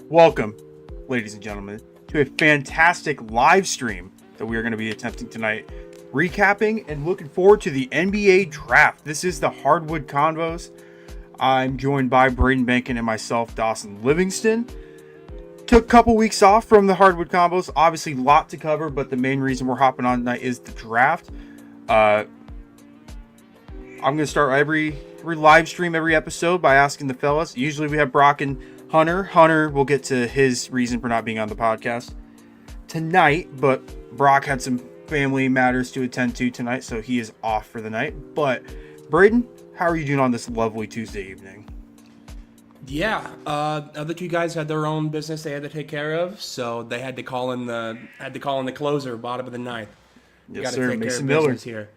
Welcome, ladies and gentlemen, to a fantastic live stream that we are going to be attempting tonight, recapping and looking forward to the NBA draft. This is the Hardwood Convos. I'm joined by Braden Bankin and myself, Dawson Livingston. Took a couple weeks off from the Hardwood Combos. Obviously, a lot to cover, but the main reason we're hopping on tonight is the draft. I'm going to start every live stream, every episode by asking the fellas. Usually we have Brock and Hunter. Hunter will get to his reason for not being on the podcast tonight, but Brock had some family matters to attend to tonight, so he is off for the night. But Braden, how are you doing on this lovely Tuesday evening? Yeah, other two guys had their own business they had to take care of, so they had to call in the closer, bottom of the ninth. Yes, sir. Mason Miller here.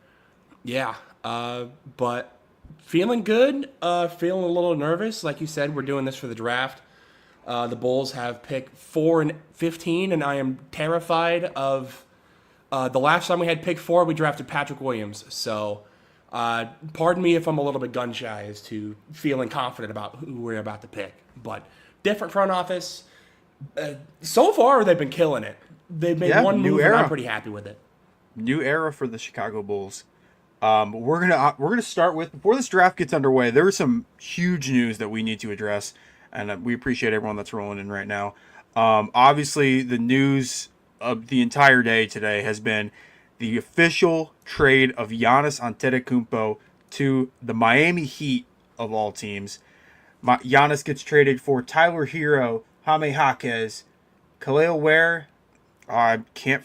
Yeah, but feeling good. Feeling a little nervous. Like you said, we're doing this for the draft. The Bulls have pick 4 and 15, and I am terrified of. The last time we had pick 4, we drafted Patrick Williams. So, pardon me if I'm a little bit gun shy as to feeling confident about who we're about to pick. But different front office. So far, they've been killing it. They've made one move, and I'm pretty happy with it. New era for the Chicago Bulls. We're gonna start with, before this draft gets underway, there is some huge news that we need to address, and we appreciate everyone that's rolling in right now. Obviously, the news of the entire day today has been the official trade of Giannis Antetokounmpo to the Miami Heat of all teams. Giannis gets traded for Tyler Hero, Jaime Jaquez, Khalil Ware. I can't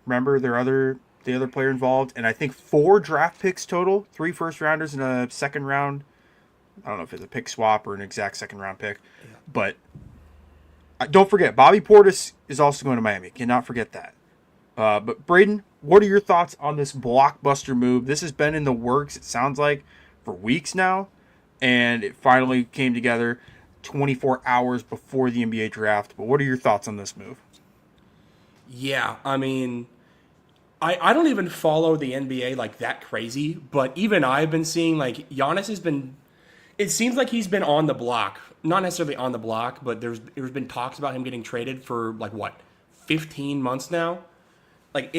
remember the other player involved, and I think 4 draft picks total, 3 first rounders and a second round. I don't know if it's a pick swap or an exact second round pick, but don't forget Bobby Portis is also going to Miami. Cannot forget that. But Braden, what are your thoughts on this blockbuster move? This has been in the works, it sounds like, for weeks now, and it finally came together 24 hours before the NBA draft. But what are your thoughts on this move? Yeah, I mean, I don't even follow the NBA like that crazy, but even I've been seeing like Giannis has been. It seems like he's been on the block, not necessarily on the block, but there's been talks about him getting traded for like 15 months now. Like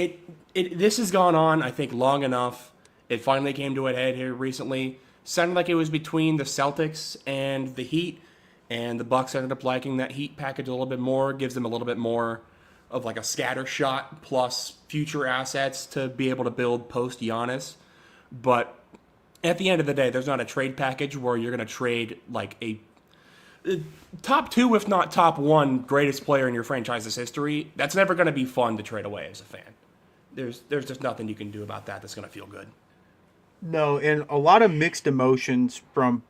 this has gone on, I think, long enough. It finally came to a head here recently. Sounded like it was between the Celtics and the Heat, and the Bucks ended up liking that Heat package a little bit more. Gives them a little bit more of like a scatter shot plus future assets to be able to build post Giannis. But at the end of the day, there's not a trade package where you're going to trade like a top 2, if not top 1 greatest player in your franchise's history. That's never going to be fun to trade away as a fan. There's just nothing you can do about that that's going to feel good. No, and a lot of mixed emotions from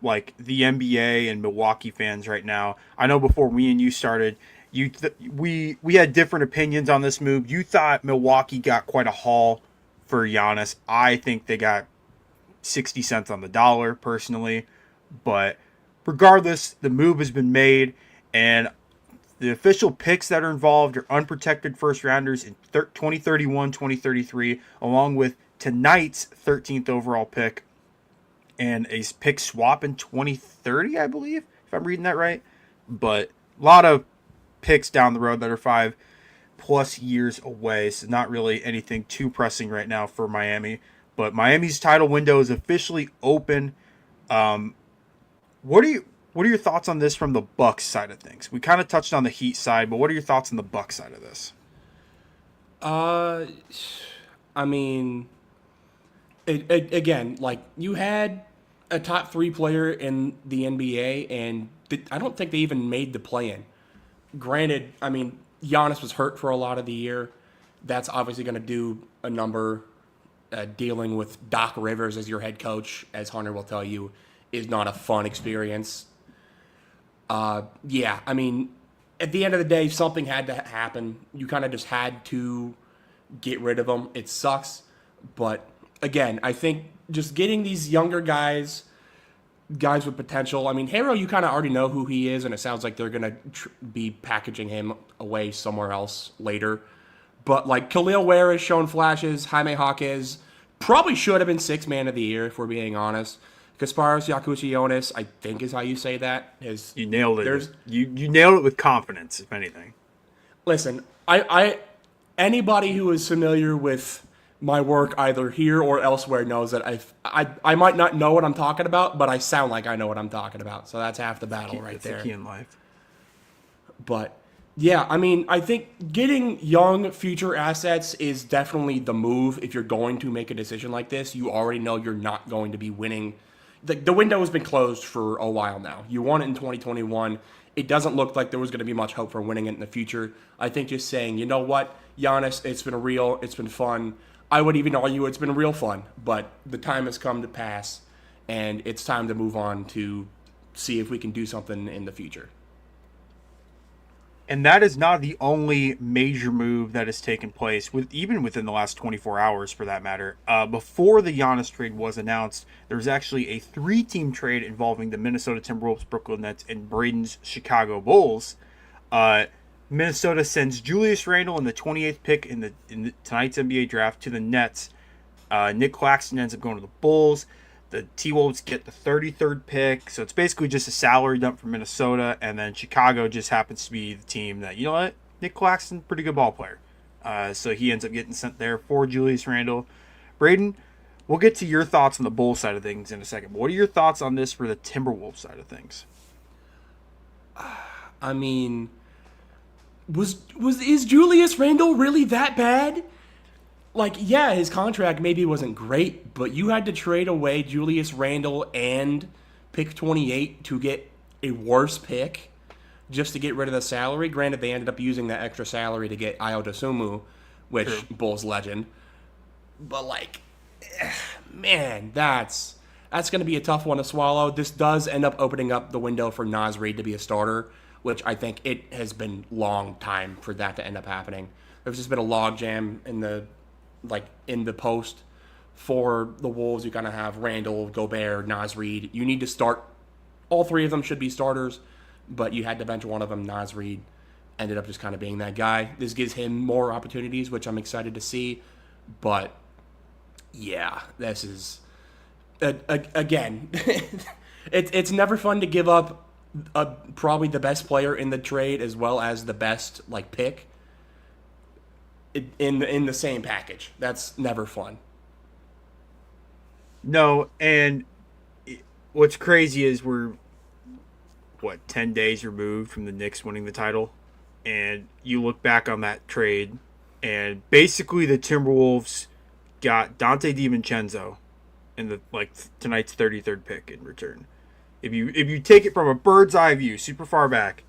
like the NBA and Milwaukee fans right now. I know before me and you started, we had different opinions on this move. You thought Milwaukee got quite a haul for Giannis. I think they got 60 cents on the dollar personally, but regardless, the move has been made, and the official picks that are involved are unprotected first rounders in 2031, 2033, along with tonight's 13th overall pick and a pick swap in 2030, I believe, if I'm reading that right. But a lot of picks down the road that are 5+ years away, so not really anything too pressing right now for Miami. But Miami's title window is officially open. What are your thoughts on this from the Bucks side of things? We kind of touched on the Heat side, but what are your thoughts on the Bucks side of this? I mean, again, like you had a top 3 player in the NBA, and I don't think they even made the play-in. Granted, I mean, Giannis was hurt for a lot of the year. That's obviously going to do a number. Dealing with Doc Rivers as your head coach, as Hunter will tell you, is not a fun experience. Yeah, I mean, at the end of the day, something had to happen. You kind of just had to get rid of them. It sucks. But again, I think just getting these younger guys with potential. I mean, Harrow, you kind of already know who he is, and it sounds like they're going to be packaging him away somewhere else later. But like Khalil Ware has shown flashes. Jaime Jaquez probably should have been 6th man of the year, if we're being honest. Kasparas Yakutionis, I think is how you say that. You nailed it. There's You nailed it with confidence, if anything. Listen, I anybody who is familiar with my work either here or elsewhere knows that I might not know what I'm talking about, but I sound like I know what I'm talking about. So that's half the battle right That's there. the key in life. But yeah, I mean, I think getting young future assets is definitely the move if you're going to make a decision like this. You already know you're not going to be winning. The window has been closed for a while now. You won it in 2021. It doesn't look like there was going to be much hope for winning it in the future. I think just saying, you know what, Giannis, it's been real, it's been fun. I would even argue it's been real fun, but the time has come to pass, and it's time to move on to see if we can do something in the future. And that is not the only major move that has taken place, even within the last 24 hours, for that matter. Before the Giannis trade was announced, there was actually a 3-team trade involving the Minnesota Timberwolves, Brooklyn Nets, and Braden's Chicago Bulls. Minnesota sends Julius Randle in the 28th pick in tonight's NBA draft to the Nets. Nick Claxton ends up going to the Bulls. The T-Wolves get the 33rd pick, so it's basically just a salary dump from Minnesota, and then Chicago just happens to be the team that, you know what, Nick Claxton, pretty good ball player. So he ends up getting sent there for Julius Randle. Braden, we'll get to your thoughts on the Bulls side of things in a second, but what are your thoughts on this for the Timberwolves side of things? I mean, is Julius Randle really that bad? Like, yeah, his contract maybe wasn't great, but you had to trade away Julius Randle and pick 28 to get a worse pick just to get rid of the salary. Granted, they ended up using that extra salary to get Ayo Dosunmu, which True. Bulls legend. But like, man, that's going to be a tough one to swallow. This does end up opening up the window for Naz Reid to be a starter, which I think it has been long time for that to end up happening. There's just been a logjam in the post for the Wolves. You kind of have Randall, Gobert, Naz Reid. You need to start. All three of them should be starters, but you had to bench one of them. Naz Reid ended up just kind of being that guy. This gives him more opportunities, which I'm excited to see. But yeah, this is again. It's never fun to give up probably the best player in the trade as well as the best pick in the same package. That's never fun. No, and what's crazy is we're 10 days removed from the Knicks winning the title, and you look back on that trade, and basically the Timberwolves got Dante DiVincenzo in the tonight's 33rd pick in return. If you take it from a bird's eye view, super far back,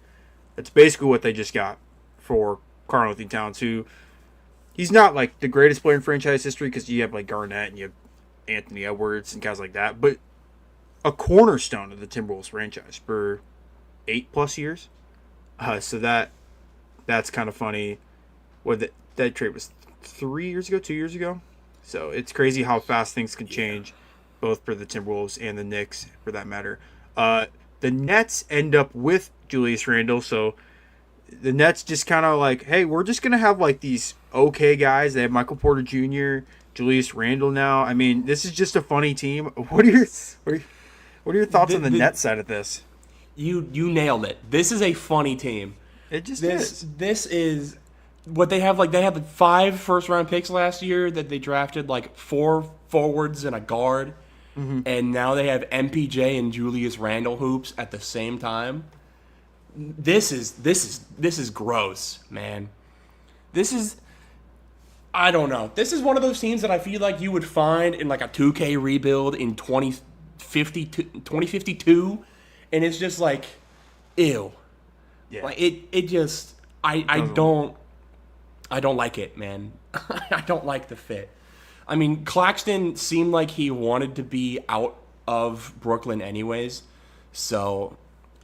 that's basically what they just got for Karl-Anthony Towns, who he's not the greatest player in franchise history because you have Garnett and you have Anthony Edwards and guys like that, but a cornerstone of the Timberwolves franchise for 8+ years. So that's kind of funny. That trade was 3 years ago, 2 years ago. So it's crazy how fast things can change, both for the Timberwolves and the Knicks, for that matter. The Nets end up with Julius Randle, so the Nets just kind of hey, we're just gonna have these okay guys. They have Michael Porter Jr., Julius Randle now. I mean, this is just a funny team. What are your thoughts on the Nets side of this? You nailed it. This is a funny team. It just is. This is what they have. They had 5 first-round picks last year that they drafted 4 forwards and a guard, and now they have MPJ and Julius Randle hoops at the same time. This is gross, man. I don't know. This is one of those teams that I feel like you would find in a 2K rebuild in 2052, and it's just ew. Yeah. It just I don't like it, man. I don't like the fit. I mean, Claxton seemed like he wanted to be out of Brooklyn anyways, so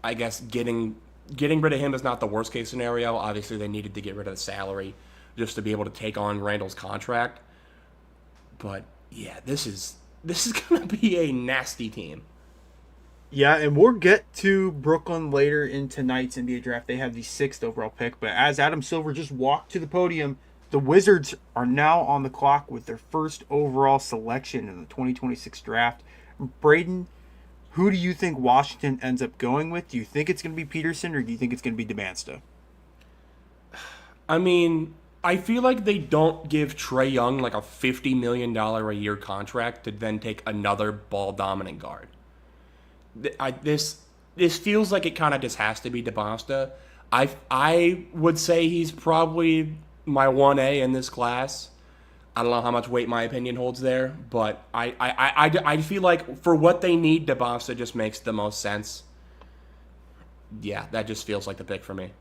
I guess getting rid of him is not the worst case scenario. Obviously, they needed to get rid of the salary just to be able to take on Randall's contract. But yeah, this is gonna be a nasty team. Yeah, and we'll get to Brooklyn later in tonight's NBA draft. They have the 6th overall pick, but as Adam Silver just walked to the podium, the Wizards are now on the clock with their first overall selection in the 2026 draft. Braden, Who do you think Washington ends up going with? Do you think it's going to be Peterson, or do you think it's going to be DeMansta? I mean, I feel like they don't give Trae Young like a $50 million a year contract to then take another ball dominant guard. This feels like it kind of just has to be DeMonsta. I would say he's probably my 1A in this class. I don't know how much weight my opinion holds there, but I feel like for what they need, DeMonsta just makes the most sense. Yeah, that just feels like the pick for me.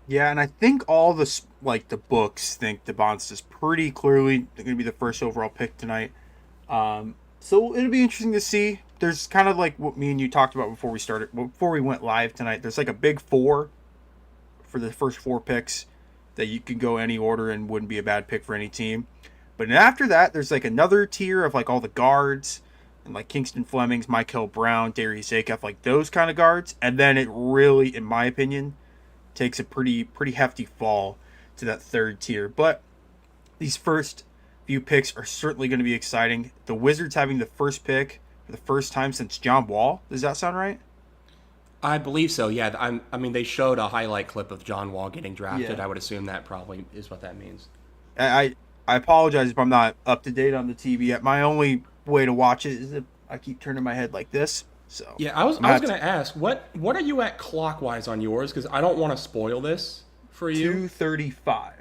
Yeah, and I think all the books think DeMonsta's pretty clearly going to be the first overall pick tonight. So it'll be interesting to see. There's kind of like what me and you talked about before we went live tonight. There's like a big four for the first four picks that you could go any order and wouldn't be a bad pick for any team. But after that, there's like another tier of like all the guards and like Kingston Flemings, Michael Brown, Darius Acuff, like those kind of guards. And then it really, in my opinion, takes a pretty hefty fall to that third tier. But these first few picks are certainly going to be exciting. The Wizards having the first pick for the first time since John Wall. Does that sound right? I believe so. Yeah, I mean, they showed a highlight clip of John Wall getting drafted. Yeah. I would assume that probably is what that means. I apologize if I'm not up to date on the TV yet. My only way to watch it is if I keep turning my head like this. So Yeah, I was going to ask, what are you at clockwise on yours? Because I don't want to spoil this for you. 235.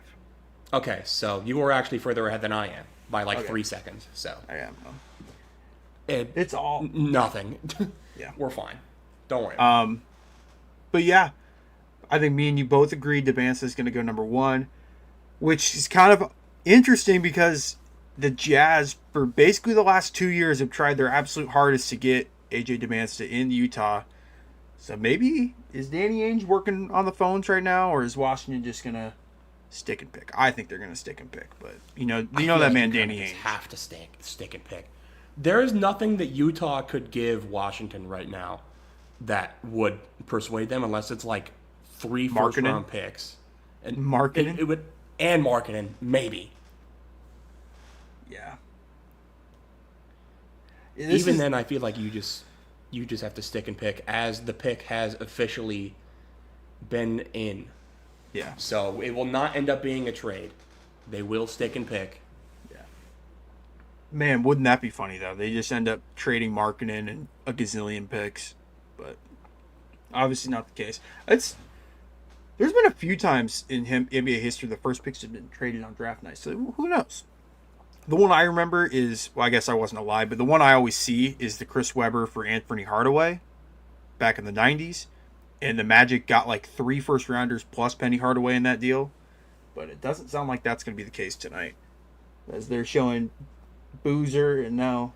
Okay, so you were actually further ahead than I am by like Okay. 3 seconds. So I am. it's all nothing. Yeah. We're fine. Don't worry. But yeah, I think me and you both agreed DeMansta is going to go number one, which is kind of interesting because the Jazz, for basically the last 2 years, have tried their absolute hardest to get AJ DeMansta in Utah. So maybe is Danny Ainge working on the phones right now, or is Washington just going to stick and pick? I think they're going to stick and pick, but you know that man Danny Ainge. Have to stick and pick. There is nothing that Utah could give Washington right now that would persuade them unless it's like 3 first round picks. And Marketing? It would, and marketing, maybe. Yeah. Even then, I feel like you just have to stick and pick as the pick has officially been in. Yeah. So it will not end up being a trade. They will stick and pick. Yeah. Man, wouldn't that be funny though? They just end up trading Markkinen and a gazillion picks, but obviously not the case. There's been a few times in NBA history the first picks have been traded on draft night, so who knows? The one I remember is, well, I guess I wasn't alive, but the one I always see is the Chris Webber for Anthony Hardaway back in the 90s. And the Magic got like 3 first rounders plus Penny Hardaway in that deal. But it doesn't sound like that's going to be the case tonight, as they're showing Boozer and now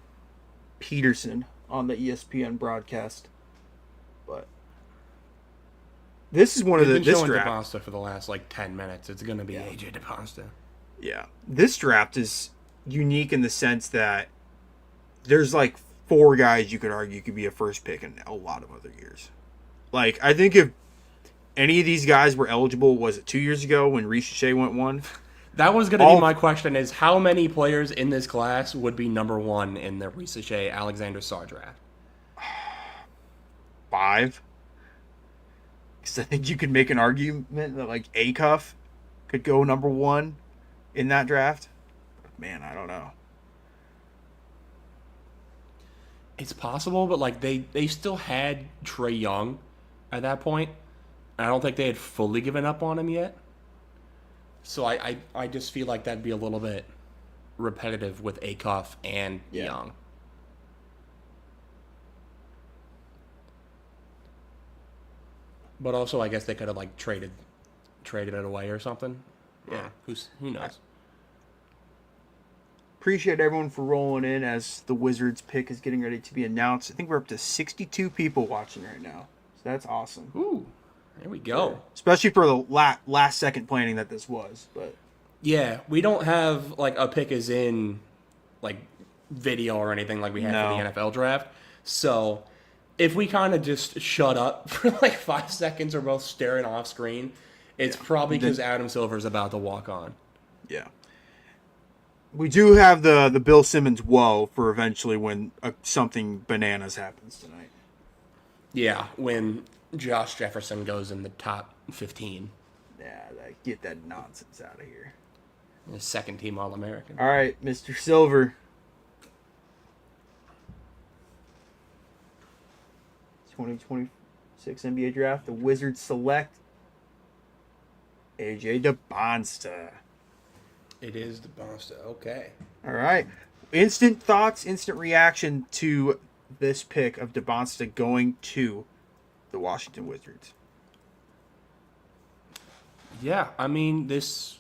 Peterson on the ESPN broadcast. But this is one of They've been this showing draft. DePasta for the last like 10 minutes. It's going to be AJ DePasta. Yeah. This draft is unique in the sense that there's like 4 guys you could argue could be a first pick in a lot of other years. Like, I think if any of these guys were eligible, was it 2 years ago when Ricochet went 1? That was going to be my question: is how many players in this class would be number 1 in the Ricochet Alexander Sarr draft? 5. Because I think you could make an argument that like Acuff could go number 1 in that draft. Man, I don't know. It's possible, but like they still had Trae Young at that point. I don't think they had fully given up on him yet. So I just feel like that'd be a little bit repetitive with Acuff and Young. But also, I guess they could have like traded it away or something. Yeah, who knows? Appreciate everyone for rolling in as the Wizards pick is getting ready to be announced. I think we're up to 62 people watching right now. So that's awesome. Ooh, there we go. Especially for the last second planning that this was. But yeah, we don't have like a pick is in like video or anything like we had for the NFL draft. So if we kind of just shut up for like 5 seconds or both staring off screen, it's probably because Adam Silver's about to walk on. Yeah. we do have the Bill Simmons woe for eventually when something bananas happens tonight. Yeah, when Josh Jefferson goes in the top 15, Yeah, get that nonsense out of here. his second team All American. All right, Mr. Silver. 2026 NBA draft. The Wizards select AJ DeBonsta. It is the Boston. Okay. All right. Instant thoughts, instant reaction to this pick of DeBonsta going to the Washington Wizards. Yeah, I mean this,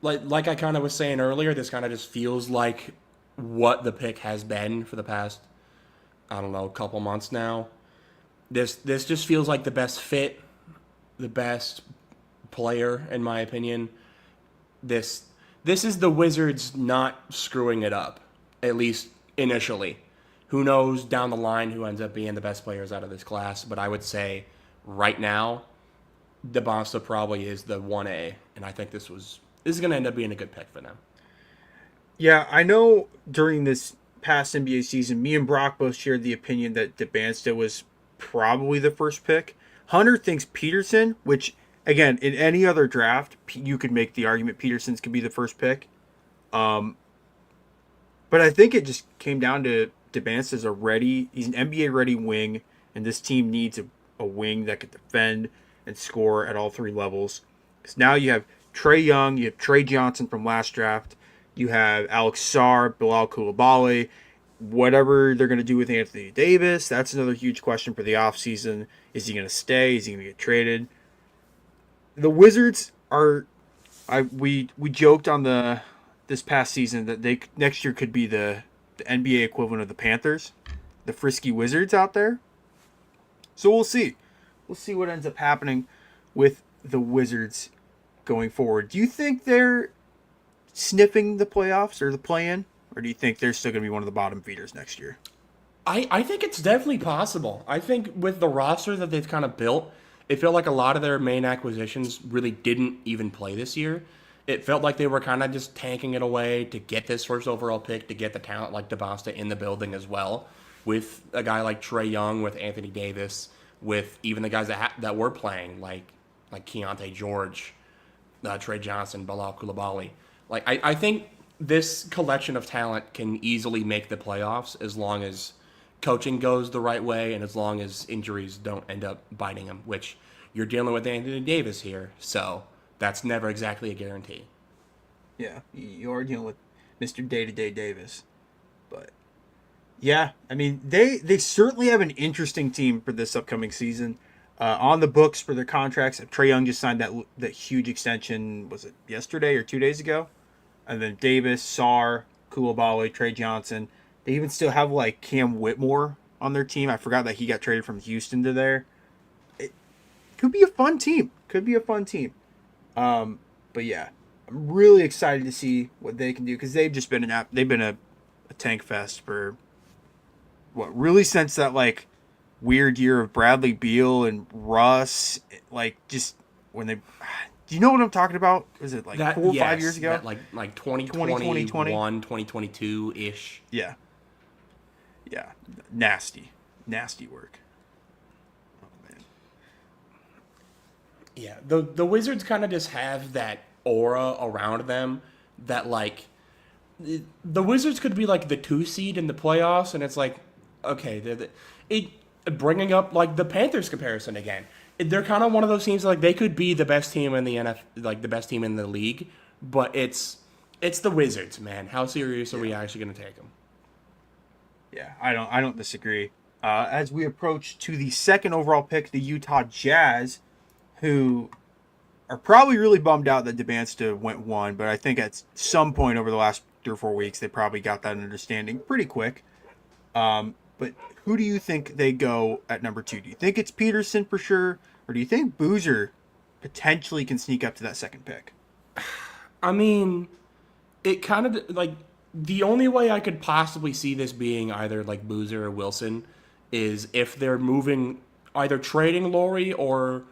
like I kind of was saying earlier, this kind of just feels like what the pick has been for the past, I don't know, couple months now. This just feels like the best fit, the best player in my opinion. This is the Wizards not screwing it up, at least initially. Who knows down the line who ends up being the best players out of this class, but I would say right now DeBonsta probably is the 1A, and I think this is going to end up being a good pick for them. Yeah, I know during this past NBA season, me and Brock both shared the opinion that DeBonsta was probably the first pick. Hunter thinks Peterson, which, again, in any other draft, you could make the argument Peterson's could be the first pick. But I think it just came down to DeBonsta's he's an NBA-ready wing, and this team needs a wing that could defend and score at all three levels. Because now you have Trae Young, you have Trey Johnson from last draft, you have Alex Sarr, Bilal Coulibaly, whatever they're going to do with Anthony Davis, that's another huge question for the offseason. Is he going to stay? Is he going to get traded? The Wizards are, we joked on this past season that they next year could be the NBA equivalent of the Panthers, the frisky Wizards out there. So we'll see. We'll see what ends up happening with the Wizards going forward. Do you think they're sniffing the playoffs or the play-in? Or do you think they're still going to be one of the bottom feeders next year? I think it's definitely possible. I think with the roster that they've kind of built, it felt like a lot of their main acquisitions really didn't even play this year. It felt like they were kind of just tanking it away to get this first overall pick, to get the talent like DeBonsta in the building as well, with a guy like Trae Young, with Anthony Davis, with even the guys that were playing, like Keontae George, Trey Johnson, Bilal Coulibaly. Like I think this collection of talent can easily make the playoffs as long as coaching goes the right way and as long as injuries don't end up biting them, which you're dealing with Anthony Davis here, so that's never exactly a guarantee. Yeah, you are dealing with Mr. Day-to-Day Davis. But, yeah, I mean, they certainly have an interesting team for this upcoming season. On the books for their contracts, Trae Young just signed that huge extension, was it yesterday or 2 days ago? And then Davis, Sarr, Coulibaly, Trey Johnson. They even still have, like, Cam Whitmore on their team. I forgot that he got traded from Houston to there. It could be a fun team. But yeah, I'm really excited to see what they can do because they've just been a tank fest for really since that like weird year of Bradley Beal and Russ, like just when they. Do you know what I'm talking about? Was it like 4 or 5 years ago? That like 2021, 2022 ish. Yeah. Nasty work. Yeah, the Wizards kind of just have that aura around them that like the Wizards could be like the 2 seed in the playoffs, and it's like okay, bringing up like the Panthers comparison again. They're kind of one of those teams like they could be the best team in the like the best team in the league, but it's the Wizards, man. How serious are we actually going to take them? Yeah, I don't disagree. As we approach to the second overall pick, the Utah Jazz, who are probably really bummed out that DeBonsta went 1, but I think at some point over the last 3 or 4 weeks, they probably got that understanding pretty quick. But who do you think they go at number 2? Do you think it's Peterson for sure, or do you think Boozer potentially can sneak up to that second pick? I mean, it kind of like the only way I could possibly see this being either like Boozer or Wilson is if they're moving, either trading Laurie or,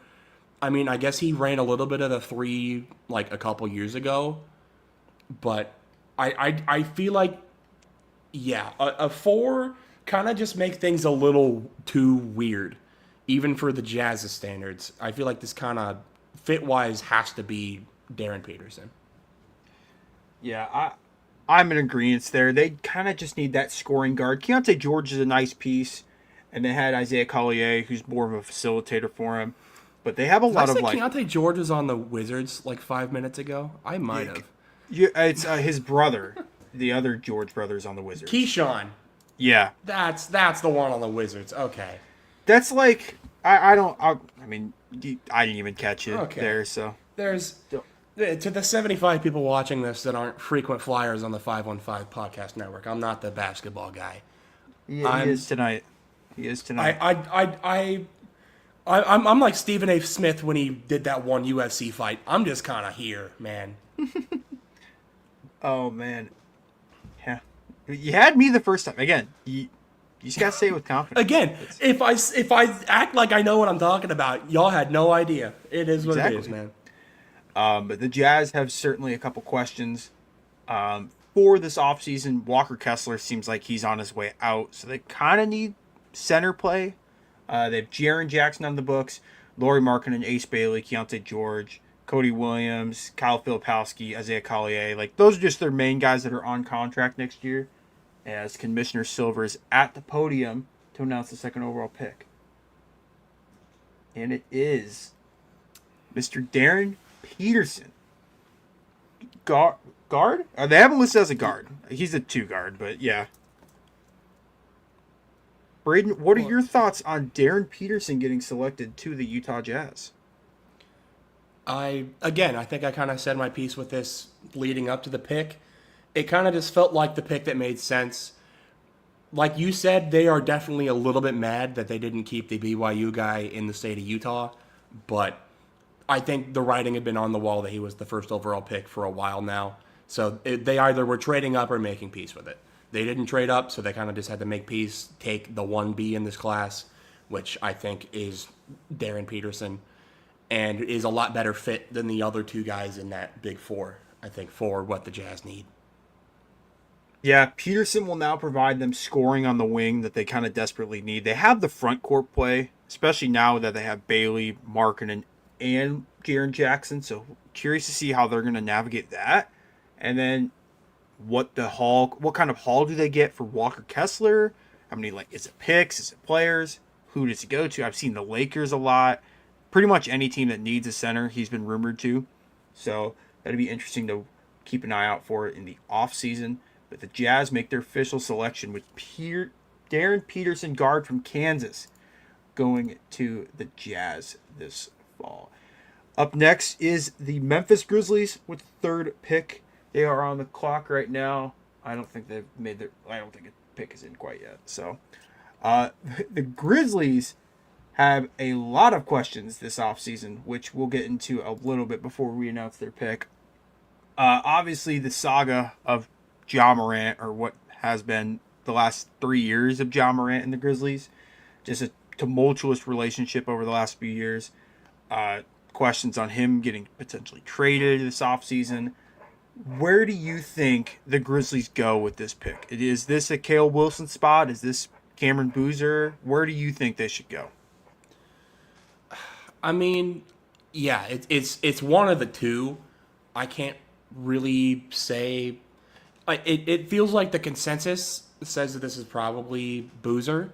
I mean, I guess he ran a little bit of the 3 like a couple years ago, but I feel like, yeah, a 4 kind of just makes things a little too weird, even for the Jazz's standards. I feel like this kind of fit wise has to be Darren Peterson. Yeah, I'm in agreement there. They kind of just need that scoring guard. Keontae George is a nice piece, and they had Isaiah Collier, who's more of a facilitator for him. But they have a Did I lot say of like, Keontae George was on the Wizards like 5 minutes ago? I might have. it's his brother, the other George brothers on the Wizards. Keyshawn. Yeah, That's the one on the Wizards. Okay. that's like I mean I didn't even catch it Okay. there. So There's to the 75 people watching this that aren't frequent flyers on the 515 podcast network. I'm not the basketball guy. he I'm- is tonight. He is tonight. I'm like Stephen A. Smith when he did that one UFC fight. I'm just kind of here, man. Oh man, yeah. You had me the first time. Again, you just gotta say it with confidence. Again, if I act like I know what I'm talking about, y'all had no idea. It is what it is, Exactly. man. But the Jazz have certainly a couple questions for this offseason. Walker Kessler seems like he's on his way out, so they kind of need center play. They have Jaren Jackson on the books, Lauri Markkanen, Ace Bailey, Keontae George, Cody Williams, Kyle Filipowski, Isaiah Collier. Like, those are just their main guys that are on contract next year, as Commissioner Silver is at the podium to announce the second overall pick. And it is Mr. Darren Peterson. Guard? They haven't listed as a guard. He's a 2 guard, but yeah. Braden, what are your thoughts on Darren Peterson getting selected to the Utah Jazz? I think I kind of said my piece with this leading up to the pick. It kind of just felt like the pick that made sense. Like you said, they are definitely a little bit mad that they didn't keep the BYU guy in the state of Utah, but I think the writing had been on the wall that he was the first overall pick for a while now. So they either were trading up or making peace with it. They didn't trade up, so they kind of just had to make peace, take the 1B in this class, which I think is Darren Peterson, and is a lot better fit than the other 2 guys in that big 4, I think, for what the Jazz need. Yeah, Peterson will now provide them scoring on the wing that they kind of desperately need. They have the front court play, especially now that they have Bailey, Markkanen, and Jaren Jackson. So curious to see how they're going to navigate that. And then what kind of haul do they get for Walker Kessler? How many, is it picks? Is it players? Who does he go to? I've seen the Lakers a lot. Pretty much any team that needs a center, he's been rumored to. So that'd be interesting to keep an eye out for in the offseason. But the Jazz make their official selection with Darren Peterson, guard from Kansas, going to the Jazz this fall. Up next is the Memphis Grizzlies with the 3rd pick. They are on the clock right now. I don't think a pick is in quite yet. So the Grizzlies have a lot of questions this offseason, which we'll get into a little bit before we announce their pick. Obviously, the saga of Ja Morant, or what has been the last 3 years of Ja Morant and the Grizzlies, just a tumultuous relationship over the last few years. Questions on him getting potentially traded this offseason. Where do you think the Grizzlies go with this pick? Is this a Cale Wilson spot? Is this Cameron Boozer? Where do you think they should go? I mean, yeah, it's one of the 2. I can't really say. It feels like the consensus says that this is probably Boozer.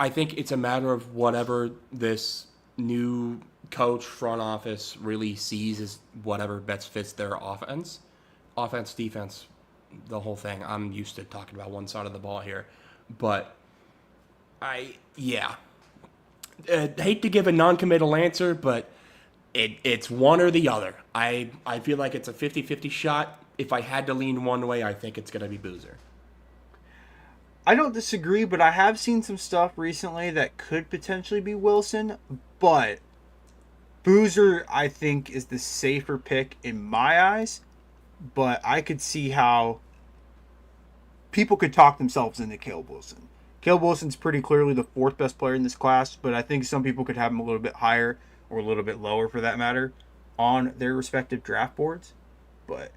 I think it's a matter of whatever this new coach front office really sees as whatever best fits their offense, defense, the whole thing. I'm used to talking about one side of the ball here, but I hate to give a non-committal answer, but it's one or the other. I feel like it's a 50-50 shot. If I had to lean one way, I think it's going to be Boozer. I don't disagree, but I have seen some stuff recently that could potentially be Wilson, but Boozer, I think, is the safer pick in my eyes, but I could see how people could talk themselves into Caleb Wilson. Caleb Wilson's pretty clearly the 4th best player in this class, but I think some people could have him a little bit higher or a little bit lower for that matter on their respective draft boards. But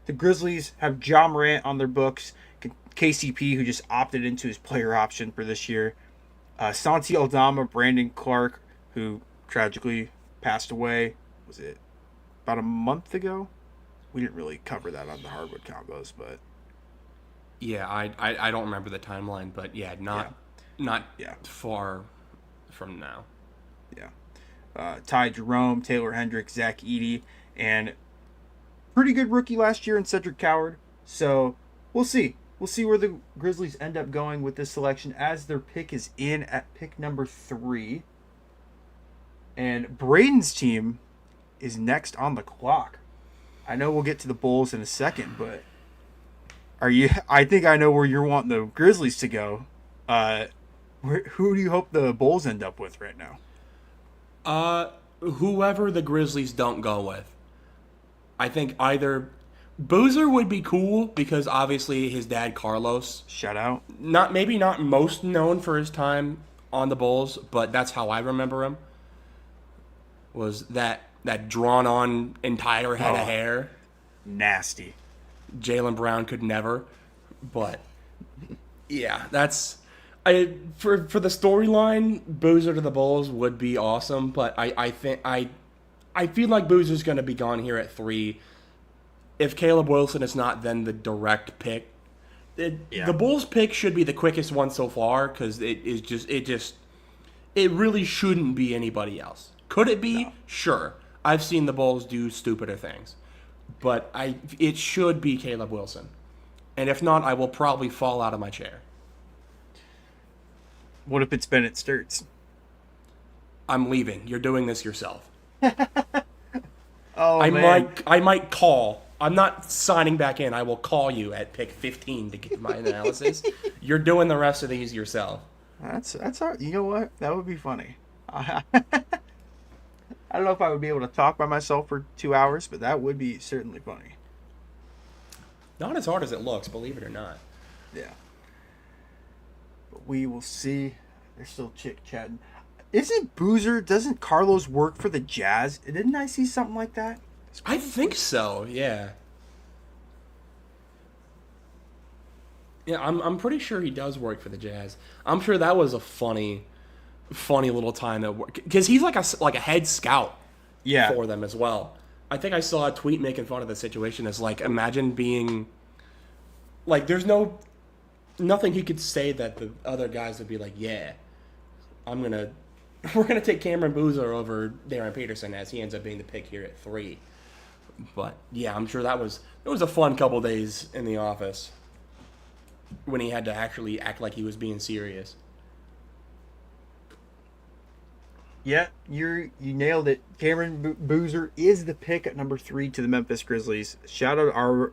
The Grizzlies have Ja Morant on their books, KCP, who just opted into his player option for this year, Santi Aldama, Brandon Clark, who tragically passed away. Was it about a month ago? We didn't really cover that on the Hardwood Convos, but Yeah, I don't remember the timeline, but yeah, yeah, not yeah, far from now. yeah. Ty Jerome, Taylor Hendricks, Zach Edey, and pretty good rookie last year in Cedric Coward. So we'll see. We'll see where the Grizzlies end up going with this selection as their pick is in at pick number 3. And Braden's team is next on the clock. I know we'll get to the Bulls in a second, but are you? I think I know where you're wanting the Grizzlies to go. Who do you hope the Bulls end up with right now? Whoever the Grizzlies don't go with, I think either Boozer would be cool because obviously his dad Carlos, Shout out. not most known for his time on the Bulls, but that's how I remember him. Was that drawn on entire head of hair? Nasty. Jaylen Brown could never, but yeah, that's for the storyline. Boozer to the Bulls would be awesome, but I think I feel like Boozer's going to be gone here at 3. If Caleb Wilson is not, then the direct pick. Yeah. The Bulls pick should be the quickest one so far because it really shouldn't be anybody else. Could it be? No. Sure. I've seen the Bulls do stupider things, but it should be Caleb Wilson, and if not, I will probably fall out of my chair. What if it's Bennett Sturts? I'm leaving. You're doing this yourself. Oh, I might call. I'm not signing back in. I will call you at pick 15 to give my analysis. You're doing the rest of these yourself. That's all. You know what? That would be funny. I don't know if I would be able to talk by myself for 2 hours, but that would be certainly funny. Not as hard as it looks, believe it or not. Yeah. But we will see. They're still chit-chatting. Isn't Boozer, doesn't Carlos work for the Jazz? Didn't I see something like that? I think so, yeah. Yeah, I'm pretty sure he does work for the Jazz. I'm sure that was a funny little time at work because he's like a head scout for them as well. I think I saw a tweet making fun of the situation as like imagine being like there's nothing he could say that the other guys would be like, yeah, we're gonna take Cameron Boozer over Darren Peterson as he ends up being the pick here at 3. But yeah, I'm sure it was a fun couple days in the office when he had to actually act like he was being serious. Yeah, you nailed it. Cameron Boozer is the pick at number 3 to the Memphis Grizzlies. Shout out our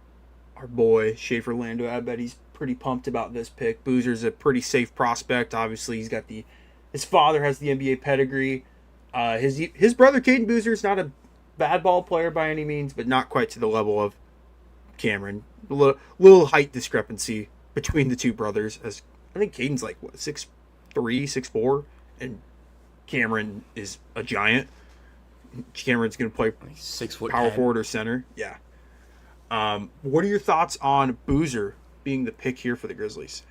boy Schaefer Lando. I bet he's pretty pumped about this pick. Boozer's a pretty safe prospect. Obviously, he's got his father has the NBA pedigree. His brother Caden Boozer is not a bad ball player by any means, but not quite to the level of Cameron. A little height discrepancy between the two brothers. As I think Caden's like 6'3", 6'4", and Cameron is a giant. Cameron's going to play 6 foot power 10. forward or center. Yeah. What are your thoughts on Boozer being the pick here for the Grizzlies?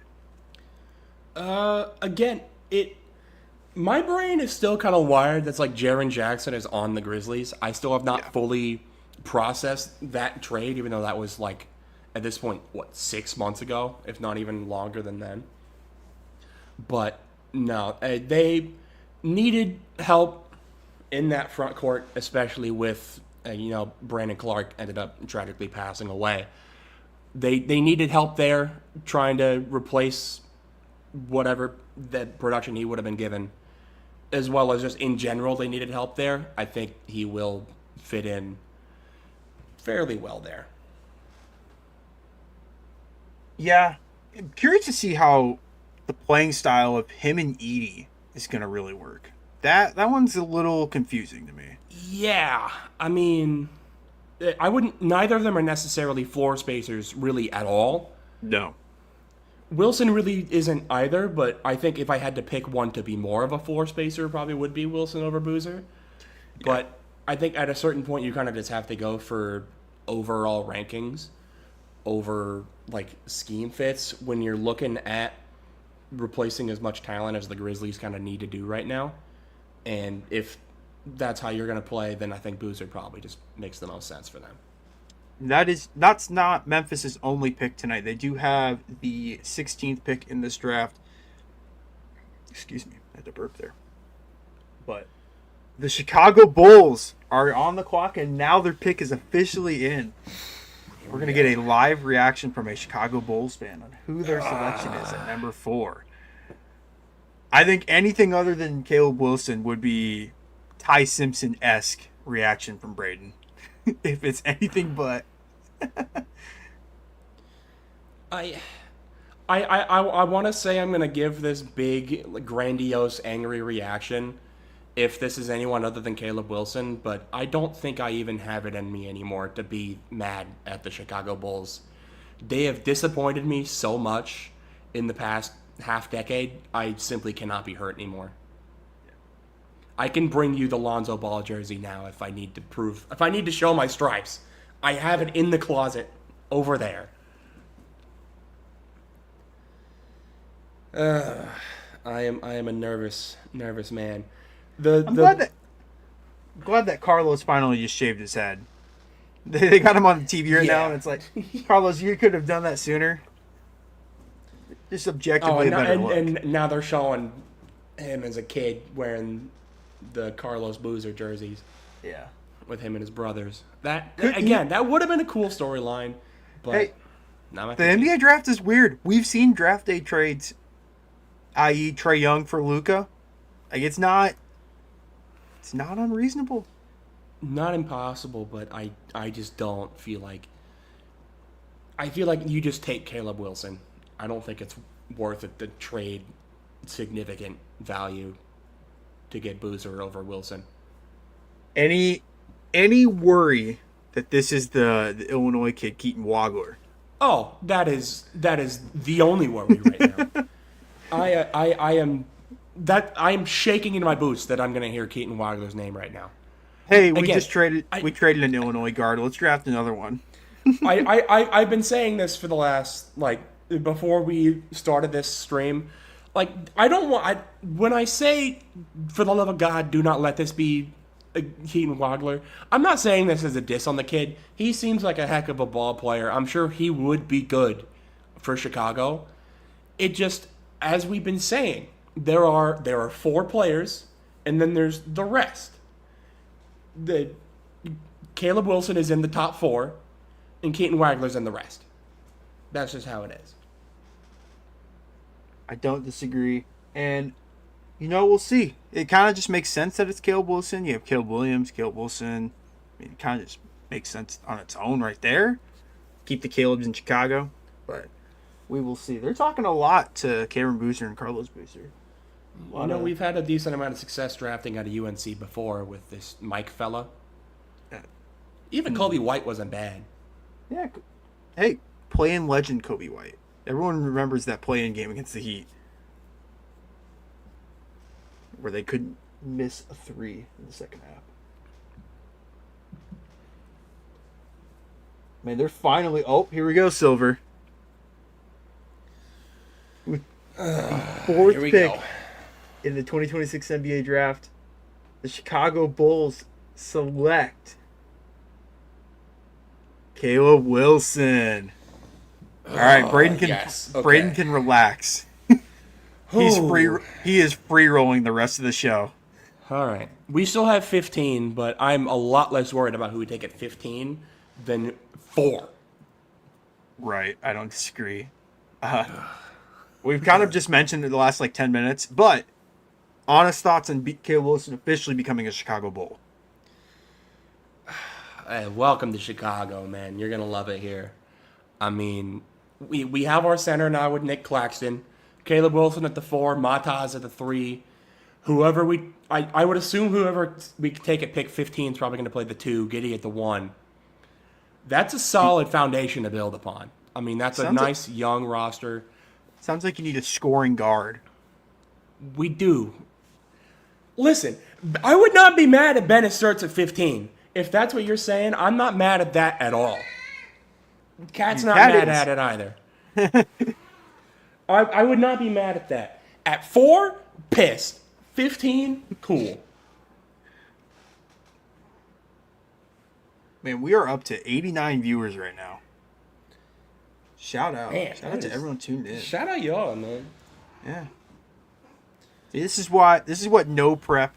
Again, my brain is still kind of wired that's like Jaren Jackson is on the Grizzlies. I still have not fully processed that trade, even though that was like, at this point, 6 months ago, if not even longer than then. But no, they needed help in that front court, especially with, Brandon Clark ended up tragically passing away. They needed help there, trying to replace whatever that production he would have been given, as well as just in general they needed help there. I think he will fit in fairly well there. Yeah, I'm curious to see how the playing style of him and Edey is going to really work. That one's a little confusing to me. Yeah, I mean, neither of them are necessarily floor spacers really at all. No. Wilson really isn't either, but I think if I had to pick one to be more of a floor spacer, it probably would be Wilson over Boozer. Yeah. But I think at a certain point you kind of just have to go for overall rankings. over like scheme fits when you're looking at replacing as much talent as the Grizzlies kind of need to do right now. And if that's how you're going to play, then I think Boozer probably just makes the most sense for them. That's not Memphis's only pick tonight. They do have the 16th pick in this draft. Excuse me, I had to burp there. But the Chicago Bulls are on the clock, and now their pick is officially in. We're going to get a live reaction from a Chicago Bulls fan on who their selection is at number 4. I think anything other than Caleb Wilson would be Ty Simpson-esque reaction from Braden. If it's anything but. I want to say I'm going to give this big, grandiose, angry reaction if this is anyone other than Caleb Wilson, but I don't think I even have it in me anymore to be mad at the Chicago Bulls. They have disappointed me so much in the past half decade, I simply cannot be hurt anymore. I can bring you the Lonzo Ball jersey now if I need to show my stripes. I have it in the closet over there. I am a nervous man. I'm glad that Carlos finally just shaved his head. They got him on the TV right now, and it's like, Carlos, you could have done that sooner. Just objectively a better look. And now they're showing him as a kid wearing the Carlos Boozer jerseys. Yeah. With him and his brothers. That would have been a cool storyline. But hey, the NBA draft is weird. We've seen draft day trades, i.e. Trae Young for Luka. Like, it's not unreasonable. Not impossible, but I just don't feel like... I feel like you just take Caleb Wilson. I don't think it's worth it to trade significant value to get Boozer over Wilson. Any worry that this is the Illinois kid, Keaton Wagler? Oh, that is the only worry right now. I am shaking in my boots that I'm going to hear Keaton Wagler's name right now. Hey, we traded an Illinois guard. Let's draft another one. I've been saying this for the last, before we started this stream. When I say, for the love of God, do not let this be Keaton Wagler, I'm not saying this as a diss on the kid. He seems like a heck of a ball player. I'm sure he would be good for Chicago. It just, as we've been saying, there are 4 players, and then there's the rest. Caleb Wilson is in the top 4, and Keaton Wagler's in the rest. That's just how it is. I don't disagree. And, we'll see. It kind of just makes sense that it's Caleb Wilson. You have Caleb Williams, Caleb Wilson. I mean, it kind of just makes sense on its own right there. Keep the Calebs in Chicago. But we will see. They're talking a lot to Cameron Boozer and Carlos Boozer. We've had a decent amount of success drafting out of UNC before with this Mike fella. Even Kobe White wasn't bad. Yeah. Hey, play-in legend Kobe White. Everyone remembers that play-in game against the Heat where they couldn't miss a 3 in the second half. Man, they're finally... Oh, here we go, Silver. With the 4th pick in the 2026 NBA draft, the Chicago Bulls select Caleb Wilson. All right, Braden can relax. He is free rolling the rest of the show. All right. We still have 15, but I'm a lot less worried about who we take at 15 than 4. Right. I don't disagree. We've kind of just mentioned in the last 10 minutes, but honest thoughts on Caleb Wilson officially becoming a Chicago Bull. Hey, welcome to Chicago, man. You're going to love it here. I mean, we have our center now with Nick Claxton. Caleb Wilson at the 4, Mataz at the 3. I would assume whoever we take at pick 15 is probably going to play the 2, Giddey at the 1. That's a solid foundation to build upon. I mean, that's a nice young roster. Sounds like you need a scoring guard. We do. Listen, I would not be mad if Bennett starts at 15. If that's what you're saying, I'm not mad at that at all. Cat's Your not cat mad is. at it either. I would not be mad at that. At 4, pissed. 15, cool. Man, we are up to 89 viewers right now. Shout out. Man, Shout out to everyone tuned in. Shout out y'all, man. Yeah. See, this is what no prep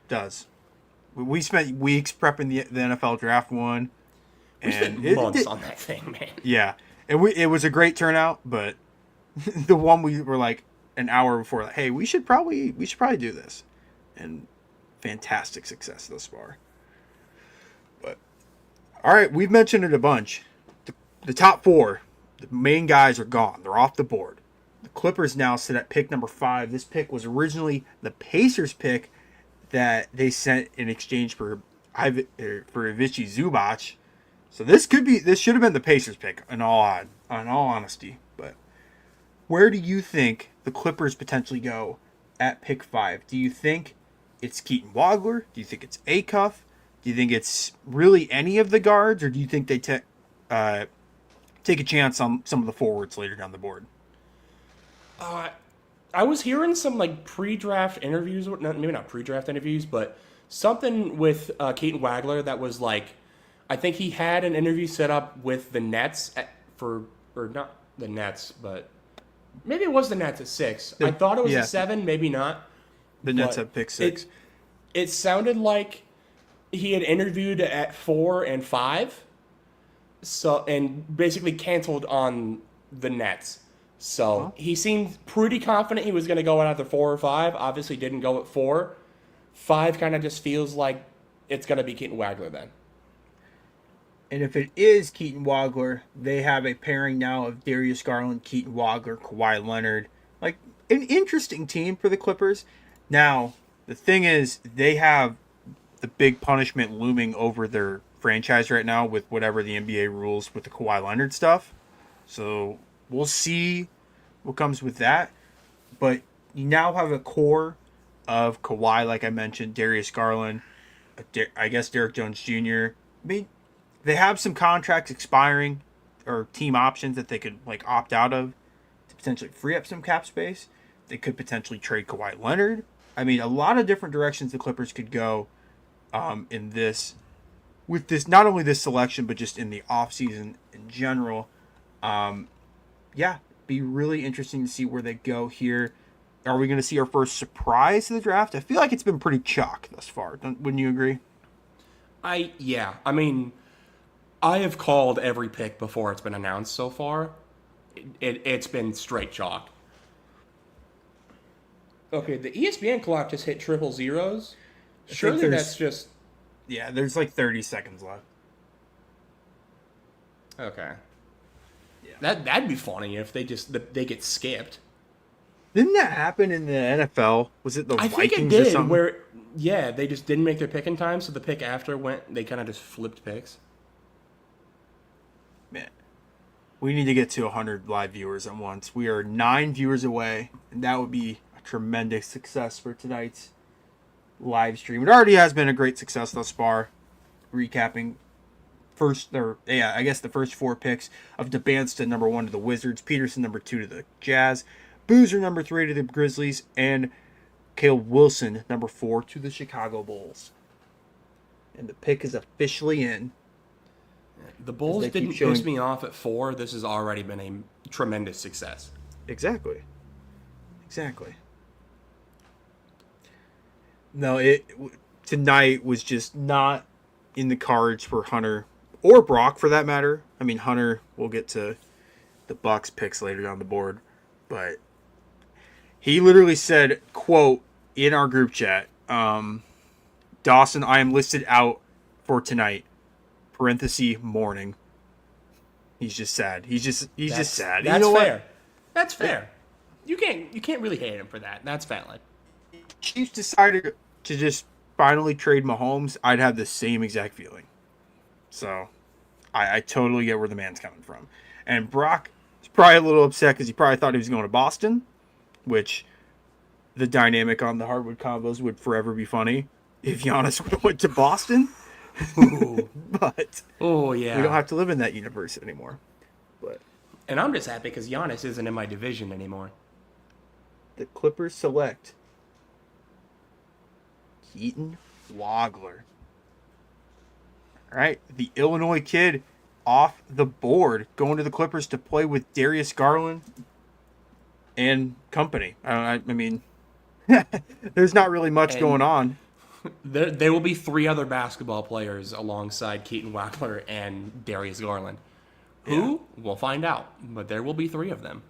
does. We spent weeks prepping the NFL draft one. We spent months on that thing, man. Yeah. And it was a great turnout, but the one we were like an hour before, like, hey, we should probably do this. And fantastic success thus far. But all right, we've mentioned it a bunch. The top 4, the main guys are gone. They're off the board. The Clippers now sit at pick number 5. This pick was originally the Pacers pick that they sent in exchange for Ivica Zubac. So this should have been the Pacers pick in all honesty. But where do you think the Clippers potentially go at pick 5? Do you think it's Keaton Wagler? Do you think it's Acuff? Do you think it's really any of the guards, or do you think they take a chance on some of the forwards later down the board? I was hearing some like pre-draft interviews, maybe not pre-draft interviews, but something with Keaton Wagler that was like, I think he had an interview set up with the Nets or not the Nets, but maybe it was the Nets at 6. I thought it was a 7, maybe not. The Nets at pick 6. It sounded like he had interviewed at 4 and 5, and basically canceled on the Nets. So he seemed pretty confident he was going to go at either 4 or 5. Obviously didn't go at 4. 5 kind of just feels like it's going to be Keaton Wagler then. And if it is Keaton Wagler, they have a pairing now of Darius Garland, Keaton Wagler, Kawhi Leonard. Like, an interesting team for the Clippers. Now, the thing is, they have the big punishment looming over their franchise right now with whatever the NBA rules with the Kawhi Leonard stuff. So we'll see what comes with that. But you now have a core of Kawhi, like I mentioned, Darius Garland, I guess Derek Jones Jr. I mean, they have some contracts expiring or team options that they could like opt out of to potentially free up some cap space. They could potentially trade Kawhi Leonard. I mean, a lot of different directions the Clippers could go in this, with this, not only this selection, but just in the offseason in general. Yeah, be really interesting to see where they go here. Are we going to see our first surprise to the draft? I feel like it's been pretty chalk thus far. Wouldn't you agree? Yeah. I mean, I have called every pick before it's been announced so far. It's been straight chalk. Okay, the ESPN clock just hit triple zeros. Surely that's just... Yeah, there's like 30 seconds left. Okay. Yeah. That'd be funny if they get skipped. Didn't that happen in the NFL? Was it the Vikings think it did, or something? where they just didn't make their pick in time, so the pick after they kind of just flipped picks. Man, we need to get to 100 live viewers at once. We are 9 viewers away, and that would be a tremendous success for tonight's live stream. It already has been a great success thus far. Recapping the first 4 picks of DeBanston, number 1 to the Wizards, Peterson, number 2 to the Jazz, Boozer, number 3 to the Grizzlies, and Caleb Wilson, number 4 to the Chicago Bulls. And the pick is officially in. The Bulls didn't piss me off at 4. This has already been a tremendous success. Exactly. No, tonight was just not in the cards for Hunter or Brock, for that matter. I mean, Hunter, we'll get to the Bucks picks later down the board, but he literally said, quote, in our group chat, Dawson, I am listed out for tonight. Parenthesis, morning. He's just sad. He's just sad. That's you know fair. What? That's fair. You can't really hate him for that. That's valid. Chiefs decided to just finally trade Mahomes, I'd have the same exact feeling. So I totally get where the man's coming from. And Brock is probably a little upset because he probably thought he was going to Boston, which the dynamic on the Hardwood Convos would forever be funny if Giannis would have went to Boston. Ooh. But Oh we don't yeah. have to live in that universe anymore. But And I'm just happy because Giannis isn't in my division anymore. the Clippers select Keaton Wagler. All right, the Illinois kid off the board, going to the Clippers to play with Darius Garland and company. I mean, there's not really much going And on. there will be three other basketball players alongside Keaton Wackler and Darius Garland. Yeah. Who? We'll find out. But there will be three of them.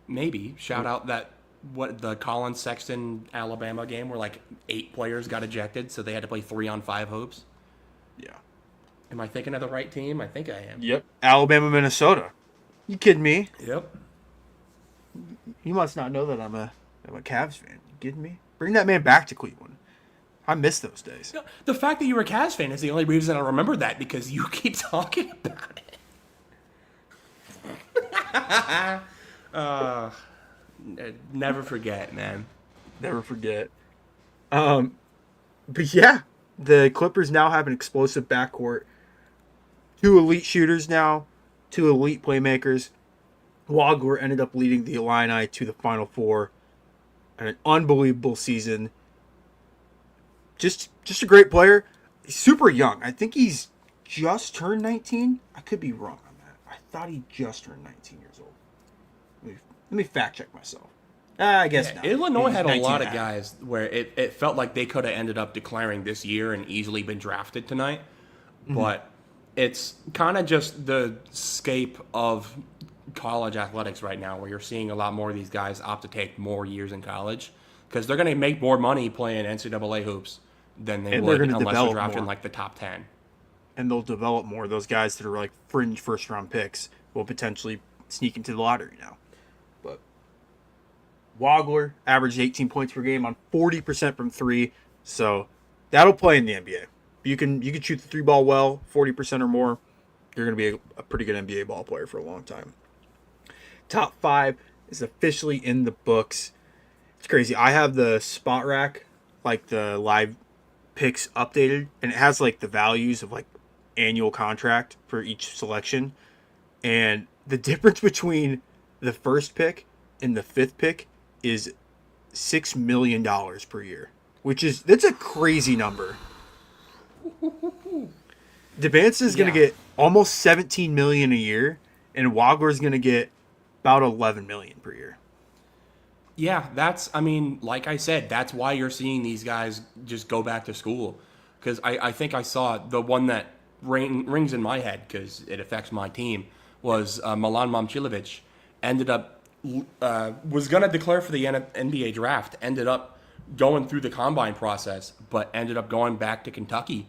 Maybe. Shout out that what the Colin Sexton Alabama game where like 8 players got ejected, so they had to play 3-on-5 hoops. Yeah. Am I thinking of the right team? I think I am. Yep. Alabama, Minnesota. You kidding me? Yep. You must not know that I'm a Cavs fan. You kidding me? Bring that man back to Cleveland. I miss those days. The fact that you were a Cavs fan is the only reason I remember that because you keep talking about it. Never forget, man. Never forget. But yeah, the Clippers now have an explosive backcourt. 2 elite shooters now, 2 elite playmakers. Wagler ended up leading the Illini to the Final Four. An unbelievable season. Just a great player. He's super young. I think he's just turned 19. I could be wrong on that. I thought he just turned 19 years old. Let me fact check myself. I guess not. Illinois He's had a 19 lot and of a half. guys where it felt like they could have ended up declaring this year and easily been drafted tonight. But it's kind of just the scape of college athletics right now where you're seeing a lot more of these guys opt to take more years in college because they're going to make more money playing NCAA hoops than they And they're would gonna unless they're develop drafted in more. like the top 10. And they'll develop more. Those guys that are like fringe first round picks will potentially sneak into the lottery now. But Wagler averaged 18 points per game on 40% from 3, so that'll play in the NBA. You can shoot the 3 ball well, 40% or more. You're going to be a pretty good NBA ball player for a long time. Top 5 is officially in the books. It's crazy. I have the spot rack, like the live picks updated, and it has like the values of like annual contract for each selection. And the difference between the first pick and the 5th pick is $6 million per year, that's a crazy number. Devance is going to get almost 17 million a year, and Wagler is going to get about 11 million per year. Yeah, I mean, like I said, that's why you're seeing these guys just go back to school. Because I think I saw the one that rings in my head because it affects my team was Milan Momcilovic ended up, was going to declare for the NBA draft, ended up going through the combine process, but ended up going back to Kentucky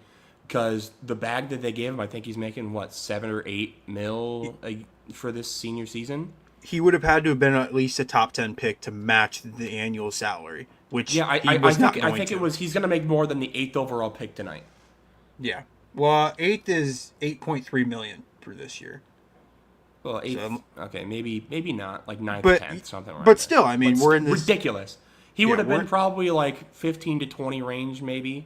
because the bag that they gave him, I think he's making, 7 or 8 mil for this senior season. He would have had to have been at least a top 10 pick to match the annual salary, which Yeah, he was not going I think to. it was he's going to make more than the 8th overall pick tonight. Yeah. Well, 8th is 8.3 million for this year. Well, 8th, okay, maybe not, like 9th, But 10th, something like that. but still, I mean, But we're in this ridiculous. He would have we're- been probably like 15 to 20 range, maybe.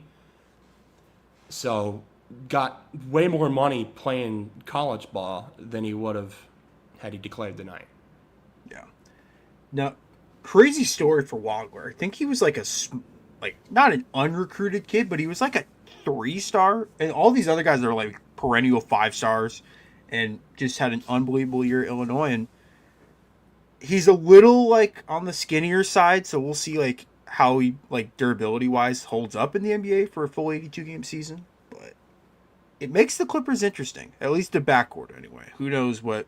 So, got way more money playing college ball than he would have had he declared tonight. Yeah. Now, crazy story for Wagler. I think he was like not an unrecruited kid, but he was like a 3-star, and all these other guys are like perennial 5 stars, and just had an unbelievable year at Illinois. And he's a little like on the skinnier side, so we'll see like how he like durability wise holds up in the NBA for a full 82 game season. But it makes the Clippers interesting, at least the backcourt anyway. Who knows what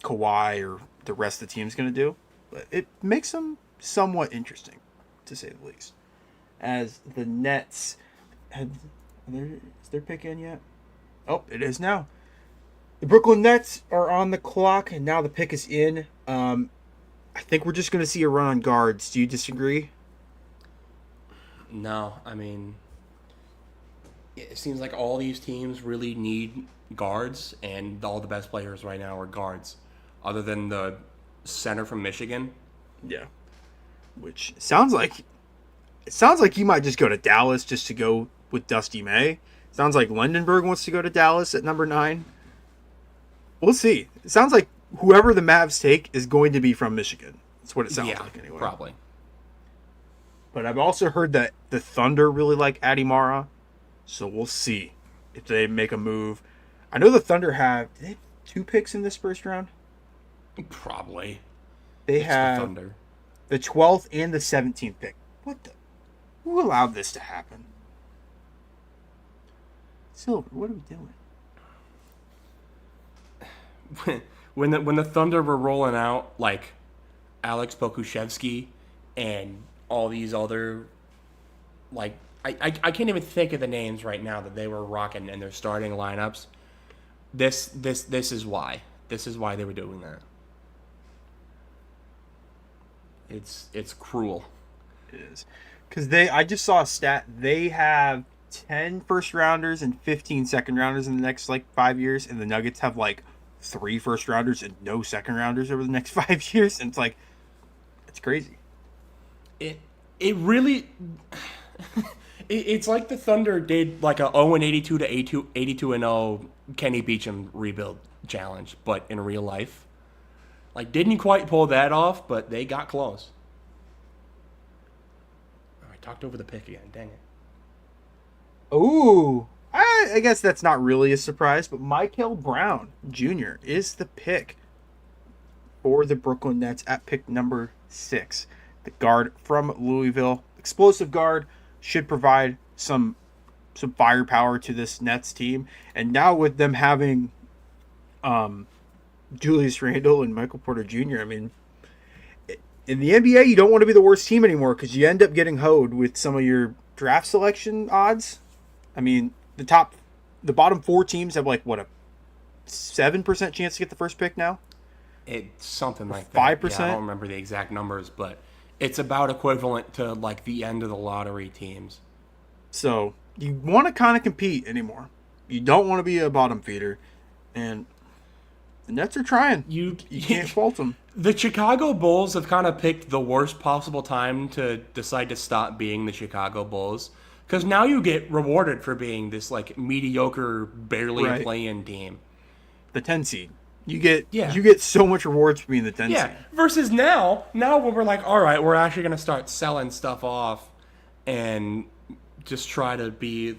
Kawhi or the rest of the team's going to do, but it makes them somewhat interesting, to say the least. As the Nets, is their pick in yet? Oh, it is now. The Brooklyn Nets are on the clock, and now the pick is in. I think we're just going to see a run on guards. Do you disagree? No, I mean, it seems like all these teams really need guards, and all the best players right now are guards, other than the center from Michigan. Yeah. Which sounds like It sounds like he might just go to Dallas just to go with Dusty May. Sounds like Lendenberg wants to go to Dallas at number 9. We'll see. It sounds like whoever the Mavs take is going to be from Michigan. That's what it sounds like anyway. Probably. But I've also heard that the Thunder really like Adimara, so we'll see if they make a move. I know the Thunder have, did they have 2 picks in this first round? Probably. They have the Thunder. The 12th and the 17th pick. What the? Who allowed this to happen? Silver, what are we doing? When the Thunder were rolling out like Alex Pokuševski and all these other like I can't even think of the names right now that they were rocking in their starting lineups. This is why. This is why they were doing that. It's cruel. It is. Because I just saw a stat. They have 10 first rounders and 15 second rounders in the next 5 years, and the Nuggets have 3 first rounders and no second rounders over the next 5 years. And it's crazy. It really it's like the Thunder did a 0-82 to 82-0 Kenny Beecham rebuild challenge, but in real life. Didn't quite pull that off, but they got close. I talked over the pick again. Dang it. Ooh. I guess that's not really a surprise, but Michael Brown Jr. is the pick for the Brooklyn Nets at pick number 6. The guard from Louisville. Explosive guard. Should provide some firepower to this Nets team. And now with them having Julius Randle and Michael Porter Jr., I mean, in the NBA, you don't want to be the worst team anymore because you end up getting hoed with some of your draft selection odds. I mean, the bottom 4 teams have a 7% chance to get the first pick now? It's something like 5%? that. Yeah, I don't remember the exact numbers, but it's about equivalent to the end of the lottery teams. So you want to kind of compete anymore. You don't want to be a bottom feeder. And the Nets are trying. You can't fault them. The Chicago Bulls have kind of picked the worst possible time to decide to stop being the Chicago Bulls. Because now you get rewarded for being this mediocre, barely playing team. The 10 seed. You get so much rewards for being the 10 seed. Versus now when we're all right, we're actually going to start selling stuff off and just try to be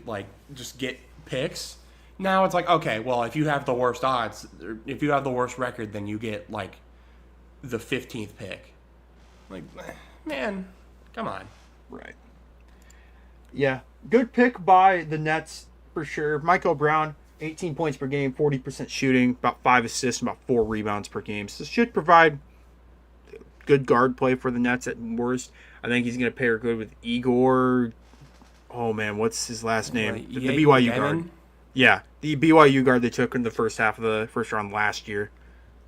just get picks. Now it's okay, well, if you have the worst odds, if you have the worst record, then you get the 15th pick. Man, come on. Right. Yeah, good pick by the Nets for sure. Michael Brown, 18 points per game, 40% shooting, about 5 assists, about 4 rebounds per game. So should provide good guard play for the Nets at worst. I think he's going to pair good with Igor. Oh, man, what's his last name? The BYU guard. Yeah, the BYU guard they took in the first half of the first round last year.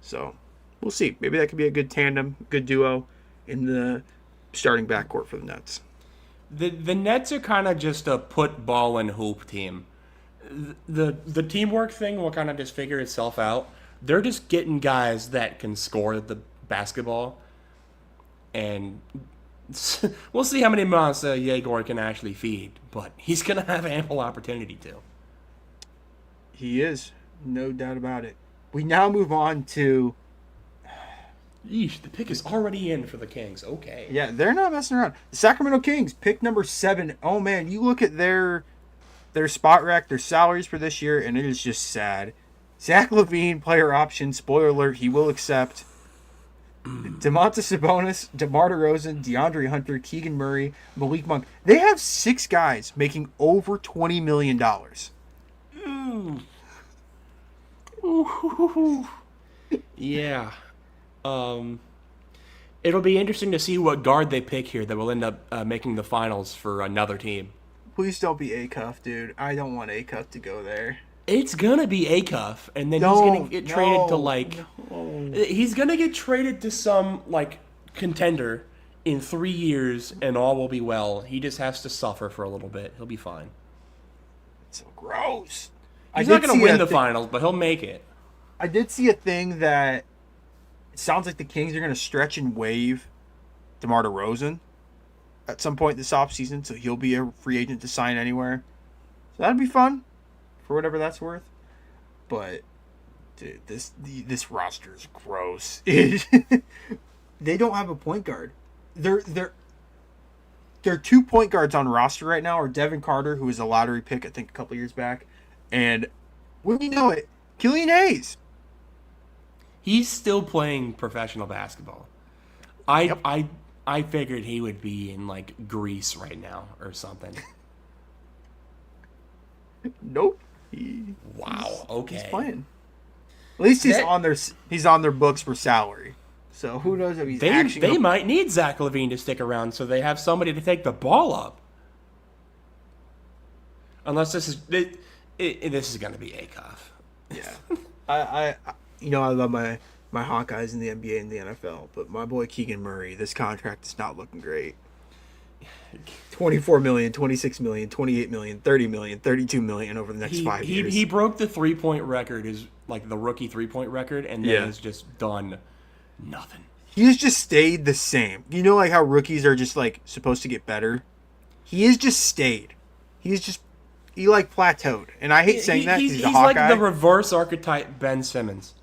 So we'll see. Maybe that could be a good tandem, good duo in the starting backcourt for the Nets. The Nets are kind of just a put ball and hoop team. The teamwork thing will kind of just figure itself out. They're just getting guys that can score the basketball, and we'll see how many mouths Yegor can actually feed. But he's gonna have ample opportunity to. He is, no doubt about it. We now move on to. Yeesh, the pick is already in for the Kings. Okay. Yeah, they're not messing around. The Sacramento Kings, pick number 7. Oh, man, you look at their spot rack, their salaries for this year, and it is just sad. Zach LaVine, player option, spoiler alert, he will accept. Domantas Sabonis, DeMar DeRozan, DeAndre Hunter, Keegan Murray, Malik Monk. They have 6 guys making over $20 million. Ooh. Yeah. It'll be interesting to see what guard they pick here that will end up making the finals for another team. Please don't be Acuff, dude. I don't want Acuff to go there. It's gonna be Acuff, and then he's gonna get traded to he's gonna get traded to some contender in 3 years, and all will be well. He just has to suffer for a little bit. He'll be fine. It's so gross. He's not gonna win the finals, but he'll make it. I did see a thing that it sounds like the Kings are gonna stretch and waive DeMar DeRozan. at some point this offseason, so he'll be a free agent to sign anywhere. So that'd be fun, for whatever that's worth. But dude, this roster is gross. They don't have a point guard. Their 2 point guards on roster right now are Devin Carter, who was a lottery pick I think a couple years back, and when you know it, Killian Hayes. He's still playing professional basketball. Yep. I figured he would be in like Greece right now or something. Nope. Wow. Okay. He's playing. At least he's on their books for salary. So who knows if he's They might need Zach LaVine to stick around so they have somebody to take the ball up. Unless this is going to be Acuff. Yeah. I love my Hawkeyes in the NBA and the NFL, but my boy Keegan Murray, this contract is not looking great. 24 million, 26 million, 28 million, 30 million, 32 million over the next 5 years. He broke the 3-point record, is like the rookie 3-point record, and then has just done nothing. He has just stayed the same. You know, like how rookies are just like supposed to get better. He has just stayed. He like plateaued, and I hate saying that. He's a Hawkeye. Like the reverse archetype Ben Simmons,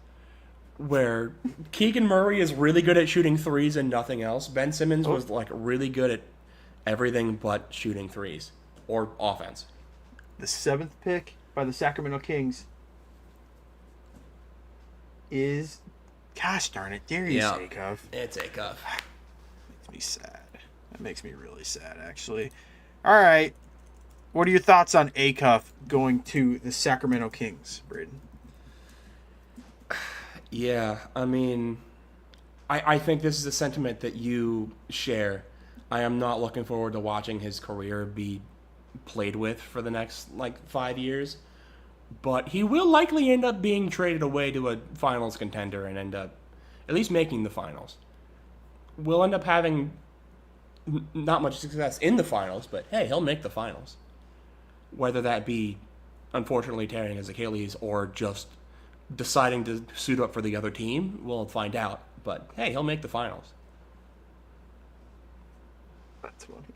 where Keegan Murray is really good at shooting threes and nothing else. Ben Simmons was like really good at everything but shooting threes or offense. The 7th pick by the Sacramento Kings is, gosh darn it, Darius Acuff. It's Acuff. Makes me sad. That makes me really sad, actually. All right. What are your thoughts on Acuff going to the Sacramento Kings, Braden? Yeah, I mean, I think this is a sentiment that you share. I am not looking forward to watching his career be played with for the next, 5 years. But he will likely end up being traded away to a finals contender and end up at least making the finals. We'll end up having not much success in the finals, but hey, he'll make the finals. Whether that be, unfortunately, tearing his Achilles or just deciding to suit up for the other team, we'll find out. But hey, he'll make the finals. That's funny.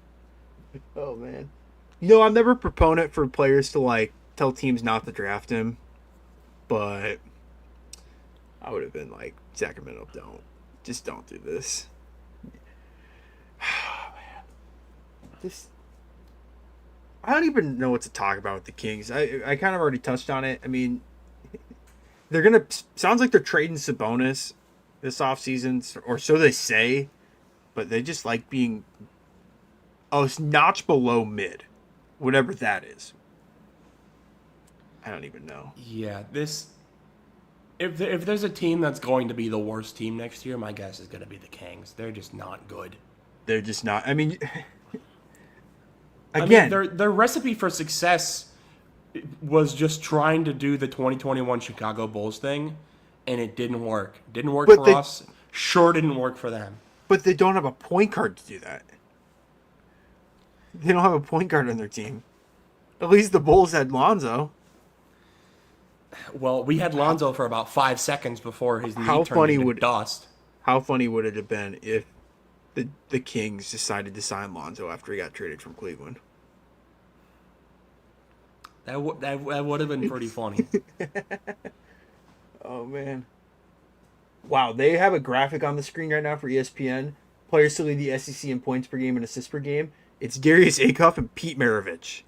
Oh, man. I'm never a proponent for players to, tell teams not to draft him. But I would have been like, Sacramento, don't do this. Oh, man. I don't even know what to talk about with the Kings. I kind of already touched on it. I mean, sounds like they're trading Sabonis this offseason, or so they say, but they just like being a notch below mid, whatever that is. I don't even know. Yeah, if there's a team that's going to be the worst team next year, my guess is going to be the Kings. They're just not good. They're just not. I mean, again, their recipe for success was just trying to do the 2021 Chicago Bulls thing, and it didn't work. Didn't work for us. Sure didn't work for them. But they don't have a point guard to do that. They don't have a point guard on their team. At least the Bulls had Lonzo. Well, we had Lonzo for about 5 seconds before his knee turned into dust. How funny would it have been if the Kings decided to sign Lonzo after he got traded from Cleveland? That would have been pretty funny. Oh, man. Wow, they have a graphic on the screen right now for ESPN. Players to lead the SEC in points per game and assists per game. It's Darius Acuff and Pete Maravich.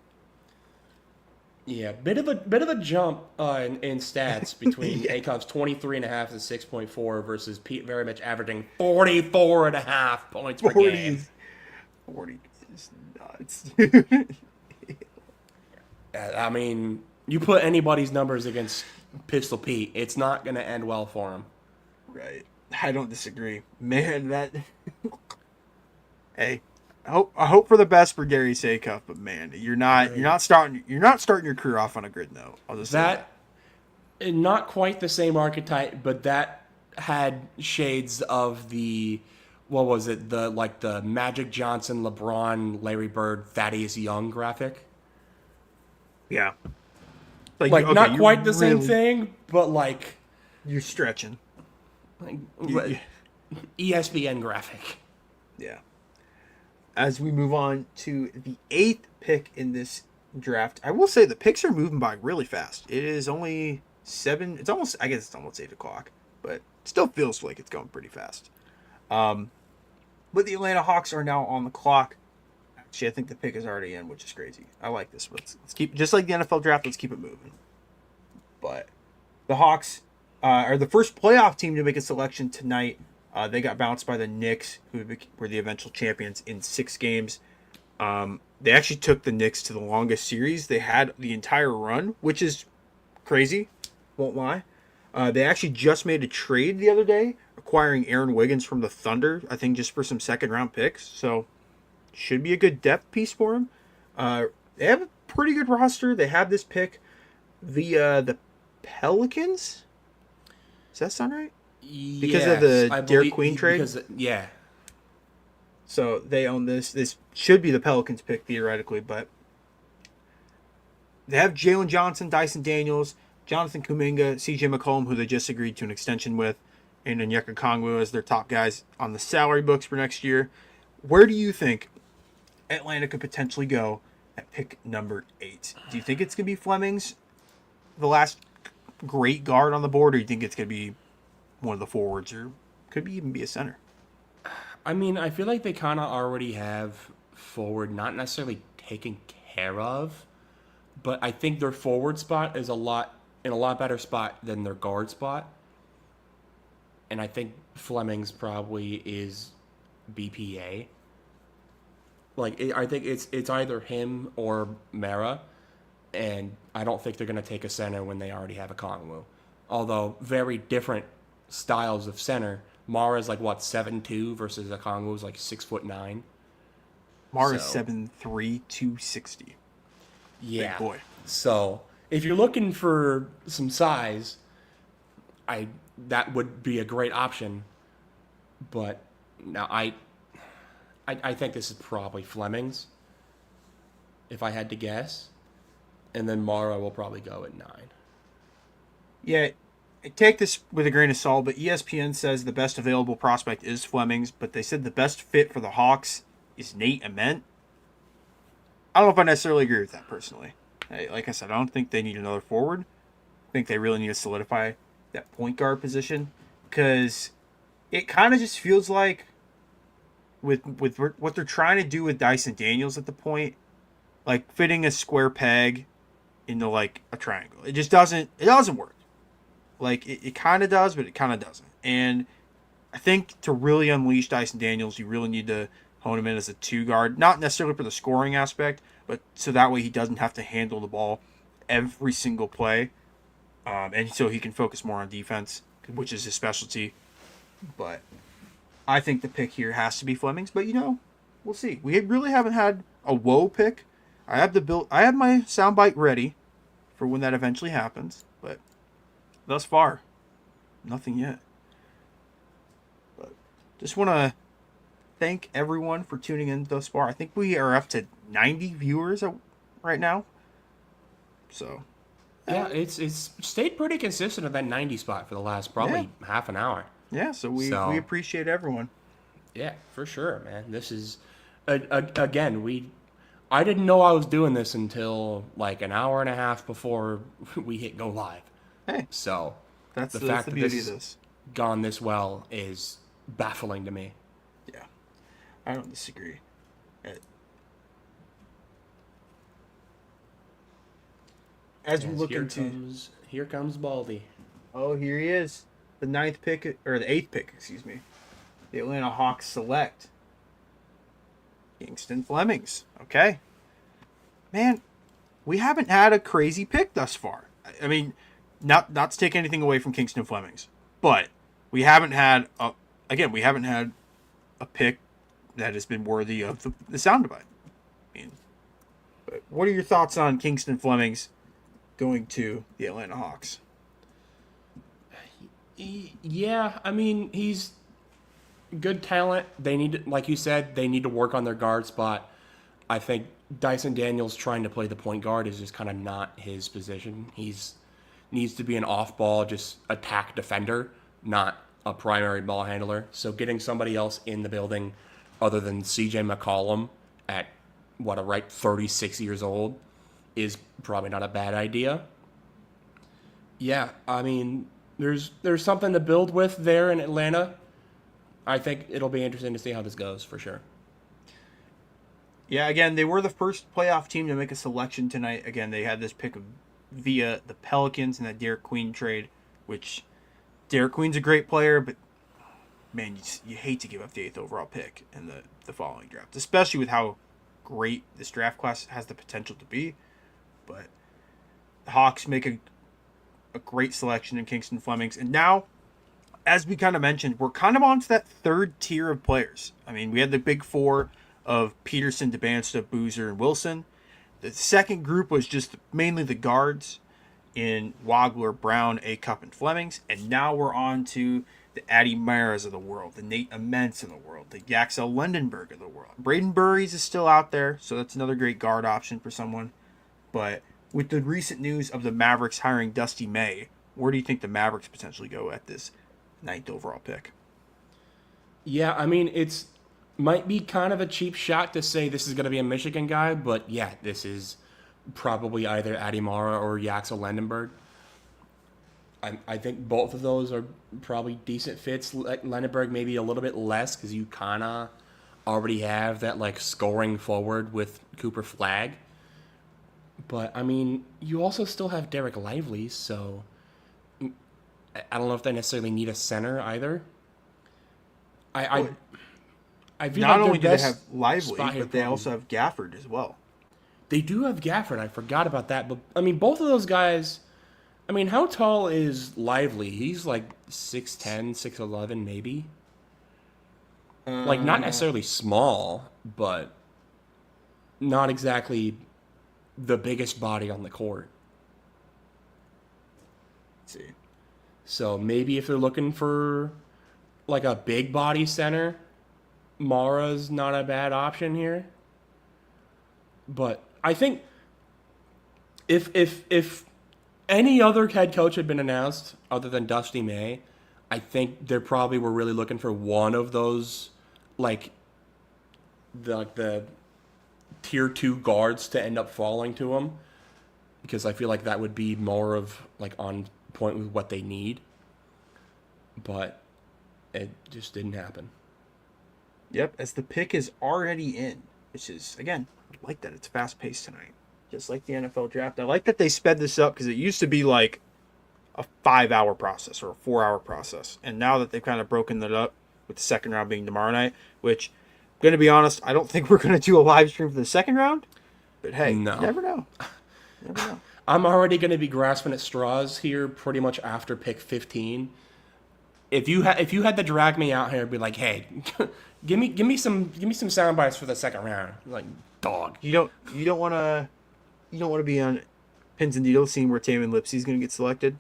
Yeah, bit of a jump in stats between Acuff's 23.5 and 6.4 versus Pete Maravich averaging 44.5 points per game. 40 is nuts. I mean, you put anybody's numbers against Pistol Pete, it's not going to end well for him. Right. I don't disagree. Man, Hey, I hope for the best for Darius Acuff, but man, you're not starting your career off on a good note. I'll just say that. Not quite the same archetype, but that had shades of the the Magic Johnson, LeBron, Larry Bird, Thaddeus Young graphic. Yeah. Not quite the same thing, but you're stretching. ESPN graphic. Yeah. as we move on to the 8th pick in this draft, I will say the picks are moving by really fast. It is only 7. It's almost, I guess it's almost 8 o'clock, but it still feels like it's going pretty fast. But the Atlanta Hawks are now on the clock. Actually, I think the pick is already in, which is crazy. I like this. Let's keep, just like the NFL draft, let's keep it moving. But the Hawks are the first playoff team to make a selection tonight. They got bounced by the Knicks, who were the eventual champions in 6 games. They actually took the Knicks to the longest series they had the entire run, which is crazy. Won't lie. They actually just made a trade the other day, acquiring Aaron Wiggins from the Thunder, I think just for some second-round picks. So, should be a good depth piece for them. They have a pretty good roster. They have this pick via the Pelicans. Does that sound right? Because of the Derek Queen trade? Yeah. So they own this. This should be the Pelicans pick theoretically, but they have Jalen Johnson, Dyson Daniels, Jonathan Kuminga, CJ McCollum, who they just agreed to an extension with, and Onyeka Okongwu as their top guys on the salary books for next year. Where do you think Atlanta could potentially go at pick number 8? Do you think it's going to be Fleming's, the last great guard on the board, or do you think it's going to be one of the forwards, or could even be a center? I mean, I feel like they kind of already have forward not necessarily taken care of, but I think their forward spot is in a lot better spot than their guard spot. And I think Fleming's probably is BPA. I think it's either him or Mara, and I don't think they're going to take a center when they already have a Convos. Although very different styles of center. Mara's 7'2" versus Okongwu's 6'9". Mara's 7'3", 260. Yeah. Big boy. So if you're looking for some size, that would be a great option. But now I think this is probably Fleming's, if I had to guess. And then Mara will probably go at 9. Yeah, take this with a grain of salt, but ESPN says the best available prospect is Fleming's, but they said the best fit for the Hawks is Nate Ament. I don't know if I necessarily agree with that personally. Like I said, I don't think they need another forward. I think they really need to solidify that point guard position, because it kind of just feels like with what they're trying to do with Dyson Daniels at the point, like fitting a square peg into a triangle. It just doesn't work. It kind of does, but it kind of doesn't. And I think to really unleash Dyson Daniels, you really need to hone him in as a 2 guard, not necessarily for the scoring aspect, but so that way he doesn't have to handle the ball every single play, and so he can focus more on defense, which is his specialty. But I think the pick here has to be Fleming's, but we'll see. We really haven't had a whoa pick. I have my soundbite ready for when that eventually happens, but thus far, nothing yet. But just want to thank everyone for tuning in thus far. I think we are up to 90 viewers right now. So, yeah, it's stayed pretty consistent at that 90 spot for the last probably half an hour. Yeah, so we appreciate everyone. Yeah, for sure, man. This is again, I didn't know I was doing this until an hour and a half before we hit go live. Hey, so that's the fact the that beauty this of this. Gone this well is baffling to me. Yeah, I don't disagree. As we look here comes Baldy. Oh, here he is. The 9th pick, or the 8th pick, excuse me. The Atlanta Hawks select Kingston Flemings. Okay. Man, we haven't had a crazy pick thus far. I mean, not to take anything away from Kingston Flemings, but we haven't had a pick that has been worthy of the soundbite. I mean, but what are your thoughts on Kingston Flemings going to the Atlanta Hawks? Yeah, I mean, he's good talent. They need, like you said, they need to work on their guard spot. I think Dyson Daniels trying to play the point guard is just kind of not his position. Needs to be an off-ball, just attack defender, not a primary ball handler. So getting somebody else in the building other than CJ McCollum at what a right 36 years old is probably not a bad idea. Yeah, I mean, there's something to build with there in Atlanta. I think it'll be interesting to see how this goes for sure. Yeah, again, they were the first playoff team to make a selection tonight. Again, they had this pick via the Pelicans and that Derek Queen trade, which Derek Queen's a great player, but man, you hate to give up the 8th overall pick in the following draft, especially with how great this draft class has the potential to be. But the Hawks make a great selection in Kingston Flemings. And now, as we kind of mentioned, we're kind of on to that third tier of players. I mean, we had the big four of Peterson, DeBansta, Boozer, and Wilson. The second group was just mainly the guards in Wagler, Brown, A-Cup, and Flemings. And now we're on to the Addy Myers of the world, the Nate Aments of the world, the Yaxel Lendenberg of the world. Braden Burries is still out there, so that's another great guard option for someone. But with the recent news of the Mavericks hiring Dusty May, where do you think the Mavericks potentially go at this 9th overall pick? Yeah, I mean, it's might be kind of a cheap shot to say this is going to be a Michigan guy, but yeah, this is probably either Adimara or Yaxel Lendenberg. I think both of those are probably decent fits. Lendenberg maybe a little bit less because you kind of already have that like scoring forward with Cooper Flagg. But I mean, you also still have Derek Lively, so I don't know if they necessarily need a center either. I feel Not like only do their they have best Lively, spot here but they probably- also have Gafford as well. They do have Gafford. I forgot about that. But I mean, both of those guys. I mean, how tall is Lively? He's like 6'10", 6'11", maybe. Like not necessarily small, but not exactly the biggest body on the court. Let's see. So maybe if they're looking for like a big body center, Mara's not a bad option here. But I think if any other head coach had been announced other than Dusty May, I think they probably were really looking for one of those like the tier 2 guards to end up falling to them, because I feel like that would be more of like on point with what they need. But it just didn't happen. Yep, as the pick is already in, which is, again, I like that it's fast-paced tonight. Just like the NFL draft. I like that they sped this up because it used to be like a 5-hour process or a 4-hour process. And now that they've kind of broken that up with the second round being tomorrow night, which, I'm going to be honest, I don't think we're going to do a live stream for the second round. But hey, No. you never know. You never know. I'm already going to be grasping at straws here pretty much after pick 15. If you had to drag me out here and be like, hey, give me some sound bites for the second round, like dog. You don't want to be on pins and needles seeing where Taman Lipsey's going to get selected.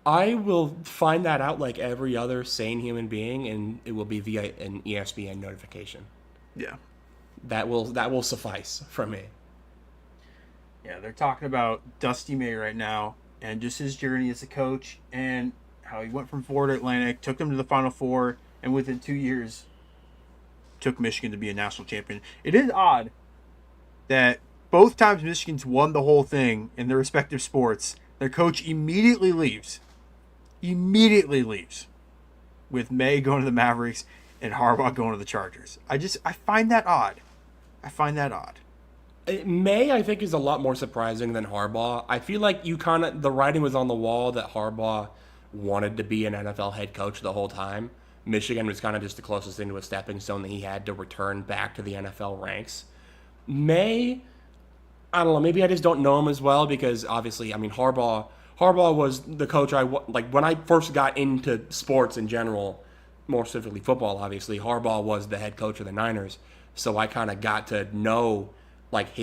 I will find that out like every other sane human being, and it will be via an ESPN notification. Yeah. That will suffice for me. Yeah, they're talking about Dusty May right now and just his journey as a coach and how he went from Florida Atlantic, took them to the Final Four, and within 2 years took Michigan to be a national champion. It is odd that both times Michigan's won the whole thing in their respective sports, their coach immediately leaves. With May going to the Mavericks and Harbaugh going to the Chargers. I find that odd. May, I think, is a lot more surprising than Harbaugh. I feel like the writing was on the wall that Harbaugh wanted to be an NFL head coach the whole time. Michigan was kind of just the closest thing to a stepping stone that he had to return back to the NFL ranks. May, I don't know, maybe I just don't know him as well because obviously, I mean, Harbaugh was the coach like when I first got into sports in general, more specifically football, obviously, Harbaugh was the head coach of the Niners. So I kind of got to know like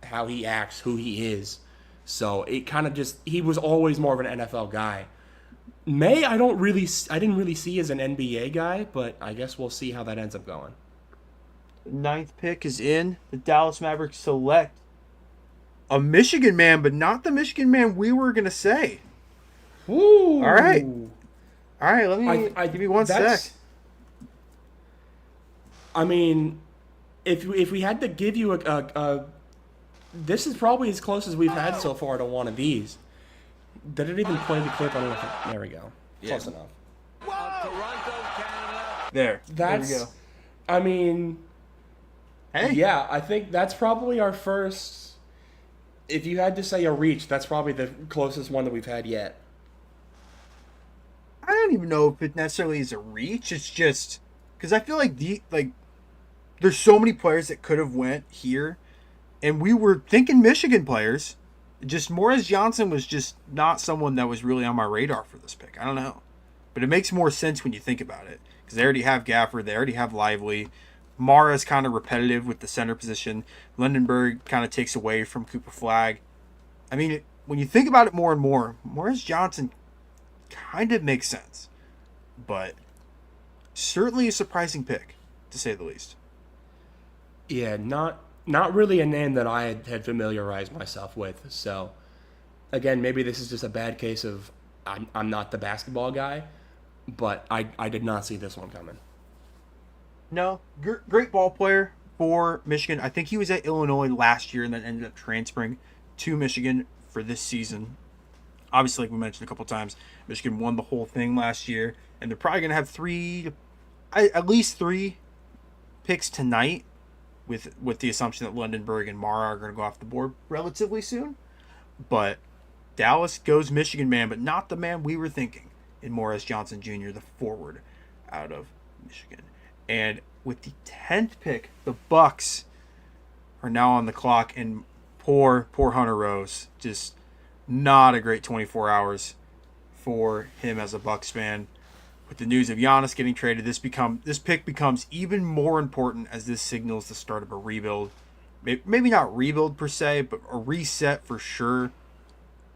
how he acts, who he is. So it kind of he was always more of an NFL guy. May, I didn't really see as an NBA guy, but I guess we'll see how that ends up going. The 9th pick is in. The Dallas Mavericks select a Michigan man, but not the Michigan man we were going to say. Ooh. All right, let me give me one sec. I mean, if we had to give you a this is probably as close as we've had so far to one of these. Did it even play the clip? I don't know if there we go. Close enough. There we That's, go. I mean, Hey, yeah, I think that's probably our first. If you had to say a reach, that's probably the closest one that we've had yet. I don't even know if it necessarily is a reach. It's just because I feel like there's so many players that could have went here, and we were thinking Michigan players. Just Morris Johnson was just not someone that was really on my radar for this pick. I don't know, but it makes more sense when you think about it because they already have Gafford, they already have Lively. Mara's kind of repetitive with the center position. Lindenberg kind of takes away from Cooper Flag. I mean, when you think about it more and more, Morris Johnson kind of makes sense, but certainly a surprising pick, to say the least. Yeah, not really a name that I had familiarized myself with. So, again, maybe this is just a bad case of I'm not the basketball guy, but I did not see this one coming. No, great ball player for Michigan. I think he was at Illinois last year and then ended up transferring to Michigan for this season. Obviously, like we mentioned a couple times, Michigan won the whole thing last year, and they're probably going to have at least three picks tonight, with the assumption that Lundenberg and Mara are going to go off the board relatively soon. But Dallas goes Michigan man, but not the man we were thinking in Morris Johnson Jr., the forward out of Michigan. And with the 10th pick, the Bucks are now on the clock, and poor Hunter Rose, just not a great 24 hours for him as a Bucks fan. With the news of Giannis getting traded, this pick becomes even more important as this signals the start of a rebuild. Maybe not rebuild per se, but a reset for sure.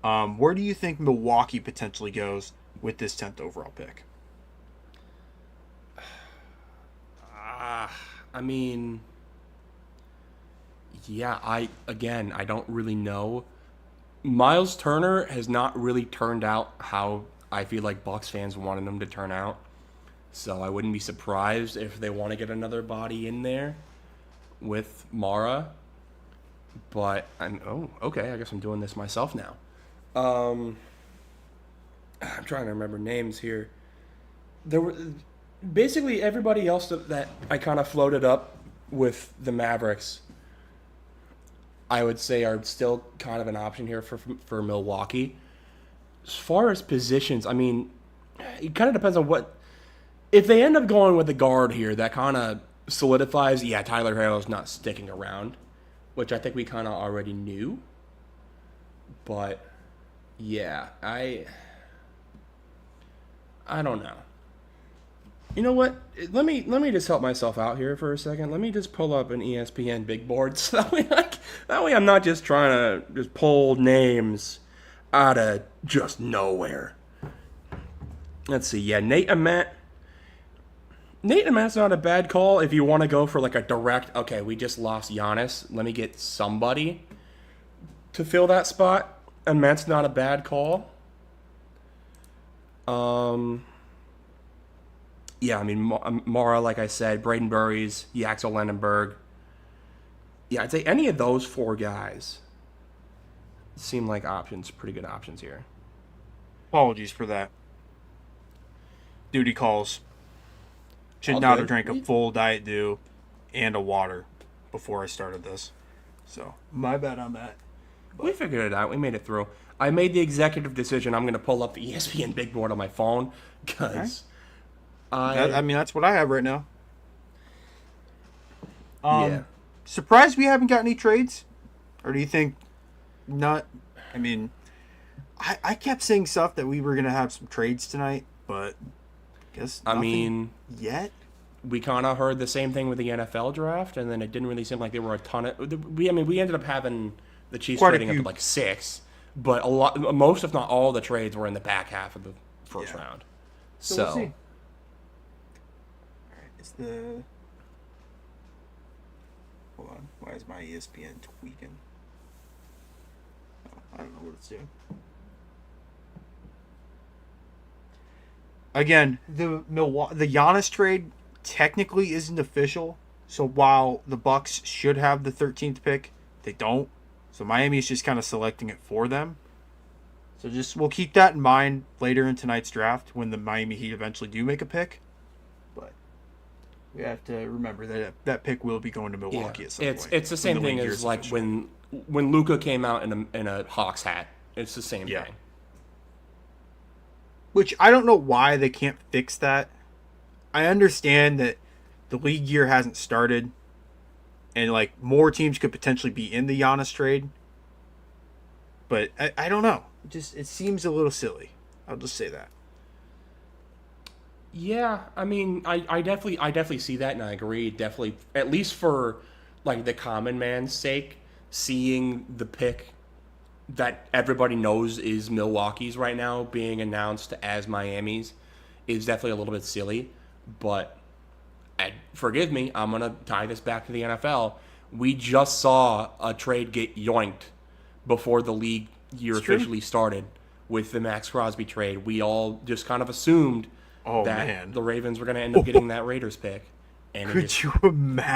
Where do you think Milwaukee potentially goes with this 10th overall pick? I mean, yeah, I don't really know. Miles Turner has not really turned out how I feel like Bucks fans wanted him to turn out. So I wouldn't be surprised if they want to get another body in there with Mara. But okay, I guess I'm doing this myself now. I'm trying to remember names here. There were basically everybody else that I kind of floated up with the Mavericks, I would say are still kind of an option here for Milwaukee. As far as positions, I mean, it kind of depends on what. If they end up going with the guard here, that kind of solidifies, yeah, Tyler Herro's not sticking around, which I think we kind of already knew. But, yeah, I don't know. You know what? Let me just help myself out here for a second. Let me just pull up an ESPN big board so that way I'm not just trying to just pull names out of just nowhere. Let's see. Yeah, Nate Amat's not a bad call if you want to go for like a direct, okay, we just lost Giannis. Let me get somebody to fill that spot. Amat's not a bad call. Yeah, I mean, Mara, like I said, Braden Burries, Yaxel Lendenberg. Yeah, I'd say any of those four guys seem like options, pretty good options here. Apologies for that. Duty calls. Should All not good. have drank a full Diet Dew and a water before I started this. So, my bad on that. We figured it out. We made it through. I made the executive decision. I'm going to pull up the ESPN big board on my phone because I mean, that's what I have right now. Yeah. Surprised we haven't got any trades? Or do you think not? I mean, I kept saying stuff that we were going to have some trades tonight, but I guess nothing yet. We kind of heard the same thing with the NFL draft, and then it didn't really seem like there were a ton of. We ended up having the Chiefs trading up to like 6, but most if not all, the trades were in the back half of the first round. So we'll see. All right, is the hold on? Why is my ESPN tweaking? Oh, I don't know what it's doing. Again, the Giannis trade technically isn't official So while the Bucks should have the 13th pick, they don't. So Miami is just kind of selecting it for them. So just we'll keep that in mind later in tonight's draft when the Miami Heat eventually do make a pick. But we have to remember that that pick will be going to Yeah, Milwaukee at some point. it's the When same the thing league as year's like official. when Luca came out in a Hawks hat. It's the same Yeah. thing. Which I don't know why they can't fix that. I understand that the league year hasn't started and like more teams could potentially be in the Giannis trade. But I don't know. It seems a little silly. I'll just say that. Yeah, I mean, I definitely see that, and I agree. Definitely, at least for like the common man's sake, seeing the pick that everybody knows is Milwaukee's right now being announced as Miami's is definitely a little bit silly. But and forgive me, I'm gonna tie this back to the NFL. We just saw a trade get yoinked before the league year It's true. officially started with the Max Crosby trade. We all just kind of assumed Oh that man. the Ravens were going to end up getting that Raiders pick, and it Could just you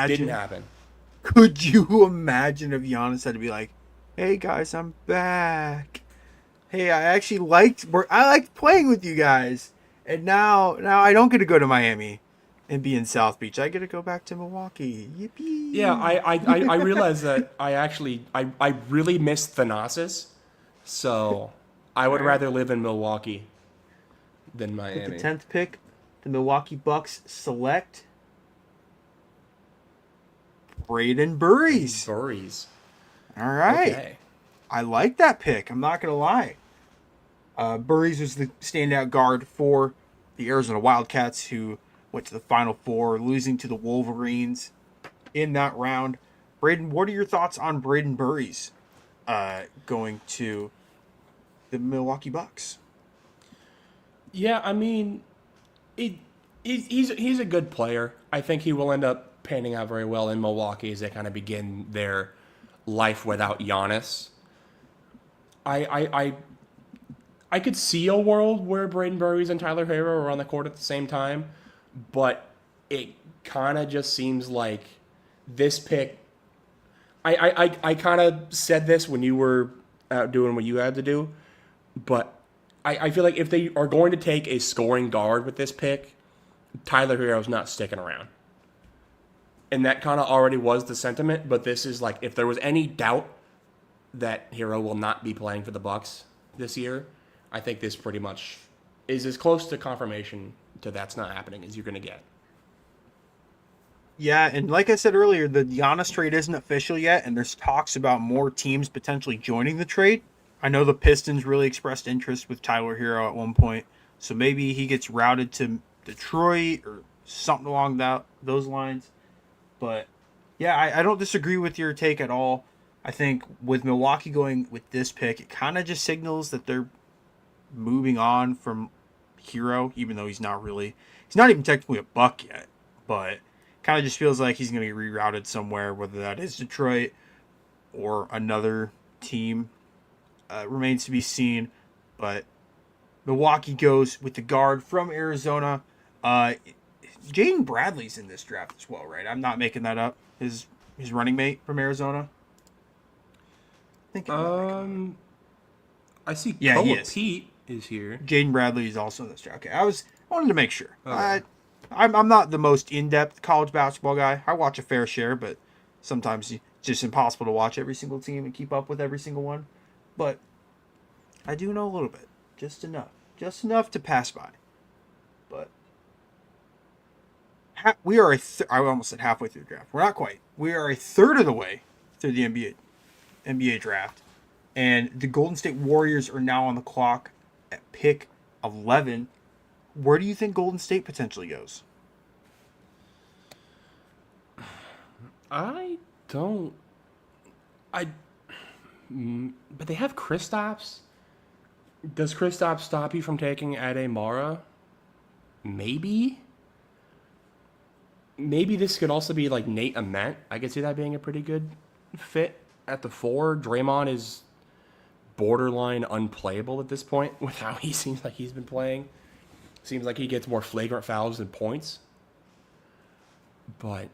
didn't imagine? happen. Could you imagine if Giannis had to be like, "Hey guys, I'm back. Hey, I liked playing with you guys, and now I don't get to go to Miami and be in South Beach. I get to go back to Milwaukee. Yeah, Yippee!" I realized that I really miss Thanasis, so I would All right. rather live in Milwaukee than With the Miami. 10th pick, the Milwaukee Bucks select Braden Burries. Burries. All right. Okay. I like that pick. I'm not going to lie. Burries was the standout guard for the Arizona Wildcats, who went to the Final Four, losing to the Wolverines in that round. Braden, what are your thoughts on Braden Burries going to the Milwaukee Bucks? Yeah, I mean, it, he's a good player. I think he will end up panning out very well in Milwaukee as they kind of begin their life without Giannis. I I I, I could see a world where Braden Burries and Tyler Hero are on the court at the same time, but it kind of just seems like this pick. I kind of said this when you were out doing what you had to do, but I feel like if they are going to take a scoring guard with this pick, Tyler Hero's not sticking around. And that kind of already was the sentiment, but this is like if there was any doubt that Hero will not be playing for the Bucks this year, I think this pretty much is as close to confirmation to that's not happening as you're going to get. Yeah, and like I said earlier, the Giannis trade isn't official yet, and there's talks about more teams potentially joining the trade. I know the Pistons really expressed interest with Tyler Hero at one point, so maybe he gets routed to Detroit or something along those lines. But yeah, I don't disagree with your take at all. I think with Milwaukee going with this pick, it kind of just signals that they're moving on from Hero, even though he's not even technically a Buck yet, but kind of just feels like he's going to be rerouted somewhere, whether that is Detroit or another team. Remains to be seen, but Milwaukee goes with the guard from Arizona. Jaden Bradley's in this draft as well, right? I'm not making that up. His running mate from Arizona. I think I'm not making that up. I see Yeah, he Koa is. Pete is here. Jaden Bradley is also in this draft. Okay, wanted to make sure. Okay. I'm not the most in-depth college basketball guy. I watch a fair share, but sometimes it's just impossible to watch every single team and keep up with every single one. But I do know a little bit, just enough to pass by. But we are I almost said halfway through the draft. We're not quite. We are a third of the way through the NBA draft, and the Golden State Warriors are now on the clock at pick 11. Where do you think Golden State potentially goes? I don't. I. But they have Kristaps. Does Kristaps stop you from taking Ade Mara? Maybe. Maybe this could also be like Nate Ament. I could see that being a pretty good fit at the 4. Draymond is borderline unplayable at this point with how he seems like he's been playing. Seems like he gets more flagrant fouls than points. But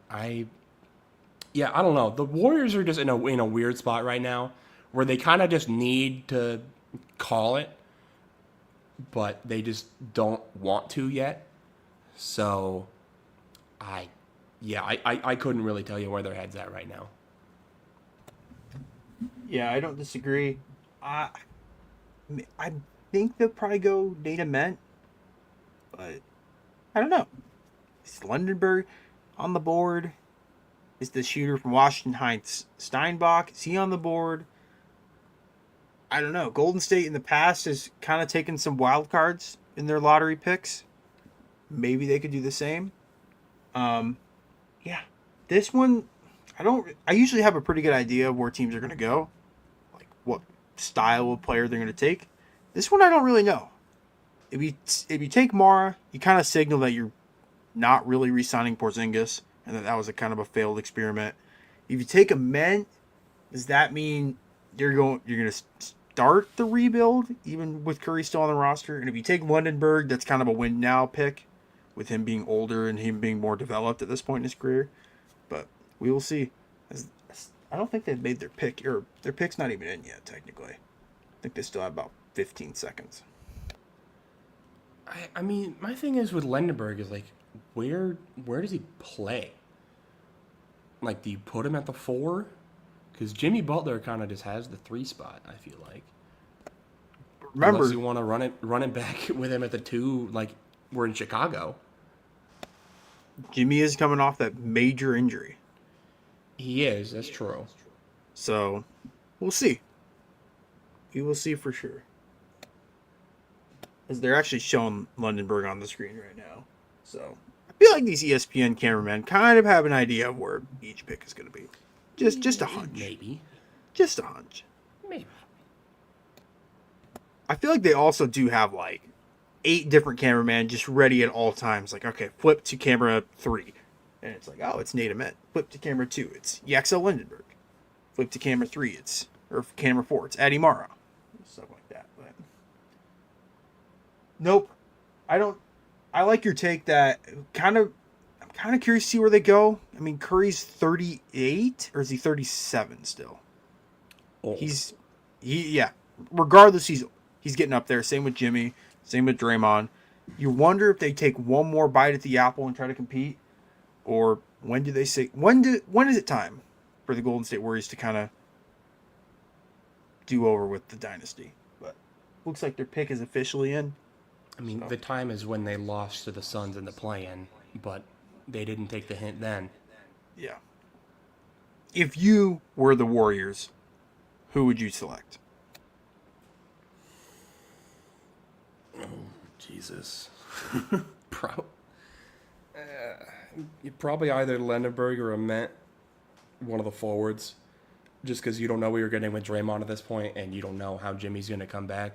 Yeah, I don't know. The Warriors are just in a weird spot right now where they kind of just need to call it, but they just don't want to yet. So, I, yeah, I couldn't really tell you where their head's at right now. Yeah, I don't disagree. I I think they'll probably go Data Ment, but I don't know. Is Lundenberg on the board? Is the shooter from Washington Heights Steinbach? Is he on the board? I don't know. Golden State in the past has kind of taken some wild cards in their lottery picks. Maybe they could do the same. Um, yeah, this one, I don't. I usually have a pretty good idea of where teams are going to go, like what style of player they're going to take. This one, I don't really know. If you take Mara, you kind of signal that you're not really re-signing Porzingis, and that was a kind of a failed experiment. If you take a Men, does that mean you're going to start the rebuild even with Curry still on the roster? And if you take Lundenberg, that's kind of a win now pick, with him being older and him being more developed at this point in his career. But we will see. I don't think they've made their pick, or their pick's not even in yet technically. I think they still have about 15 seconds. I mean, my thing is with Lendenberg is like, where does he play? Like, do you put him at the 4? Because Jimmy Butler kind of just has the 3 spot. I feel like. Remember, unless you want to run it back with him at the 2, like we're in Chicago. Jimmy is coming off that major injury. He is. That's true. So, we'll see. We will see for sure. As they're actually showing Lundenberg on the screen right now. So, I feel like these ESPN cameramen kind of have an idea of where each pick is going to be. Just a hunch. Maybe. Just a hunch. Maybe. I feel like they also do have like 8 different cameramen just ready at all times. Like, okay, flip to camera 3. And it's like, oh, it's Nate Ament. Flip to camera 2. It's Yaxel Lindenberg. Flip to camera 3. Or camera 4. It's Addy Mara. Stuff like that. But nope. I like your take that I'm kind of curious to see where they go. I mean, Curry's 38 or is he 37 still? Oh. Yeah. Regardless, he's getting up there. Same with Jimmy. Same with Draymond. You wonder if they take one more bite at the apple and try to compete, or when do they say when is it time for the Golden State Warriors to kind of do over with the dynasty? But looks like their pick is officially in. I mean, the time is when they lost to the Suns in the play-in, but they didn't take the hint then. Yeah. If you were the Warriors, who would you select? Oh, Jesus. You probably either Lendenberg or Ament, one of the forwards, just because you don't know what you're getting with Draymond at this point, and you don't know how Jimmy's going to come back.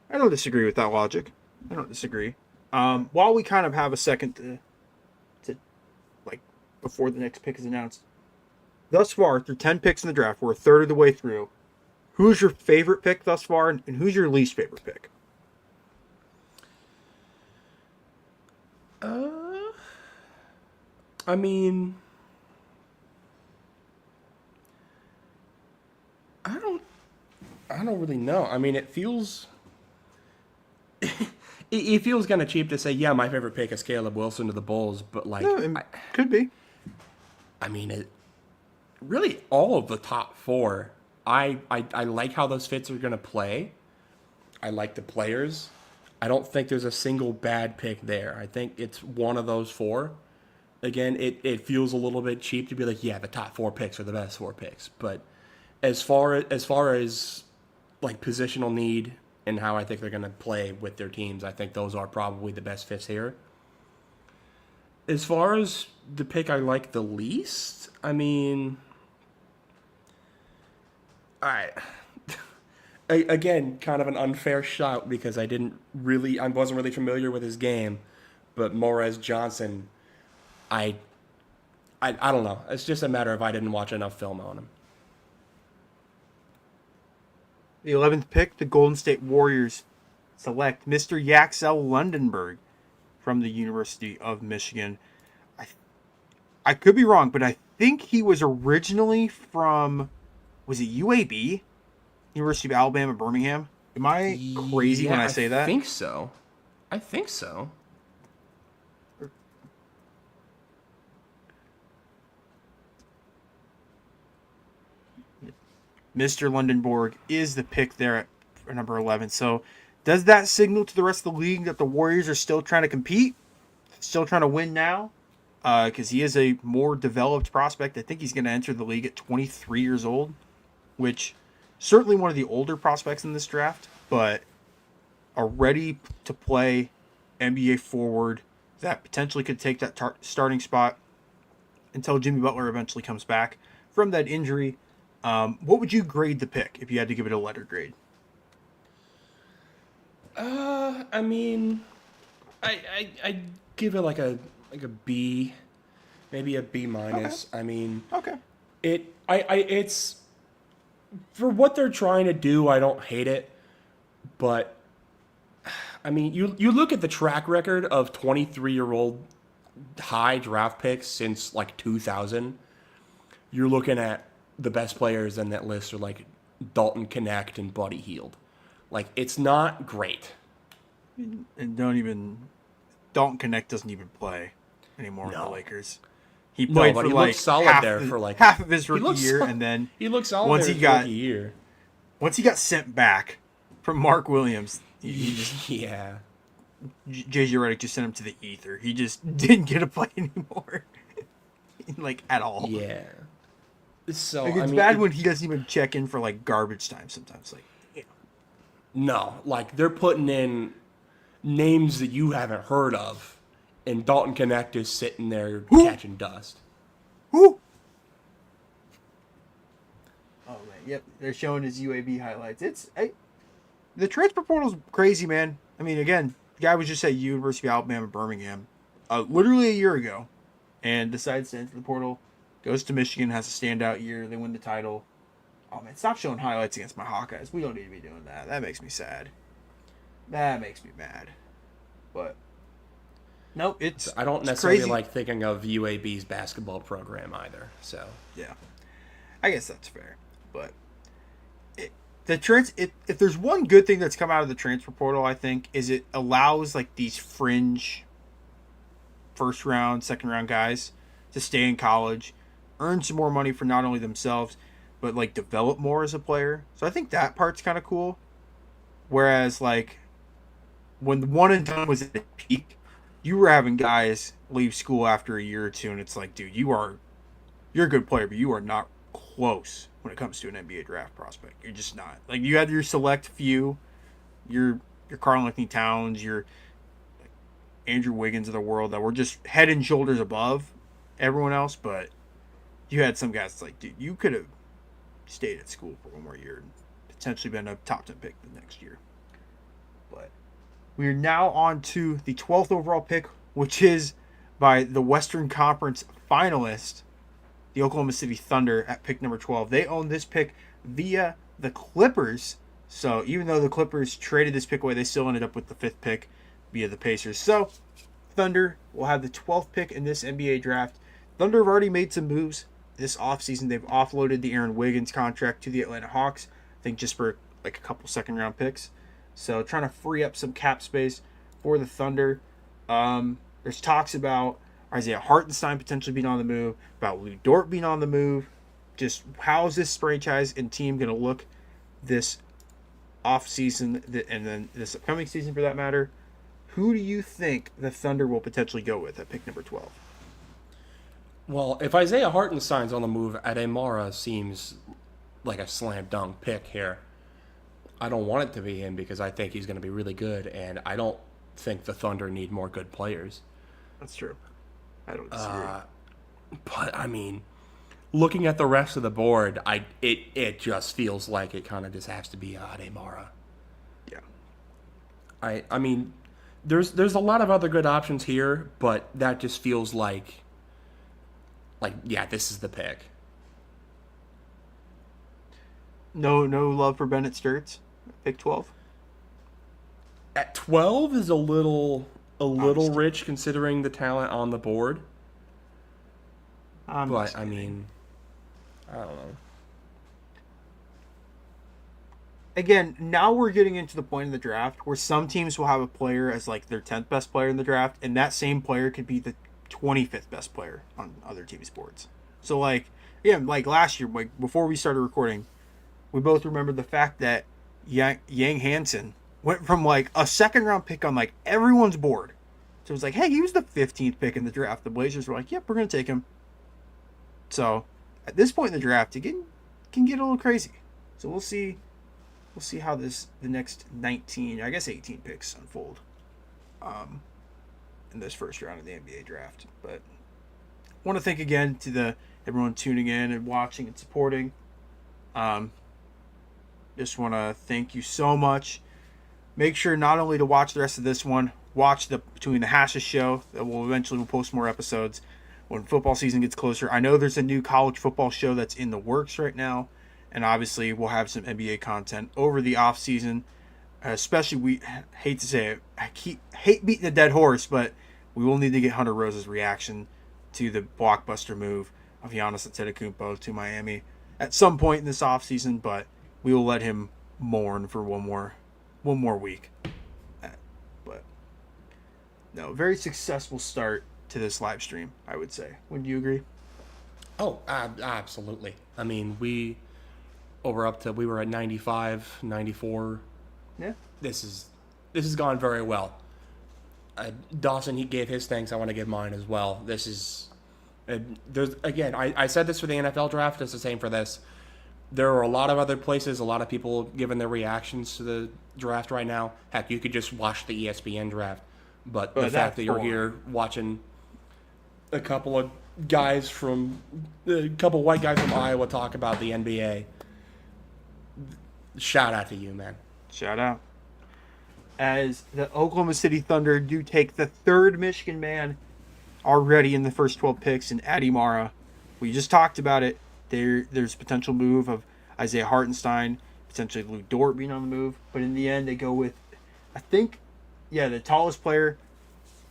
I don't disagree with that logic. I don't disagree. While we kind of have a second to like before the next pick is announced, thus far through 10 picks in the draft, we're a third of the way through. Who's your favorite pick thus far, and who's your least favorite pick? I mean, I don't really know. I mean, it feels it feels kind of cheap to say, yeah, my favorite pick is Caleb Wilson to the Bulls, but like, No, could be. I mean, really all of the top 4. I like how those fits are going to play. I like the players. I don't think there's a single bad pick there. I think it's one of those 4. Again, it feels a little bit cheap to be like, yeah, the top 4 picks are the best 4 picks. But as far as like positional need and how I think they're going to play with their teams, I think those are probably the best fits here. As far as the pick I like the least, I mean, all right. Again, kind of an unfair shout because I wasn't really familiar with his game, but Morez Johnson, I don't know. It's just a matter of I didn't watch enough film on him. The 11th pick, the Golden State Warriors select Mr. Yaxel Lundenberg, from the University of Michigan. I I could be wrong, but I think he was originally from, was it UAB? University of Alabama, Birmingham? Am I crazy when Yeah, I I say that? think so. I think so. Mr. Lundenborg is the pick there at number 11. So does that signal to the rest of the league that the Warriors are still trying to compete? Still trying to win now? Because he is a more developed prospect. I think he's going to enter the league at 23 years old, which certainly one of the older prospects in this draft, but a ready to play NBA forward that potentially could take that starting spot until Jimmy Butler eventually comes back from that injury. What would you grade the pick if you had to give it a letter grade? I mean, I give it like a B, maybe a B minus. Okay. I mean, Okay. it's for what they're trying to do. I don't hate it, but I mean, you look at the track record of 23-year-old high draft picks since like 2000. You're looking at the best players in that list are like Dalton Connect and Buddy Hield. Like, it's not great. And Dalton Connect doesn't even play anymore in the No. Lakers. He No, played but for he like looked solid half, there for like half of his he rookie looked year, sol- and then he looked solid once there he his got rookie year. once he got sent back from Mark Williams, he just Yeah. JJ Redick just sent him to the ether. He just didn't get to play anymore, like at all. Yeah. So Like, it's bad when he doesn't even check in for like garbage time sometimes. Like, yeah. no, like they're putting in names that you haven't heard of, and Dalton Connect is sitting there catching dust. Who? Oh man, yep. They're showing his UAB highlights. The transfer portal's crazy, man. I mean, again, the guy was just at University of Alabama, Birmingham, literally a year ago, and decides to enter the portal. Goes to Michigan, has a standout year. They win the title. Oh man, stop showing highlights against my Hawkeyes. We don't need to be doing that. That makes me sad. That makes me mad. But nope, I don't it's necessarily crazy. like thinking of UAB's basketball program either. So Yeah, I guess that's fair. But if there's one good thing that's come out of the transfer portal, I think, is it allows like these fringe first round, second round guys to stay in college, earn some more money for not only themselves, but like develop more as a player. So I think that part's kind of cool. Whereas like when the one and done was at the peak, you were having guys leave school after a year or two, and it's like, dude, you're a good player, but you are not close when it comes to an NBA draft prospect. You're just not. Like, you had your select few, your Karl Anthony Towns, your like, Andrew Wiggins of the world that were just head and shoulders above everyone else, but you had some guys like, dude, you could have stayed at school for one more year and potentially been a top 10 pick the next year. But we are now on to the 12th overall pick, which is by the Western Conference finalist, the Oklahoma City Thunder, at pick number 12. They own this pick via the Clippers. So even though the Clippers traded this pick away, they still ended up with the 5th pick via the Pacers. So Thunder will have the 12th pick in this NBA draft. Thunder have already made some moves this offseason. They've offloaded the Aaron Wiggins contract to the Atlanta Hawks, I think just for like a couple second round picks. So trying to free up some cap space for the Thunder. There's talks about Isaiah Hartenstein potentially being on the move, about Lou Dort being on the move. Just how is this franchise and team going to look this offseason and then this upcoming season for that matter? Who do you think the Thunder will potentially go with at pick number 12? well, if Isaiah Hartenstein's on the move, Ademara seems like a slam dunk pick here. I don't want it to be him because I think he's going to be really good, and I don't think the Thunder need more good players. That's true. I don't disagree. But I mean, looking at the rest of the board, it just feels like it kind of just has to be Ademara. Yeah. I mean, there's a lot of other good options here, but that just feels like yeah, this is the pick. No love for Bennett Sturts. Pick 12. At 12 is a little a little rich considering the talent on the board. I'm But just I kidding. mean, I don't know. Again, now we're getting into the point in the draft where some teams will have a player as like their 10th best player in the draft, and that same player could be the 25th best player on other teams' boards. So like, yeah, like last year, like before we started recording, we both remember the fact that Yang Hansen went from like a second round pick on like everyone's board. So it was like, hey, he was the 15th pick in the draft. The Blazers were like, yep, we're gonna take him. So at this point in the draft, it can get a little crazy. So we'll see how the next 19, I guess 18 picks unfold um, in this first round of the NBA draft. But I want to thank again to the everyone tuning in and watching and supporting. Um, just want to thank you so much. Make sure not only to watch the rest of this one, watch the Between the Hashes show that will eventually will post more episodes when football season gets closer. I know there's a new college football show that's in the works right now, and obviously we'll have some NBA content over the off season. Especially, we hate to say it, hate beating a dead horse, but we will need to get Hunter Rose's reaction to the blockbuster move of Giannis Antetokounmpo to Miami at some point in this offseason, but we will let him mourn for one more week. But no, very successful start to this live stream, I would say. Wouldn't you agree? Oh, absolutely. I mean, we were at 95, 94. Yeah. This has gone very well. Dawson, he gave his thanks. I want to give mine as well. This is there's again. I said this for the NFL draft. It's the same for this. There are a lot of other places, a lot of people giving their reactions to the draft right now. Heck, you could just watch the ESPN draft. But the fact that you're here watching a couple white guys from Iowa talk about the NBA, shout out to you, man. Shout out. As the Oklahoma City Thunder do take the third Michigan man already in the first 12 picks in Addy Mara. We just talked about it. There's potential move of Isaiah Hartenstein, potentially Lou Dort being on the move. But in the end, they go with, I think, the tallest player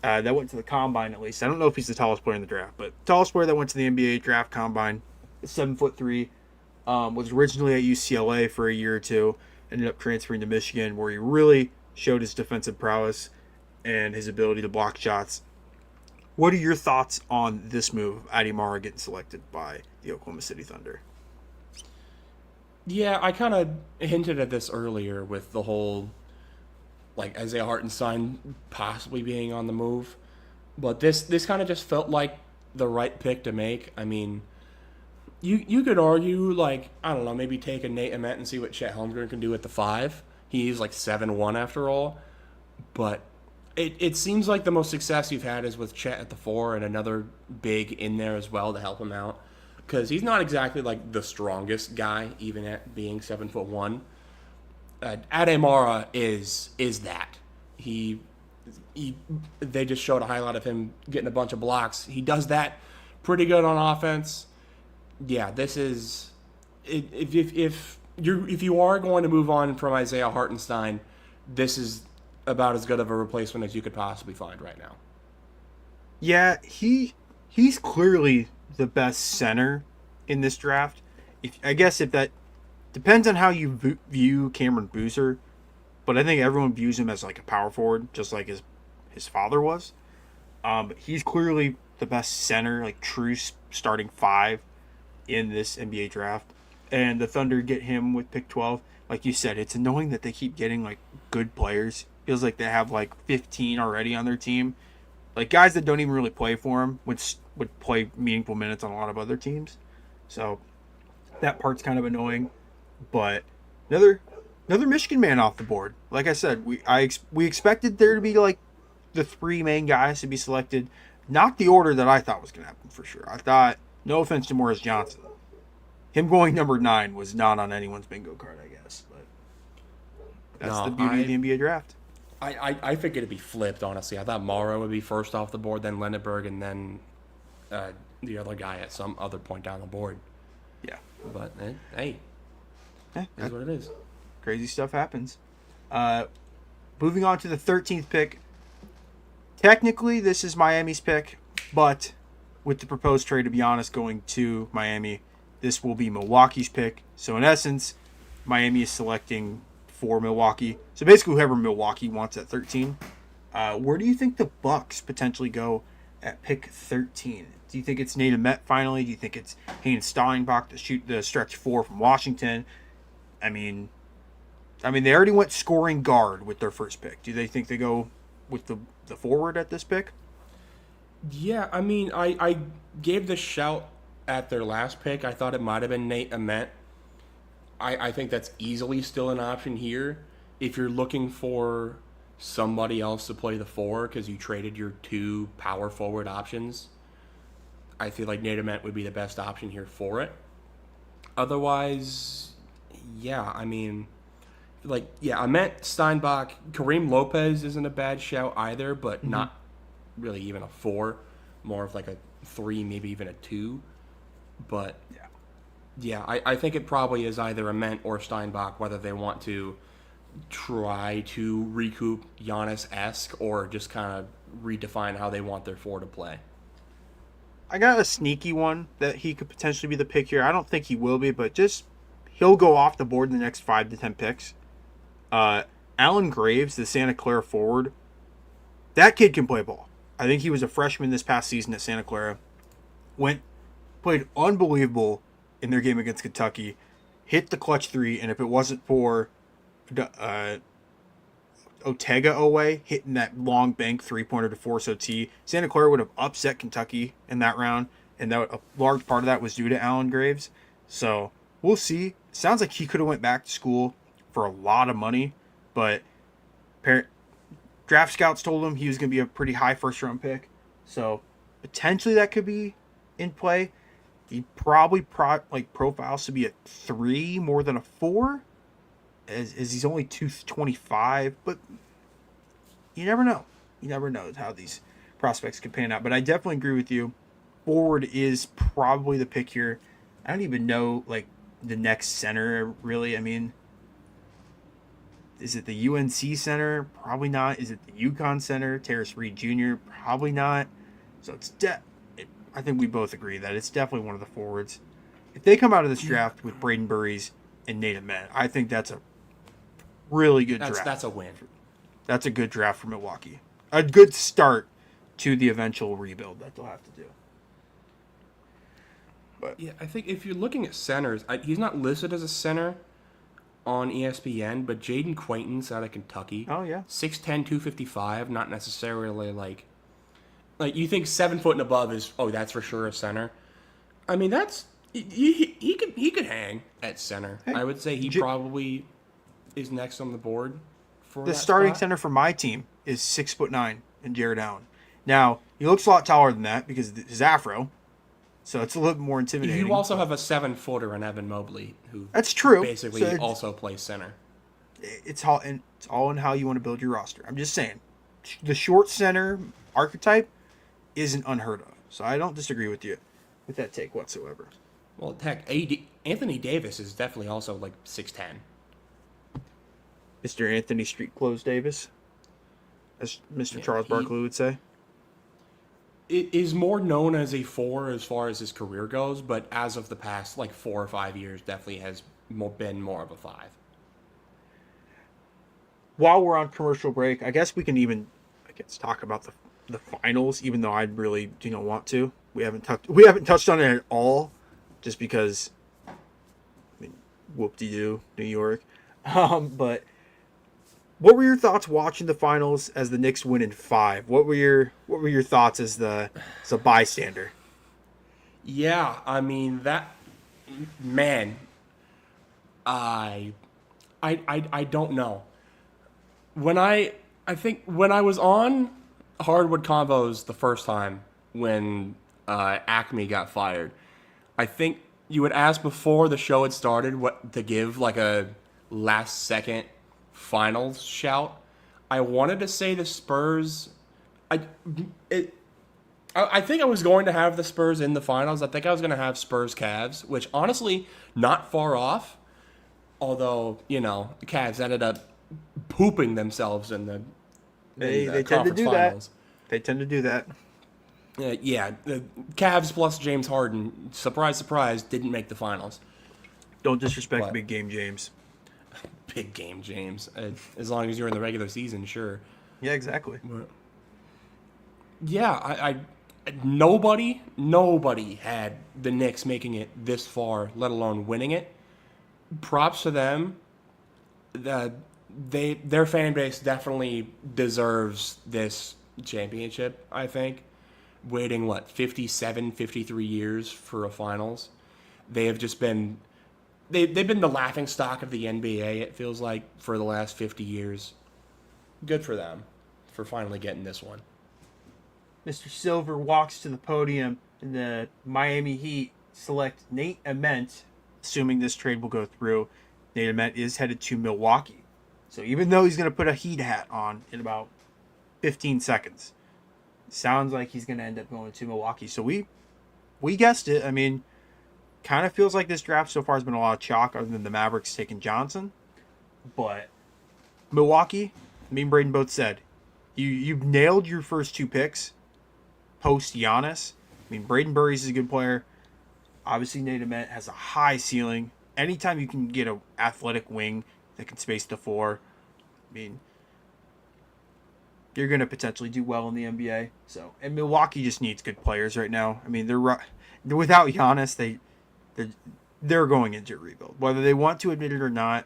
that went to the combine at least. I don't know if he's the tallest player in the draft, but tallest player that went to the NBA draft combine, 7'3", was originally at UCLA for a year or two, ended up transferring to Michigan, where he really showed his defensive prowess and his ability to block shots. What are your thoughts on this move, Addy Mara getting selected by the Oklahoma City Thunder? Yeah, I kind of hinted at this earlier with the whole, like, Isaiah Hartenstein possibly being on the move. But this kind of just felt like the right pick to make. I mean, you could argue, like, I don't know, maybe take a Nate Ament and see what Chet Holmgren can do at the 5. He's like 7'1" after all. But it seems like the most success you've had is with Chet at the 4 and another big in there as well to help him out. Because he's not exactly like the strongest guy, even at being 7'1". Ademara is that. They just showed a highlight of him getting a bunch of blocks. He does that pretty good on offense. Yeah, this is if you are going to move on from Isaiah Hartenstein, this is about as good of a replacement as you could possibly find right now. Yeah, he's clearly the best center in this draft. I guess if that depends on how you view Cameron Boozer, but I think everyone views him as like a power forward, just like his father was. But he's clearly the best center, like true starting 5 in this NBA draft. And the Thunder get him with pick 12. Like you said, it's annoying that they keep getting like good players. Feels like they have like 15 already on their team. Like guys that don't even really play for him would play meaningful minutes on a lot of other teams. So that part's kind of annoying. But another Michigan man off the board. Like I said, we expected there to be like the 3 main guys to be selected. Not the order that I thought was going to happen for sure. I thought, no offense to Morris Johnson, him going number 9 was not on anyone's bingo card, I guess. But that's the beauty of the NBA draft. I figured it'd be flipped, honestly. I thought Morrow would be first off the board, then Lenneberg, and then the other guy at some other point down the board. Yeah. But, hey, is what it is. Crazy stuff happens. Moving on to the 13th pick. technically this is Miami's pick, but with the proposed trade of Giannis going to Miami, this will be Milwaukee's pick. So in essence, Miami is selecting for Milwaukee. So basically, whoever Milwaukee wants at 13. Where do you think the Bucks potentially go at pick 13? Do you think it's Nate Met finally? Do you think it's Hayden Steinbach to shoot the stretch 4 from Washington? I mean, they already went scoring guard with their first pick. Do they think they go with the forward at this pick? Yeah, I mean, I gave the shout at their last pick. I thought it might have been Nate Ament. I think that's easily still an option here. If you're looking for somebody else to play the 4 because you traded your 2 power forward options, I feel like Nate Ament would be the best option here for it. Otherwise, yeah, I mean, Ament, Steinbach, Kareem Lopez isn't a bad shout either, but not really even a 4, more of like a 3, maybe even a 2. But yeah, I think it probably is either Ament or Steinbach, whether they want to try to recoup Giannis-esque or just kind of redefine how they want their 4 to play. I got a sneaky one that he could potentially be the pick here. I don't think he will be, but just he'll go off the board in the next 5 to 10 picks. Alan Graves, the Santa Clara forward, that kid can play ball. I think he was a freshman this past season at Santa Clara. Played unbelievable in their game against Kentucky. Hit the clutch 3, and if it wasn't for Otega away hitting that long bank 3-pointer to force OT, Santa Clara would have upset Kentucky in that round, and a large part of that was due to Alan Graves. So we'll see. Sounds like he could have went back to school for a lot of money, but draft scouts told him he was going to be a pretty high first-round pick. So potentially that could be in play. He probably profiles to be a 3 more than a 4, as he's only 225. But you never know. You never know how these prospects could pan out. But I definitely agree with you. Forward is probably the pick here. I don't even know the next center really. I mean, is it the UNC center? Probably not. Is it the UConn center? Terrace Reed Jr.? Probably not. So I think we both agree that it's definitely one of the forwards. If they come out of this draft with Braden Burries and Nate Ament, I think that's a really good draft. That's a win. That's a good draft for Milwaukee. A good start to the eventual rebuild that they'll have to do. But yeah, I think if you're looking at centers, he's not listed as a center on ESPN, but Jaden Quaintance out of Kentucky. Oh, yeah. 6'10", 255, not necessarily like you think 7 foot and above is, that's for sure a center. I mean, he could hang at center. Hey, I would say he probably is next on the board for the that starting spot. center for my team is 6'9" and Jared Allen. Now, he looks a lot taller than that because of his afro, so it's a little bit more intimidating. You also have a 7-footer in Evan Mobley, who that's true. Basically, so also plays center. It's all in how you want to build your roster. I'm just saying, the short center archetype isn't unheard of. So I don't disagree with you with that take whatsoever. Well, heck, Anthony Davis is definitely also 6'10". Mr. Anthony Street Clothes Davis, as Mr. Charles Barkley would say. It is more known as a 4 as far as his career goes, but as of the past 4 or 5 years, definitely has been more of a 5. While we're on commercial break, I guess we can even talk about the finals, even though I really want to. We haven't touched on it at all, just because. I mean, whoop-de-doo, New York. But what were your thoughts watching the finals as the Knicks win in 5? What were your thoughts as a bystander? Yeah, I mean I don't know. I think when I was on Hardwood Convos the first time when Acme got fired, I think you had asked before the show had started what to give a last second finals shout. I wanted to say the Spurs. I think I was going to have the Spurs in the finals. I think I was going to have Spurs Cavs, which honestly not far off. Although the Cavs ended up pooping themselves in the They tend to conference do finals. They tend to do that. Yeah, the Cavs plus James Harden, surprise, surprise, didn't make the finals. Don't disrespect But big game James. big game, James. As long as you're in the regular season, sure. Yeah, exactly. But yeah, nobody had the Knicks making it this far, let alone winning it. Props to them. The, their fan base definitely deserves this championship, I think. Waiting, 57, 53 years for a finals. They have just been they've been the laughing stock of the NBA, it feels like, for the last 50 years. Good for them for finally getting this one. Mr. Silver walks to the podium, and the Miami Heat select Nate Ament, assuming this trade will go through. Nate Ament is headed to Milwaukee. So even though he's going to put a Heat hat on in about 15 seconds, sounds like he's going to end up going to Milwaukee. So we guessed it. I mean, kind of feels like this draft so far has been a lot of chalk other than the Mavericks taking Johnson. But Milwaukee, me and Braden both said, you've nailed your first two picks post Giannis. I mean, Braden Burries is a good player. Obviously, Nate Ament has a high ceiling. Anytime you can get an athletic wing that can space the floor, I mean, you're going to potentially do well in the NBA. So, and Milwaukee just needs good players right now. I mean, they're without Giannis, they're going into a rebuild. Whether they want to admit it or not,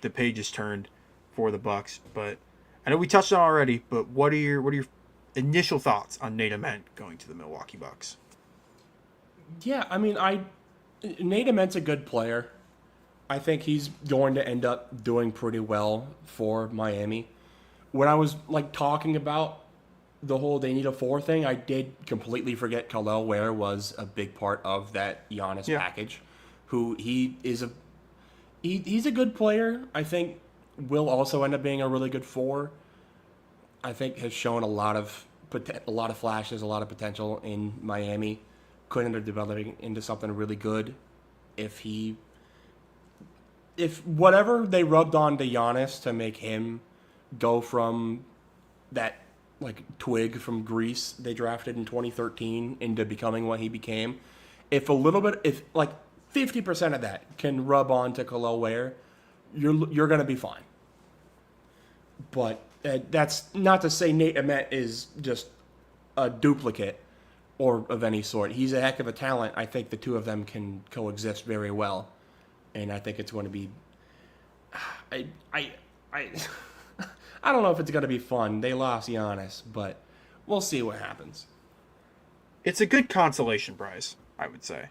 the page is turned for the Bucks. But I know we touched on it already. But what are your initial thoughts on Nate Ament going to the Milwaukee Bucks? Yeah, I mean, Nate Ament's a good player. I think he's going to end up doing pretty well for Miami. When I was talking about the whole they need a four thing, I did completely forget Khalil Ware was a big part of that Giannis package. Who he's a good player. I think will also end up being a really good four. I think has shown a lot of flashes, a lot of potential in Miami. Could end up developing into something really good if whatever they rubbed on to Giannis to make him go from that twig from Greece they drafted in 2013 into becoming what he became. If 50% of that can rub on to Khalil Ware, you're going to be fine. But that's not to say Nate Ament is just a duplicate or of any sort. He's a heck of a talent. I think the two of them can coexist very well, and I think it's going to be. I I don't know if it's going to be fun. They lost Giannis, but we'll see what happens. It's a good consolation prize, I would say.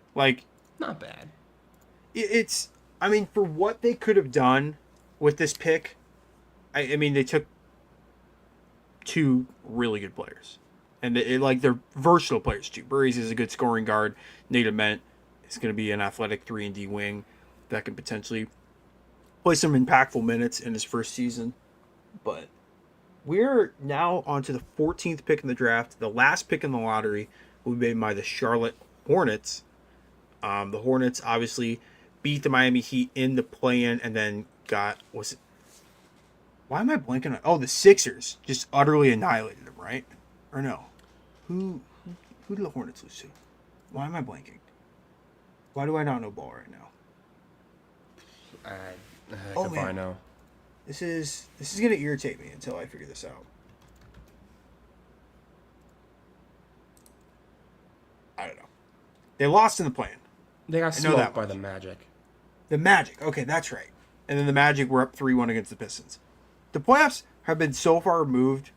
Not bad. It's. I mean, for what they could have done with this pick, I mean, they took two really good players. And they're versatile players too. Burries is a good scoring guard. Nate Ament is going to be an athletic 3-and-D wing that can potentially play some impactful minutes in his first season. But we're now on to the 14th pick in the draft. The last pick in the lottery will be made by the Charlotte Hornets. The Hornets obviously beat the Miami Heat in the play-in and then why am I blanking on? Oh, the Sixers just utterly annihilated them, right? Or no? Who did the Hornets lose to? Why am I blanking? Why do I not know ball right now? I know. This is gonna irritate me until I figure this out. I don't know. They lost in the play-in. They got smoked by the Magic. The Magic. Okay, that's right. And then the Magic were up 3-1 against the Pistons. The playoffs have been so far removed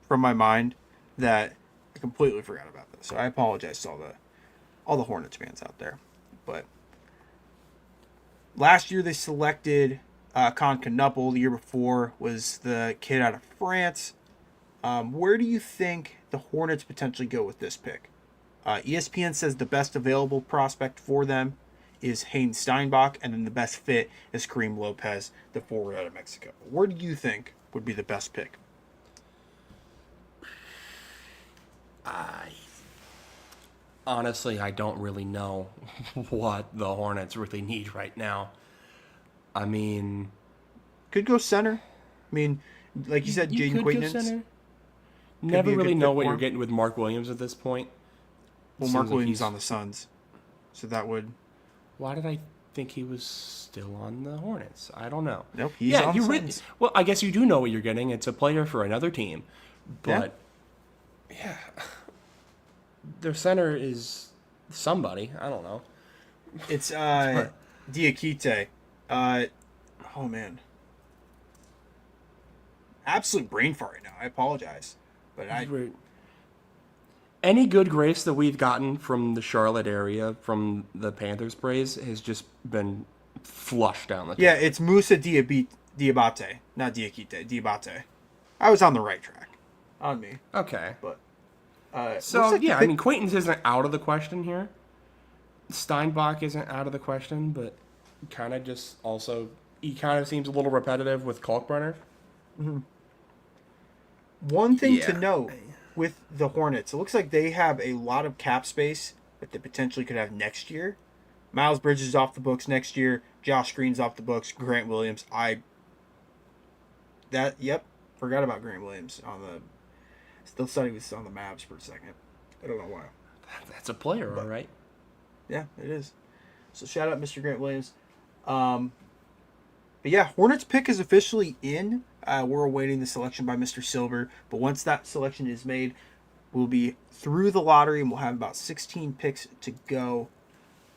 from my mind that I completely forgot about this. So I apologize to all the Hornets fans out there. But last year they selected Concanupple. The year before was the kid out of France. Where do you think the Hornets potentially go with this pick? ESPN says the best available prospect for them is Haynes Steinbach, and then the best fit is Kareem Lopez, the forward out of Mexico. Where do you think would be the best pick? Honestly, I don't really know what the Hornets really need right now. I mean, could go center. I mean, like you said, Jaden Quaintance. Never be a really good know fit what for you're him. getting with Mark Williams at this point. Well, Seems Mark like Williams he's- on the Suns, so that would. Why did I think he was still on the Hornets? I don't know. Nope, he's Yeah, on you the really. Suns. Well, I guess you do know what you're getting. It's a player for another team, but yeah, their center is somebody. I don't know. It's But Diakite. Oh man, absolute brain fart right now. I apologize, but any good grace that we've gotten from the Charlotte area, from the Panthers praise, has just been flushed down the yeah, toilet. it's Musa Diabate, not Diakite. Diabate. I was on the right track, on me. Okay. But So, looks like the yeah, I pick- mean, Quaintance isn't out of the question here. Steinbach isn't out of the question, but kind of just also, he kind of seems a little repetitive with Kalkbrenner. one thing to Yeah. note with the Hornets, it looks like they have a lot of cap space that they potentially could have next year. Miles Bridges off the books next year. Josh Green's off the books. Grant Williams. Forgot about Grant Williams on the. Still thought he was on the Mavs for a second. I don't know why. That's a player, all right. Yeah, it is. So shout out Mr. Grant Williams. But yeah, Hornets pick is officially in. We're awaiting the selection by Mr. Silver. But once that selection is made, we'll be through the lottery and we'll have about 16 picks to go.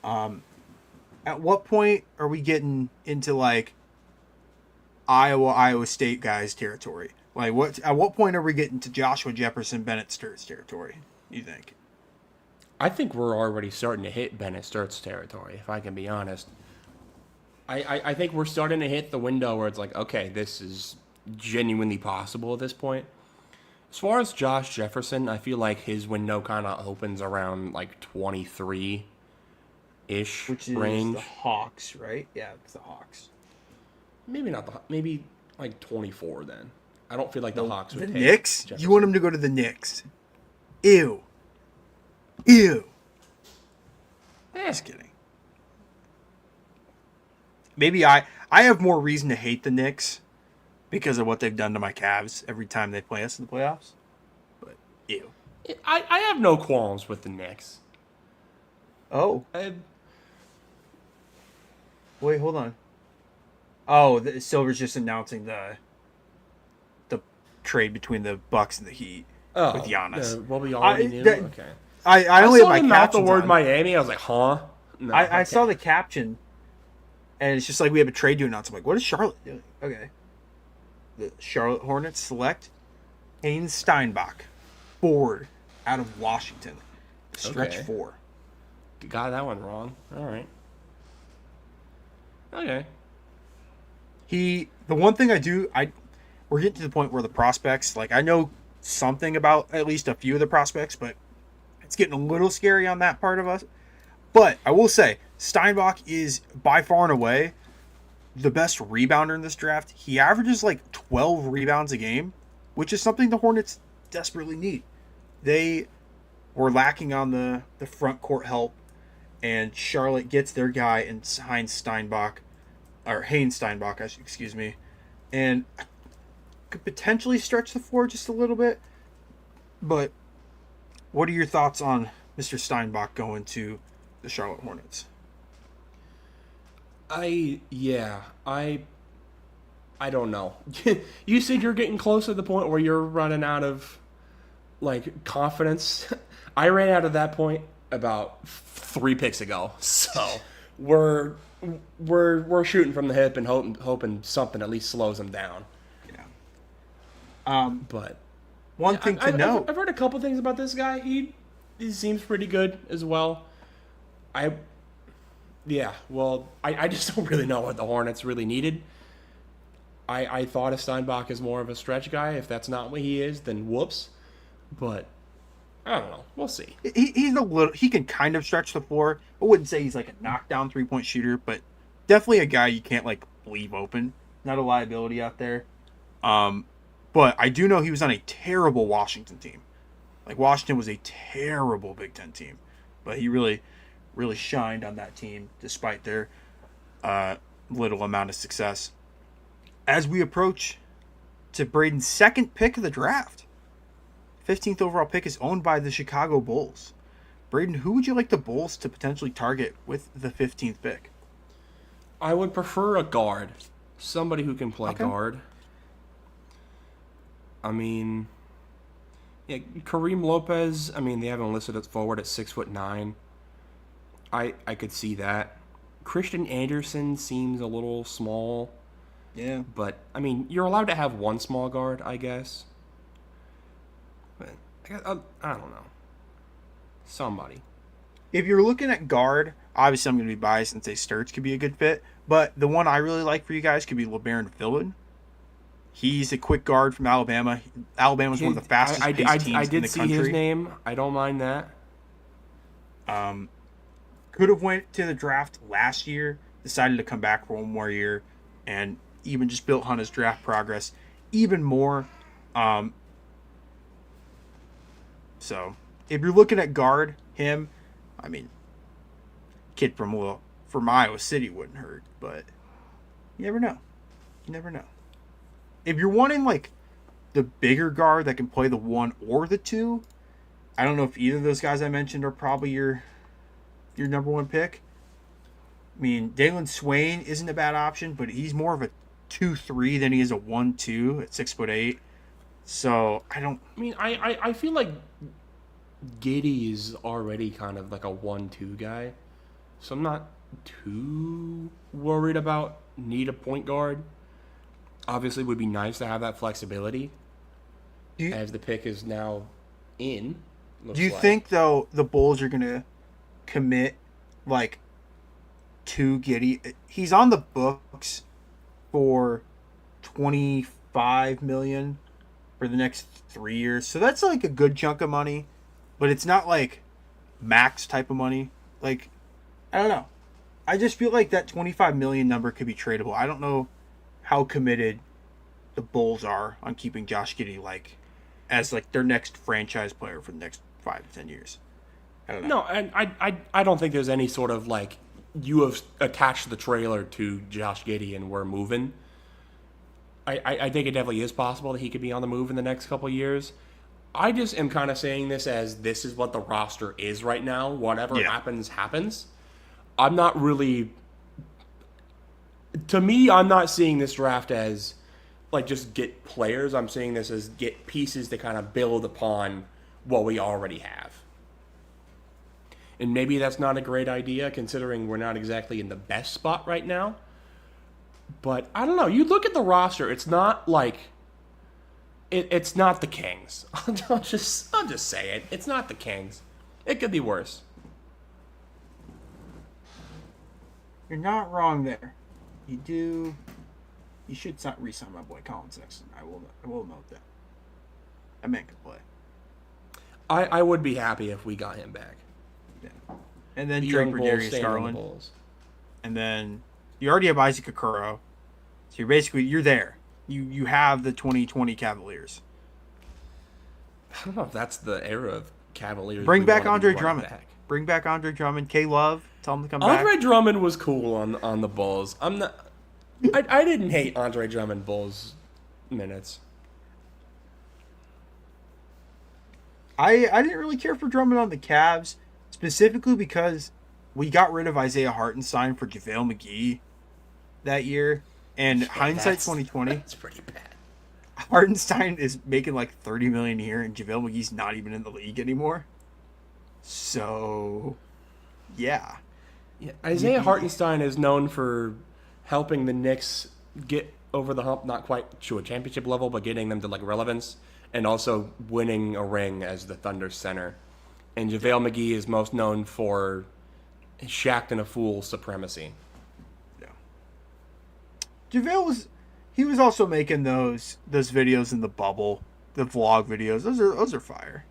At what point are we getting into like Iowa State guys territory? Like at what point are we getting to Joshua Jefferson Bennett Sturts territory, you think? I think we're already starting to hit Bennett Sturts territory, if I can be honest. I think we're starting to hit the window where it's like, okay, this is genuinely possible at this point. As far as Josh Jefferson, I feel like his window kind of opens around like 23-ish Which is range. the Hawks, right? Yeah, it's the Hawks. Maybe not maybe like 24 then. I don't feel like the Hawks would The take Knicks? Jefferson. You want him to go to the Knicks? Ew. Ew. Just kidding. Maybe I have more reason to hate the Knicks because of what they've done to my Cavs every time they play us in the playoffs. But ew. I have no qualms with the Knicks. Oh, I, wait, hold on. Oh, Silver's just announcing the trade between the Bucks and the Heat with Giannis. What we already knew? that- Okay. I only have saw my him out the captions word on. Miami. I was like, huh? No, I okay. saw the caption, and it's just like we have a trade to announce. I'm like, what is Charlotte doing? Okay. The Charlotte Hornets select Haynes Steinbach, forward out of Washington. Stretch Okay. 4. Got that one wrong. All right. Okay. The one thing we're getting to the point where the prospects, like I know something about at least a few of the prospects, but it's getting a little scary on that part of us. But I will say, Steinbach is by far and away the best rebounder in this draft. He averages like 12 rebounds a game, which is something the Hornets desperately need. They were lacking on the front court help, and Charlotte gets their guy in Haynes Steinbach, excuse me, and could potentially stretch the floor just a little bit. But what are your thoughts on Mr. Steinbach going to the Charlotte Hornets? I don't know. You said you're getting close to the point where you're running out of like confidence. I ran out of that point about 3 picks ago. So we're shooting from the hip and hoping something at least slows him down. Yeah. But One thing to note. I've heard a couple things about this guy. He seems pretty good as well. I just don't really know what the Hornets really needed. I thought of Steinbach as more of a stretch guy. If that's not what he is, then whoops. But I don't know. We'll see. He's a little. He can kind of stretch the floor. I wouldn't say he's like a knockdown 3-point shooter, but definitely a guy you can't like leave open. Not a liability out there. But I do know he was on a terrible Washington team. Like Washington was a terrible Big Ten team, but he really, really shined on that team despite their little amount of success. As we approach to Braden's second pick of the draft, 15th overall pick is owned by the Chicago Bulls. Braden, who would you like the Bulls to potentially target with the 15th pick? I would prefer a guard. Somebody who can play guard. I mean, yeah, Kareem Lopez, I mean, they haven't listed it forward at 6'9". I could see that. Christian Anderson seems a little small. Yeah. But, I mean, you're allowed to have one small guard, I guess. But, I don't know. Somebody. If you're looking at guard, obviously I'm going to be biased and say Sturts could be a good fit. But the one I really like for you guys could be LeBaron Philbin. He's a quick guard from Alabama. Alabama's one of the fastest paced teams in the country. I did see his name. I don't mind that. Could have went to the draft last year, decided to come back for one more year, and even just built on his draft progress even more. So if you're looking at guard, him, I mean, kid from Iowa City wouldn't hurt, but you never know. You never know. If you're wanting like the bigger guard that can play the 1 or the 2, I don't know if either of those guys I mentioned are probably your number 1 pick. I mean, Dalen Swain isn't a bad option, but he's more of a 2-3 than he is a 1-2 at 6'8". So I mean, I feel like Giddey is already kind of like a 1-2 guy, so I'm not too worried about need a point guard. Obviously, it would be nice to have that flexibility as the pick is now in. Do you think, though, the Bulls are going to commit, like, to Giddey? He's on the books for $25 million for the next 3 years. So that's, like, a good chunk of money. But it's not, like, max type of money. Like, I don't know. I just feel like that $25 million number could be tradable. I don't know how committed the Bulls are on keeping Josh Giddey like as like their next franchise player for the next 5 to 10 years. I don't know. No, and I don't think there's any sort of like you have attached the trailer to Josh Giddey and we're moving. I think it definitely is possible that he could be on the move in the next couple of years. I just am kind of saying this as this is what the roster is right now. Whatever happens, happens. I'm not really... To me, I'm not seeing this draft as, like, just get players. I'm seeing this as get pieces to kind of build upon what we already have. And maybe that's not a great idea, considering we're not exactly in the best spot right now. But, I don't know. You look at the roster, it's not like... It's not the Kings. I'll just say it. It's not the Kings. It could be worse. You're not wrong there. You should re-sign my boy Colin Sexton. I will note that. That man can play. I would be happy if we got him back. Yeah. And then trade for Darius Garland. And then you already have Isaac Okoro. So you're there. You have the 2020 Cavaliers. I don't know if that's the era of Cavaliers. Bring back Andre Drummond. Bring back Andre Drummond. K-Love. Tell him to come back. Andre Drummond was cool on the Bulls. I didn't hate Andre Drummond Bulls minutes. I didn't really care for Drummond on the Cavs, specifically because we got rid of Isaiah Hartenstein for JaVale McGee that year. And hindsight 2020. That's pretty bad. Hartenstein is making like $30 million a year, and JaVale McGee's not even in the league anymore. So, yeah. Isaiah Hartenstein is known for helping the Knicks get over the hump, not quite to a championship level, but getting them to like relevance, and also winning a ring as the Thunder center. And JaVale McGee is most known for Shaq and a Fool supremacy. Yeah. JaVale was also making those videos in the bubble, the vlog videos. Those are fire.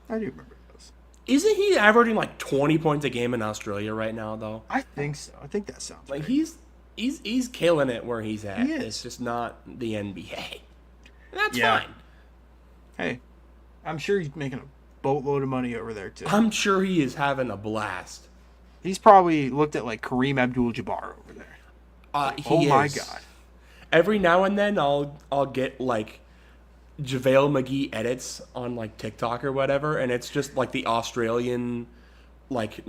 I do remember those. Isn't he averaging like 20 points a game in Australia right now, though? I think so. I think that sounds like right. He's killing it where he's at. He is. It's just not the NBA. And that's fine. Hey, I'm sure he's making a boatload of money over there too. I'm sure he is having a blast. He's probably looked at like Kareem Abdul-Jabbar over there. My God! Every now and then, I'll get like JaVale McGee edits on like TikTok or whatever, and it's just like the Australian, like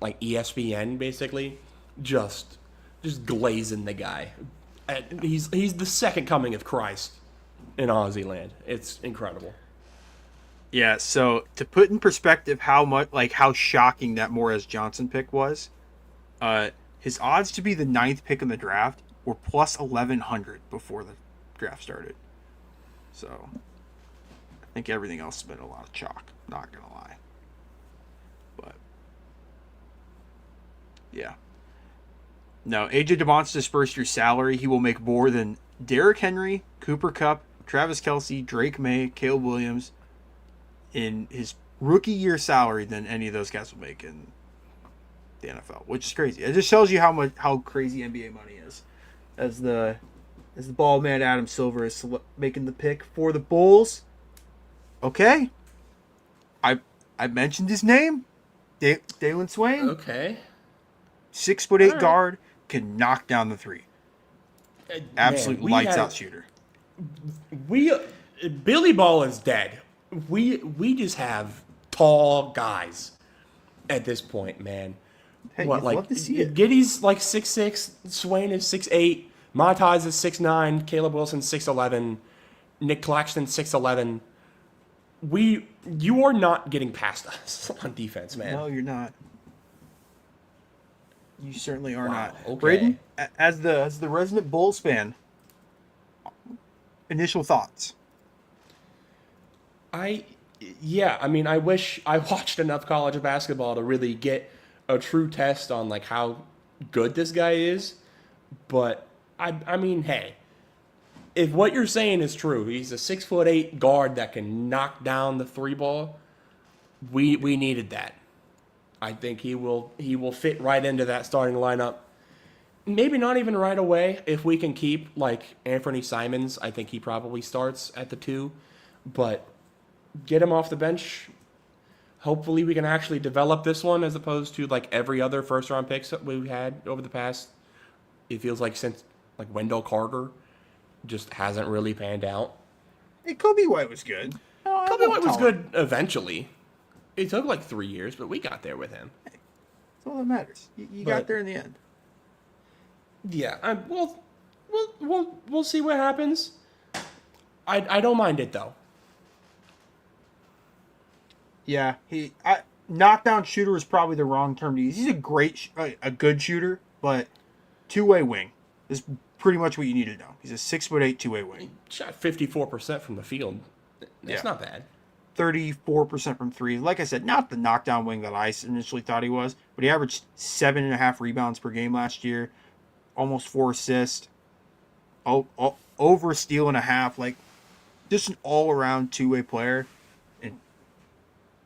ESPN basically, just glazing the guy. He's the second coming of Christ in Aussie land. It's incredible. Yeah, so to put in perspective how shocking that Morez Johnson pick was, his odds to be the ninth pick in the draft were plus 1100 before the draft started. So I think everything else has been a lot of chalk, not gonna lie. But yeah. No, AJ DeVon's dispersed your salary. He will make more than Derrick Henry, Cooper Kupp, Travis Kelce, Drake May, Caleb Williams in his rookie year salary than any of those guys will make in the NFL, which is crazy. It just shows you how crazy NBA money is. As the ball man Adam Silver is making the pick for the Bulls. Okay, I mentioned his name, Dalen Swain. Okay, 6'8" right. guard, can knock down the three. Absolute lights out shooter. Billy Ball is dead. We just have tall guys at this point, man. Hey, you'd love to see it. Giddy's like 6'6", Swain is 6'8", Montage is 6'9", Caleb Wilson 6'11", Nick Claxton 6'11". You are not getting past us on defense, man. No, you're not. You certainly are not. Okay. Braden, as the resident Bulls fan, initial thoughts. I mean, I wish I watched enough college basketball to really get a true test on like how good this guy is. But I mean, hey, if what you're saying is true, he's a 6'8" guard that can knock down the three ball. We needed that. I think he will fit right into that starting lineup. Maybe not even right away. If we can keep like Anthony Simons, I think he probably starts at the 2. But get him off the bench. Hopefully we can actually develop this one as opposed to like every other first round picks that we've had over the past. It feels like since like Wendell Carter just hasn't really panned out. Hey, Kobe White was good. Kobe White was good eventually. It took like 3 years, but we got there with him. That's all that matters. You got there in the end. Yeah, we'll see what happens. I don't mind it though. Yeah, knockdown shooter is probably the wrong term to use. He's a good shooter, but two-way wing is pretty much what you need to know. He's a 6'8" two-way wing. Shot 54% from the field. That's not bad. 34% from three. Like I said, not the knockdown wing that I initially thought he was, but he averaged 7.5 rebounds per game last year, almost 4 assists, over a steal and a half. Like, just an all-around two-way player. And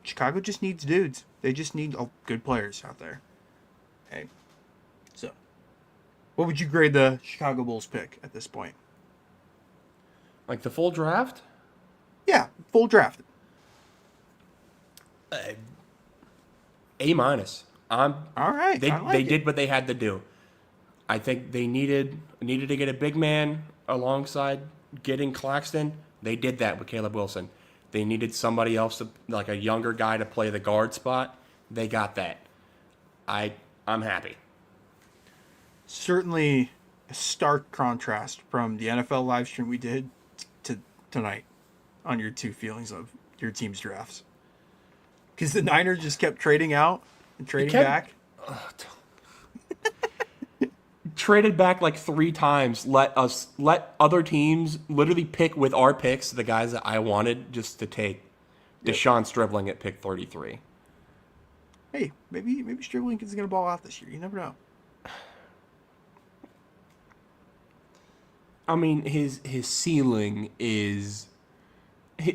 Chicago just needs dudes. They just need good players out there. Hey, so what would you grade the Chicago Bulls pick at this point? Like the full draft? Yeah, full draft. A minus. All right. They did what they had to do. I think they needed to get a big man alongside getting Claxton. They did that with Caleb Wilson. They needed somebody else like a younger guy to play the guard spot. They got that. I'm happy. Certainly a stark contrast from the NFL live stream we did to tonight on your two feelings of your team's drafts. Because the Niners just kept trading out and trading back. Traded back like 3 times. Let other teams literally pick with our picks the guys that I wanted just to take. Deshaun Stribling at pick 33. Hey, maybe Stribling is going to ball out this year. You never know. I mean, his ceiling is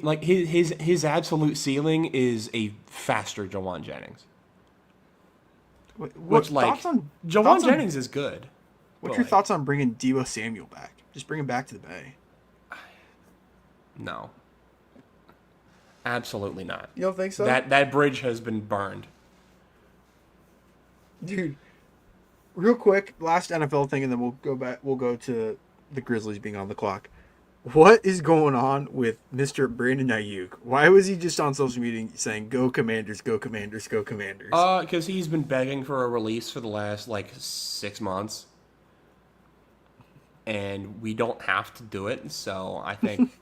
like his absolute ceiling is a faster Jawan Jennings. Which like Jawan Jennings is good. What's your thoughts on bringing Deebo Samuel back? Just bring him back to the Bay. No. Absolutely not. You don't think so? That bridge has been burned. Dude, real quick, last NFL thing, and then we'll go to the Grizzlies being on the clock. What is going on with Mr. Brandon Ayuk? Why was he just on social media saying, "Go Commanders, go Commanders, go Commanders"? Because he's been begging for a release for the last like 6 months, and we don't have to do it. So I think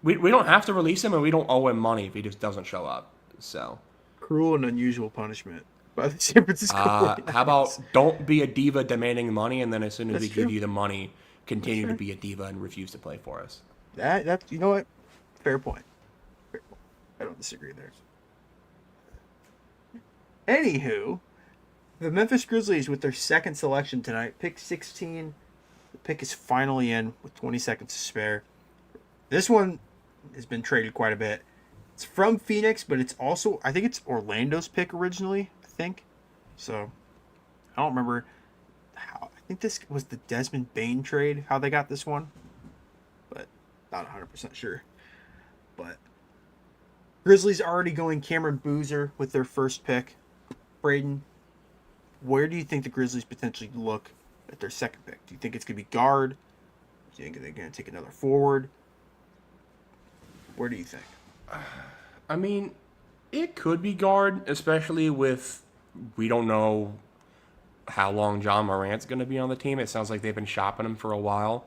we don't have to release him, and we don't owe him money if he just doesn't show up. So Cruel and unusual punishment by the San Francisco how 49ers. about don't be a diva demanding money, and then as soon as That's we true. give you the money, continue to fair. be a diva and refuse to play for us. That's, you know what? Fair point. Fair point. I don't disagree there. Anywho, the Memphis Grizzlies with their second selection tonight, pick 16. The pick is finally in with 20 seconds to spare. This one has been traded quite a bit. It's from Phoenix, but it's also, I think it's Orlando's pick originally, I think. So, I don't remember how. I think this was the Desmond Bain trade, how they got this one. But not 100% sure. But Grizzlies already going Cameron Boozer with their first pick. Braden, where do you think the Grizzlies potentially look at their second pick? Do you think it's going to be guard? Do you think they're going to take another forward? Where do you think? I mean, it could be guard, especially with we don't know how long John Morant's going to be on the team. It sounds like they've been shopping him for a while.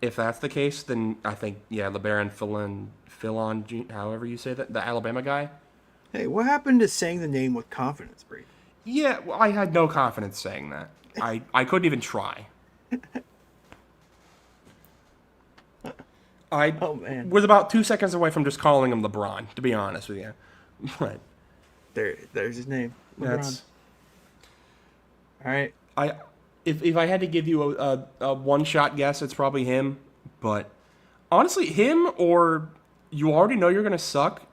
If that's the case, then I think LeBaron Philon, however you say that, the Alabama guy. Hey, what happened to saying the name with confidence, Braden? Yeah, well, I had no confidence saying that. I couldn't even try. I Oh, man. was about 2 seconds away from just calling him LeBron, to be honest with you. But There's his name. that's All right. if I had to give you a one shot guess, it's probably him. But honestly, him or you already know you're gonna suck.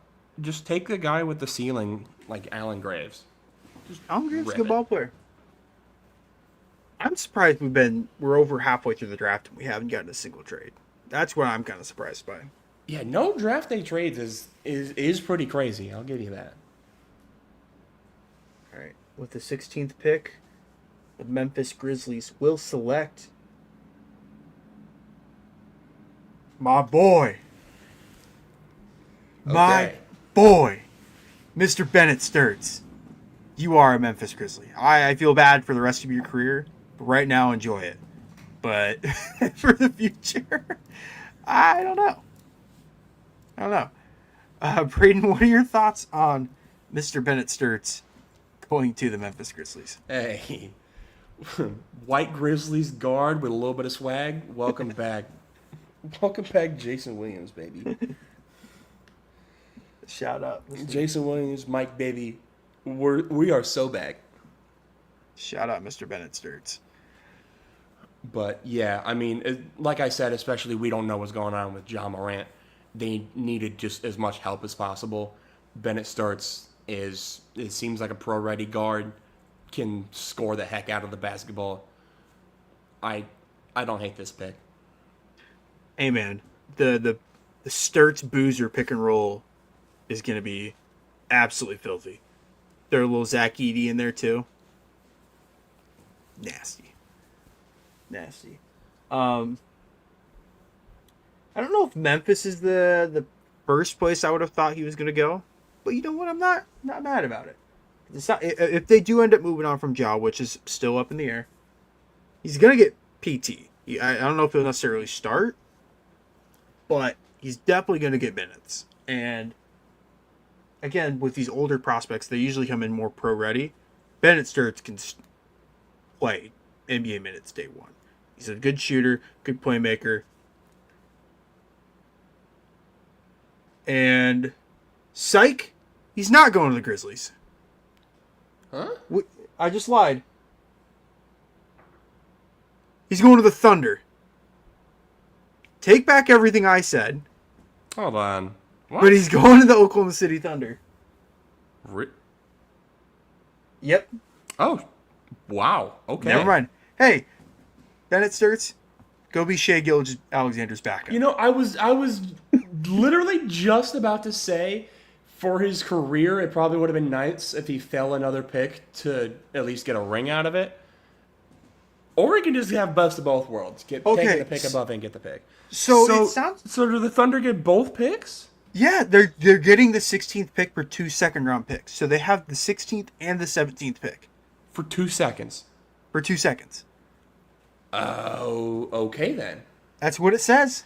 Just take the guy with the ceiling, like Alan Graves. Alan Graves is a Rip good it. ball player. I'm surprised we're over halfway through the draft and we haven't gotten a single trade. That's what I'm kind of surprised by. Yeah, no draft day trades is pretty crazy. I'll give you that. All right. With the 16th pick, the Memphis Grizzlies will select my boy. My Okay. boy, Mr. Bennett Sturts. You are a Memphis Grizzly. I feel bad for the rest of your career, but right now enjoy it. But for the future, I don't know. Braden, what are your thoughts on Mr. Bennett Sturts going to the Memphis Grizzlies? Hey, White Grizzlies guard with a little bit of swag. Welcome back. Welcome back, Jason Williams, baby. Shout out. Jason Williams, Mike, baby. We are so back. Shout out, Mr. Bennett Sturts. But yeah, I mean, like I said, especially we don't know what's going on with John Morant. They needed just as much help as possible. Bennett Sturts it seems like a pro-ready guard, can score the heck out of the basketball. I don't hate this pick. Hey man, the Sturts Boozer pick and roll is gonna be absolutely filthy. Throw a little Zach Edey in there too. Nasty. I don't know if Memphis is the first place I would have thought he was gonna go, but you know what? I'm not mad about it. It's not, if they do end up moving on from Ja, which is still up in the air, he's gonna get PT. I don't know if he'll necessarily start, but he's definitely gonna get minutes. And again, with these older prospects, they usually come in more pro ready. Bennett Sturts can play NBA minutes day one. He's a good shooter, good playmaker. And psych, he's not going to the Grizzlies. Huh? I just lied. He's going to the Thunder. Take back everything I said. Hold on. What? But he's going to the Oklahoma City Thunder. Yep. Oh, wow. Okay. Never mind. Hey, Bennett Sturts, go be Shea Gilgeous-Alexander's backup. You know, I was literally just about to say, for his career, it probably would have been nice if he fell another pick to at least get a ring out of it. Or we can just have best of both worlds. Take Okay, the pick above and get the pick. So it sounds. So do the Thunder get both picks? Yeah, they're getting the 16th pick for 2 second-round picks. So they have the 16th and the 17th pick For 2 seconds. for 2 seconds. Oh, okay then. That's what it says.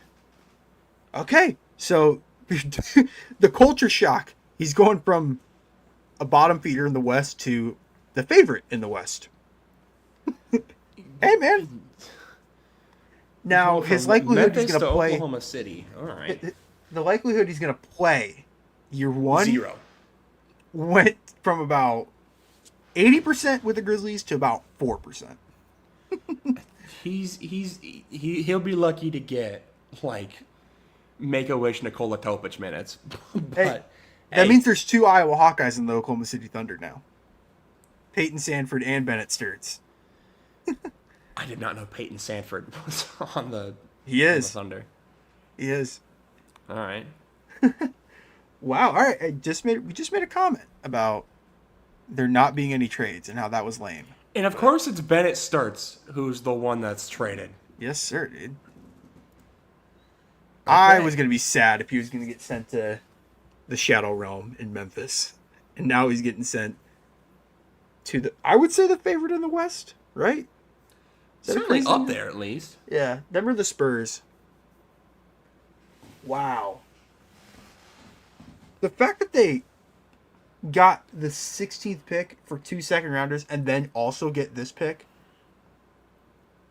Okay, so the culture shock. He's going from a bottom feeder in the West to the favorite in the West. Hey, man. Now, his likelihood he's going to play... Oklahoma City. All right. The likelihood he's going to play year one... 0. Went from about 80% with the Grizzlies to about 4%. He'll be lucky to get, like, Make-A-Wish Nikola Topic minutes. But... That means there's 2 Iowa Hawkeyes in the Oklahoma City Thunder now. Peyton Sanford and Bennett Sturts. I did not know Peyton Sanford was on the Thunder. He is. All right. Wow. All right. We just made a comment about there not being any trades and how that was lame. And of course, it's Bennett Sturts who's the one that's traded. Yes, sir, dude. Okay. I was gonna be sad if he was gonna get sent to the Shadow Realm in Memphis, and now he's getting sent to I would say the favorite in the West, right? Certainly up there, at least. Yeah, them are the Spurs. Wow. The fact that they got the 16th pick for 2 second-rounders and then also get this pick,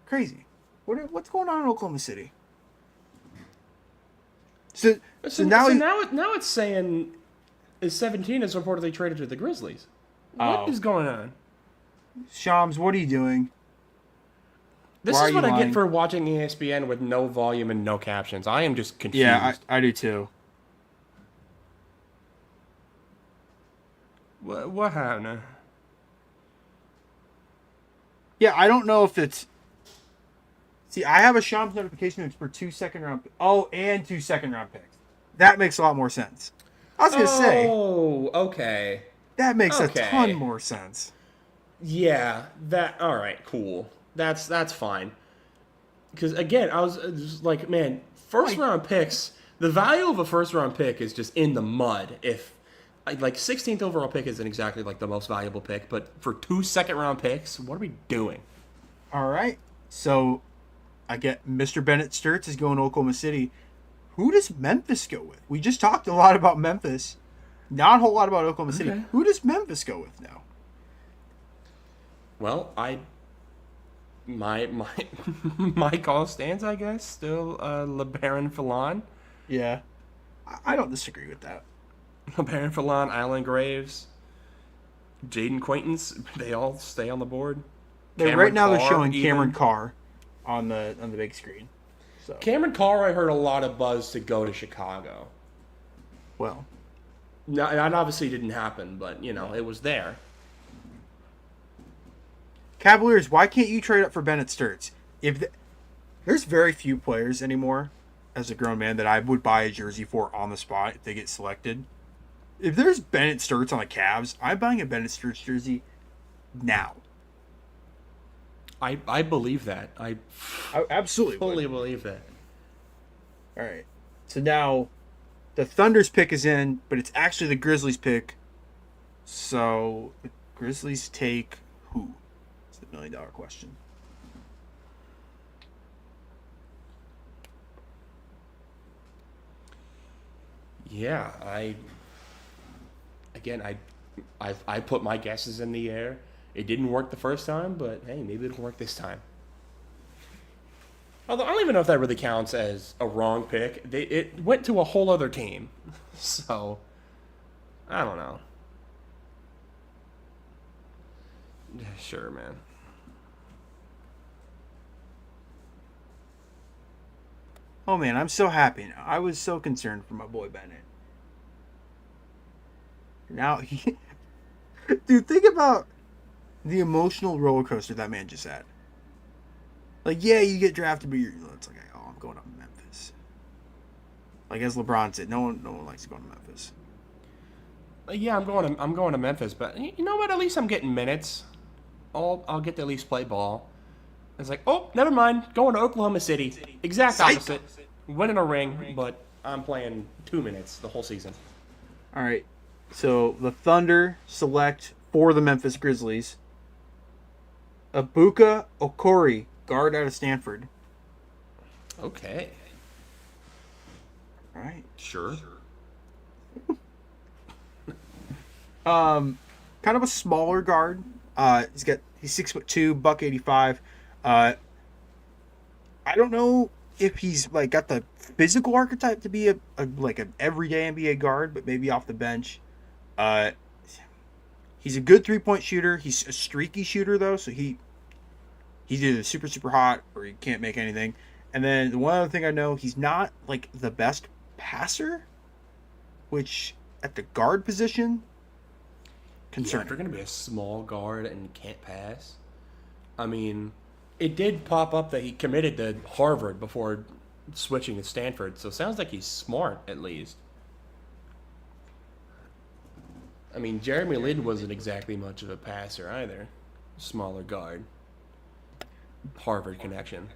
crazy. What's going on in Oklahoma City? So now it's saying 17 is reportedly traded to the Grizzlies. What is going on? Shams, what are you doing? This is what I get for watching ESPN with no volume and no captions. I am just confused. Yeah, I do too. What happened? Yeah, I don't know if it's... See, I have a Shams notification for 2 second-round... Oh, and 2 second-round picks. That makes a lot more sense. I was going to say... Oh, okay. That makes a ton more sense. Yeah, all right, cool. That's fine. Because, again, I was just like, man, first-round picks, the value of a first-round pick is just in the mud. If, like, 16th overall pick isn't exactly, like, the most valuable pick, but for 2 second-round picks, what are we doing? All right. So, I get Mr. Bennett Sturts is going to Oklahoma City. Who does Memphis go with? We just talked a lot about Memphis. Not a whole lot about Oklahoma City. Okay. Who does Memphis go with now? Well, my call stands, I guess. Still, LeBaron Fallon. Yeah, I don't disagree with that. LeBaron Fallon, Allen Graves, Jaden Quaintance. They all stay on the board. Right now, they're showing Cameron Carr on the big screen. So Cameron Carr, I heard a lot of buzz to go to Chicago. Well, no, that obviously didn't happen, but it was there. Cavaliers, why can't you trade up for Bennett Sturts? There's very few players anymore, as a grown man, that I would buy a jersey for on the spot if they get selected. If there's Bennett Sturts on the Cavs, I'm buying a Bennett Sturts jersey now. I believe that. I absolutely fully believe that. All right. So now the Thunder's pick is in, but it's actually the Grizzlies' pick. So the Grizzlies take who? It's the $1 million question. Yeah, I put my guesses in the air. It didn't work the first time, but hey, maybe it'll work this time. Although I don't even know if that really counts as a wrong pick. It went to a whole other team, so I don't know. Sure, man. Oh man, I'm so happy now. I was so concerned for my boy Bennett. Now dude, think about the emotional roller coaster that man just had. Like, yeah, you get drafted, but it's like, oh, I'm going to Memphis. Like as LeBron said, no one likes to go to Memphis. Yeah, I'm going to Memphis, but you know what? At least I'm getting minutes. I'll get to at least play ball. It's like, oh, never mind. Going to Oklahoma City. Exact Psych. opposite. Winning a ring, but I'm playing 2 minutes the whole season. All right. So the Thunder select for the Memphis Grizzlies Ibuka Okori, guard out of Stanford. Okay. All right. Sure. Kind of a smaller guard. He's 6'2", $185. I don't know if he's like got the physical archetype to be a like an everyday NBA guard, but maybe off the bench. Uh, he's a good 3-point shooter. He's a streaky shooter though, so he's either super hot or he can't make anything. And then the one other thing I know, he's not like the best passer, which at the guard position Yeah, if concerning. you're going to be a small guard and can't pass, I mean, it did pop up that he committed to Harvard before switching to Stanford, so it sounds like he's smart at least. I mean, Jeremy Lin wasn't exactly much of a passer either. Smaller guard. Harvard connection.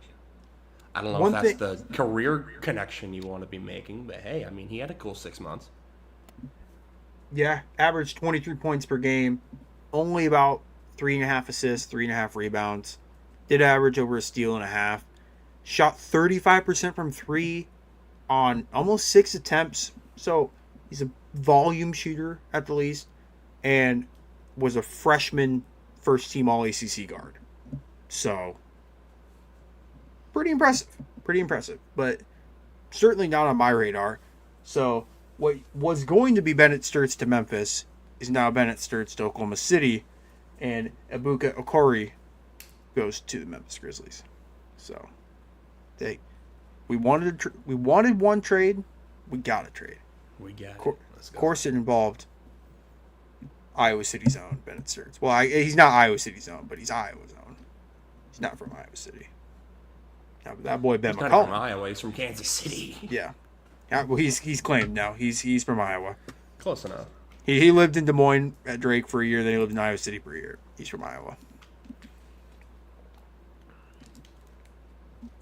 I don't know One if thing, that's the career connection you want to be making, but hey, I mean, he had a cool 6 months. yeah, averaged 23 points per game, only about 3.5 assists, 3.5 rebounds. Did average over a steal and a half. Shot 35% from three on almost 6 attempts. So he's a volume shooter at the least, and was a freshman first team All ACC guard. So pretty impressive. Pretty impressive. But certainly not on my radar. So what was going to be Bennett Sturts to Memphis is now Bennett Sturts to Oklahoma City, and Ibuka Okori goes to the Memphis Grizzlies. So we wanted one trade, we got a trade. We got it. Let's Of go. course, it involved Iowa City's own Bennett Sturts. Well, he's not Iowa City's own, but he's Iowa's own. He's not from Iowa City. Now, that boy Ben He's not from McCollum. Iowa. He's from Kansas City. Yeah. Well, he's claimed now. He's from Iowa. Close enough. He lived in Des Moines at Drake for a year, then he lived in Iowa City for a year. He's from Iowa.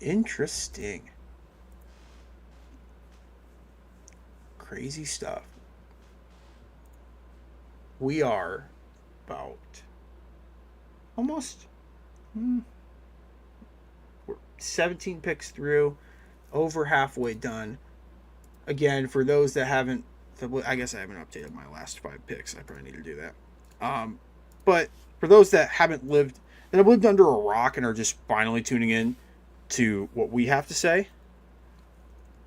Interesting. Crazy stuff. We are about almost we're 17 picks through, over halfway done. Again, for those that haven't, I guess I haven't updated my last 5 picks. I probably need to do that. But for those that have lived under a rock and are just finally tuning in to what we have to say,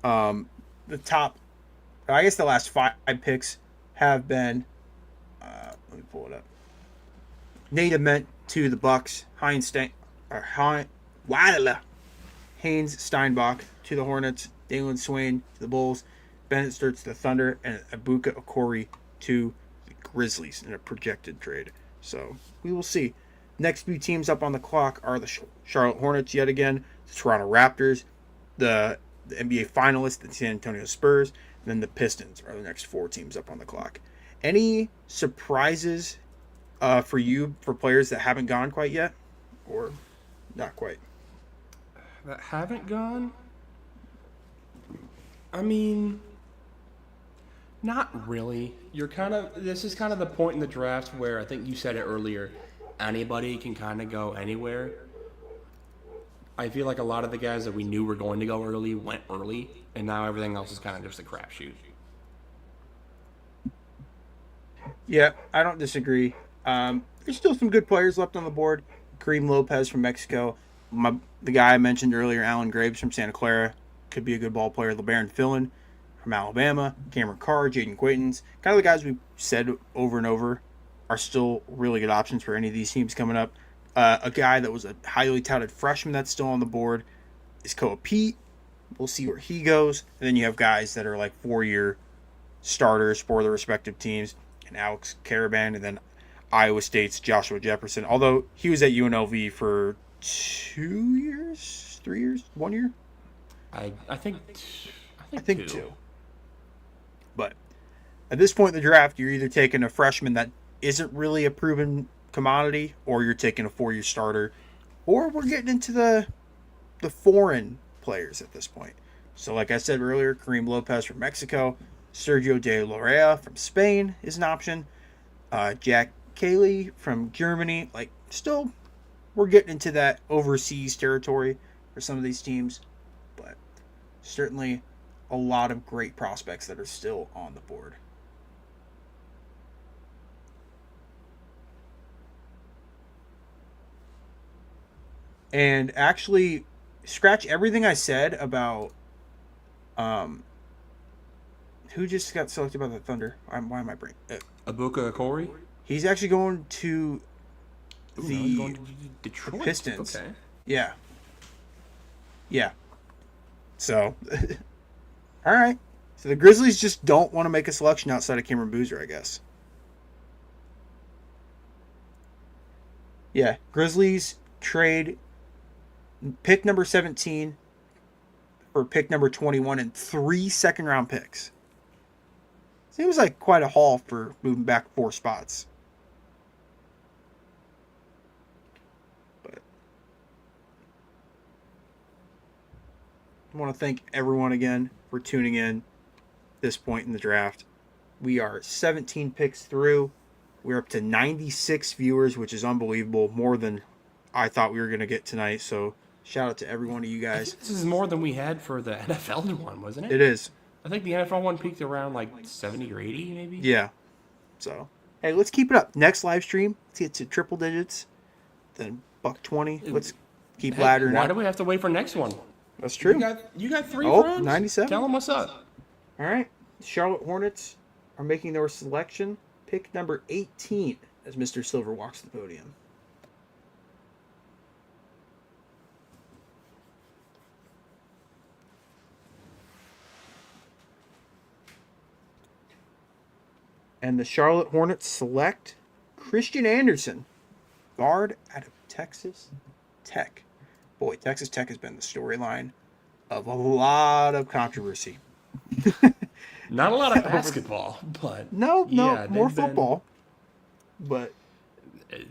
the top, I guess the last 5 picks have been, let me pull it up. Nate Ament to the Bucks, Haynes Steinbach to the Hornets, Dalen Swain to the Bulls, Bennett Sturts to the Thunder, and Ibuka Okori to the Grizzlies in a projected trade. So we will see. Next few teams up on the clock are the Charlotte Hornets yet again, the Toronto Raptors, the NBA finalists, the San Antonio Spurs, and then the Pistons are the next 4 teams up on the clock. Any surprises for you for players that haven't gone quite yet, or not quite? That haven't gone? I mean, not really. This is kind of the point in the draft where I think you said it earlier, anybody can kind of go anywhere. I feel like a lot of the guys that we knew were going to go early went early, and now everything else is kind of just a crapshoot. Yeah, I don't disagree. There's still some good players left on the board. Kareem Lopez from Mexico. The guy I mentioned earlier, Alan Graves from Santa Clara, could be a good ball player. LeBaron Fillin from Alabama. Cameron Carr, Jaden Quaintons. Kind of the guys we've said over and over are still really good options for any of these teams coming up. A guy that was a highly touted freshman that's still on the board is Koa Pete. We'll see where he goes. And then you have guys that are like 4-year starters for the respective teams. And Alex Caravan, and then Iowa State's Joshua Jefferson. Although he was at UNLV for 2 years, 3 years, 1 year. I think two. But at this point in the draft, you're either taking a freshman that isn't really a proven commodity, or you're taking a 4-year starter or we're getting into the foreign players at this point. So, like I said earlier, Kareem Lopez from Mexico, Sergio De Lorea from Spain is an option. Jack Cayley from Germany. Like, still, we're getting into that overseas territory for some of these teams, but certainly a lot of great prospects that are still on the board. And actually, scratch everything I said about um, who just got selected by the Thunder. Why am I brain? Abuka Corey? He's actually going to Ooh, no, he's the, going to the Detroit. Pistons. Okay. Yeah, yeah. So, all right. So the Grizzlies just don't want to make a selection outside of Cameron Boozer, I guess. Yeah, Grizzlies trade pick number 17 for pick number 21 and 3 second-round picks. Seems like quite a haul for moving back 4 spots. But I want to thank everyone again for tuning in this point in the draft. We are 17 picks through. We're up to 96 viewers, which is unbelievable. More than I thought we were going to get tonight. So shout out to every one of you I guys. think this is more than we had for the NFL one, wasn't it? It is. I think the NFL one peaked around like 70 or 80, maybe. Yeah. So, hey, let's keep it up. Next live stream, let's get to triple digits. Then $120. Let's keep laddering Why up. do we have to wait for next one? That's true. You got 3 Oh, rounds? 97. Tell them what's up. All right. Charlotte Hornets are making their selection. Pick number 18 as Mr. Silver walks the podium. And the Charlotte Hornets select Christian Anderson, guard out of Texas Tech. Boy, Texas Tech has been the storyline of a lot of controversy. Not a lot of basketball, but No, yeah, more they've been- football. But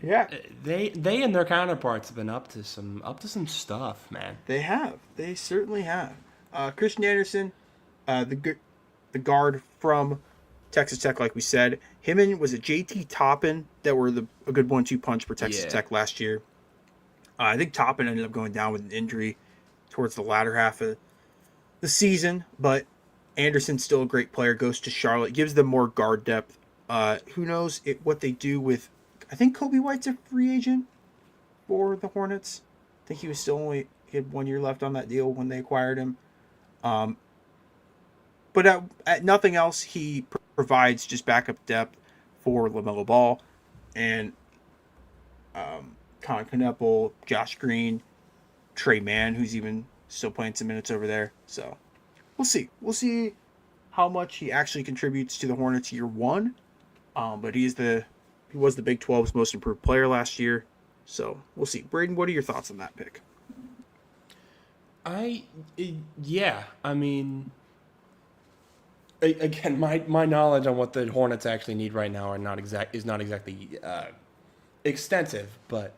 yeah, They and their counterparts have been up to some stuff, man. they have. They certainly have. Christian Anderson, the guard from Texas Tech, like we said, him and was it JT Toppin that were a good 1-2 punch for Texas Yeah. Tech last year. I think Toppin ended up going down with an injury towards the latter half of the season, but Anderson's still a great player. Goes to Charlotte, gives them more guard depth. Who knows what they do with? I think Kobe White's a free agent for the Hornets. I think he was still he had 1 year left on that deal when they acquired him. But at nothing else, he provides just backup depth for LaMelo Ball and Colin Kneppel, Josh Green, Trey Mann, who's even still playing some minutes over there. So we'll see. We'll see how much he actually contributes to the Hornets year one. But he was the Big 12's most improved player last year. So we'll see. Braden, what are your thoughts on that pick? Yeah, I mean, again, my knowledge on what the Hornets actually need right now is not exactly extensive, but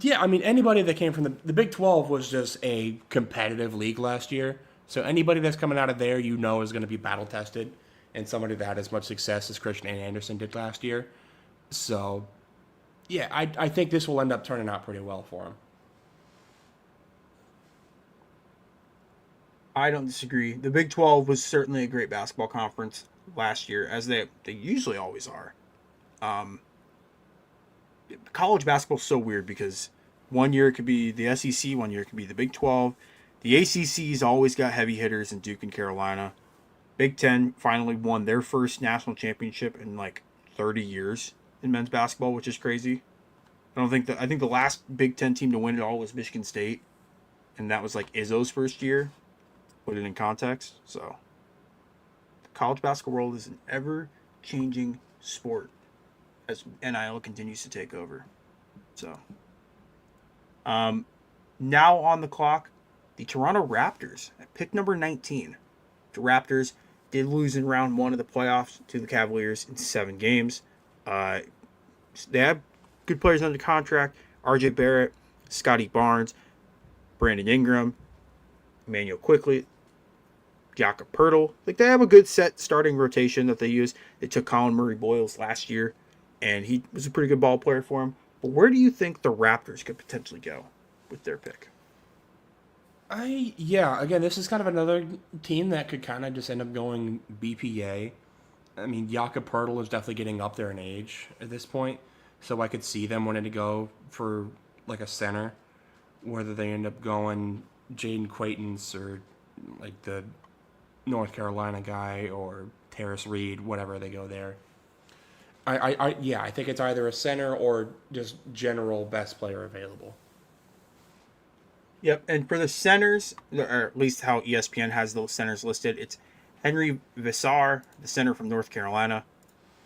yeah, I mean, anybody that came from the Big 12 was just a competitive league last year. So anybody that's coming out of there, is going to be battle tested, and somebody that had as much success as Christian Anderson did last year. So yeah, I think this will end up turning out pretty well for him. I don't disagree. The Big 12 was certainly a great basketball conference last year, as they usually always are. College basketball is so weird because 1 year it could be the SEC, 1 year it could be the Big 12. The ACC's always got heavy hitters in Duke and Carolina. Big 10 finally won their first national championship in like 30 years in men's basketball, which is crazy. I think the last Big 10 team to win it all was Michigan State, and that was like Izzo's first year. Put it in context. So the college basketball world is an ever-changing sport as NIL continues to take over. So now on the clock, the Toronto Raptors at pick number 19. The Raptors did lose in round one of the playoffs to the Cavaliers in 7 games. They have good players under contract. RJ Barrett, Scotty Barnes, Brandon Ingram, Emmanuel Quickly, Jakob Pertl. Like they have a good set starting rotation that they use. They took Colin Murray Boyles last year, and he was a pretty good ball player for him. But where do you think the Raptors could potentially go with their pick? Yeah, again, this is kind of another team that could kind of just end up going BPA. I mean, Jakob Pertl is definitely getting up there in age at this point, so I could see them wanting to go for like a center, whether they end up going Jaden Quaintance or like the North Carolina guy or Terrace Reed, whatever they go there. Yeah, I think it's either a center or just general best player available. Yep, and for the centers, or at least how ESPN has those centers listed, it's Henry Visar, the center from North Carolina.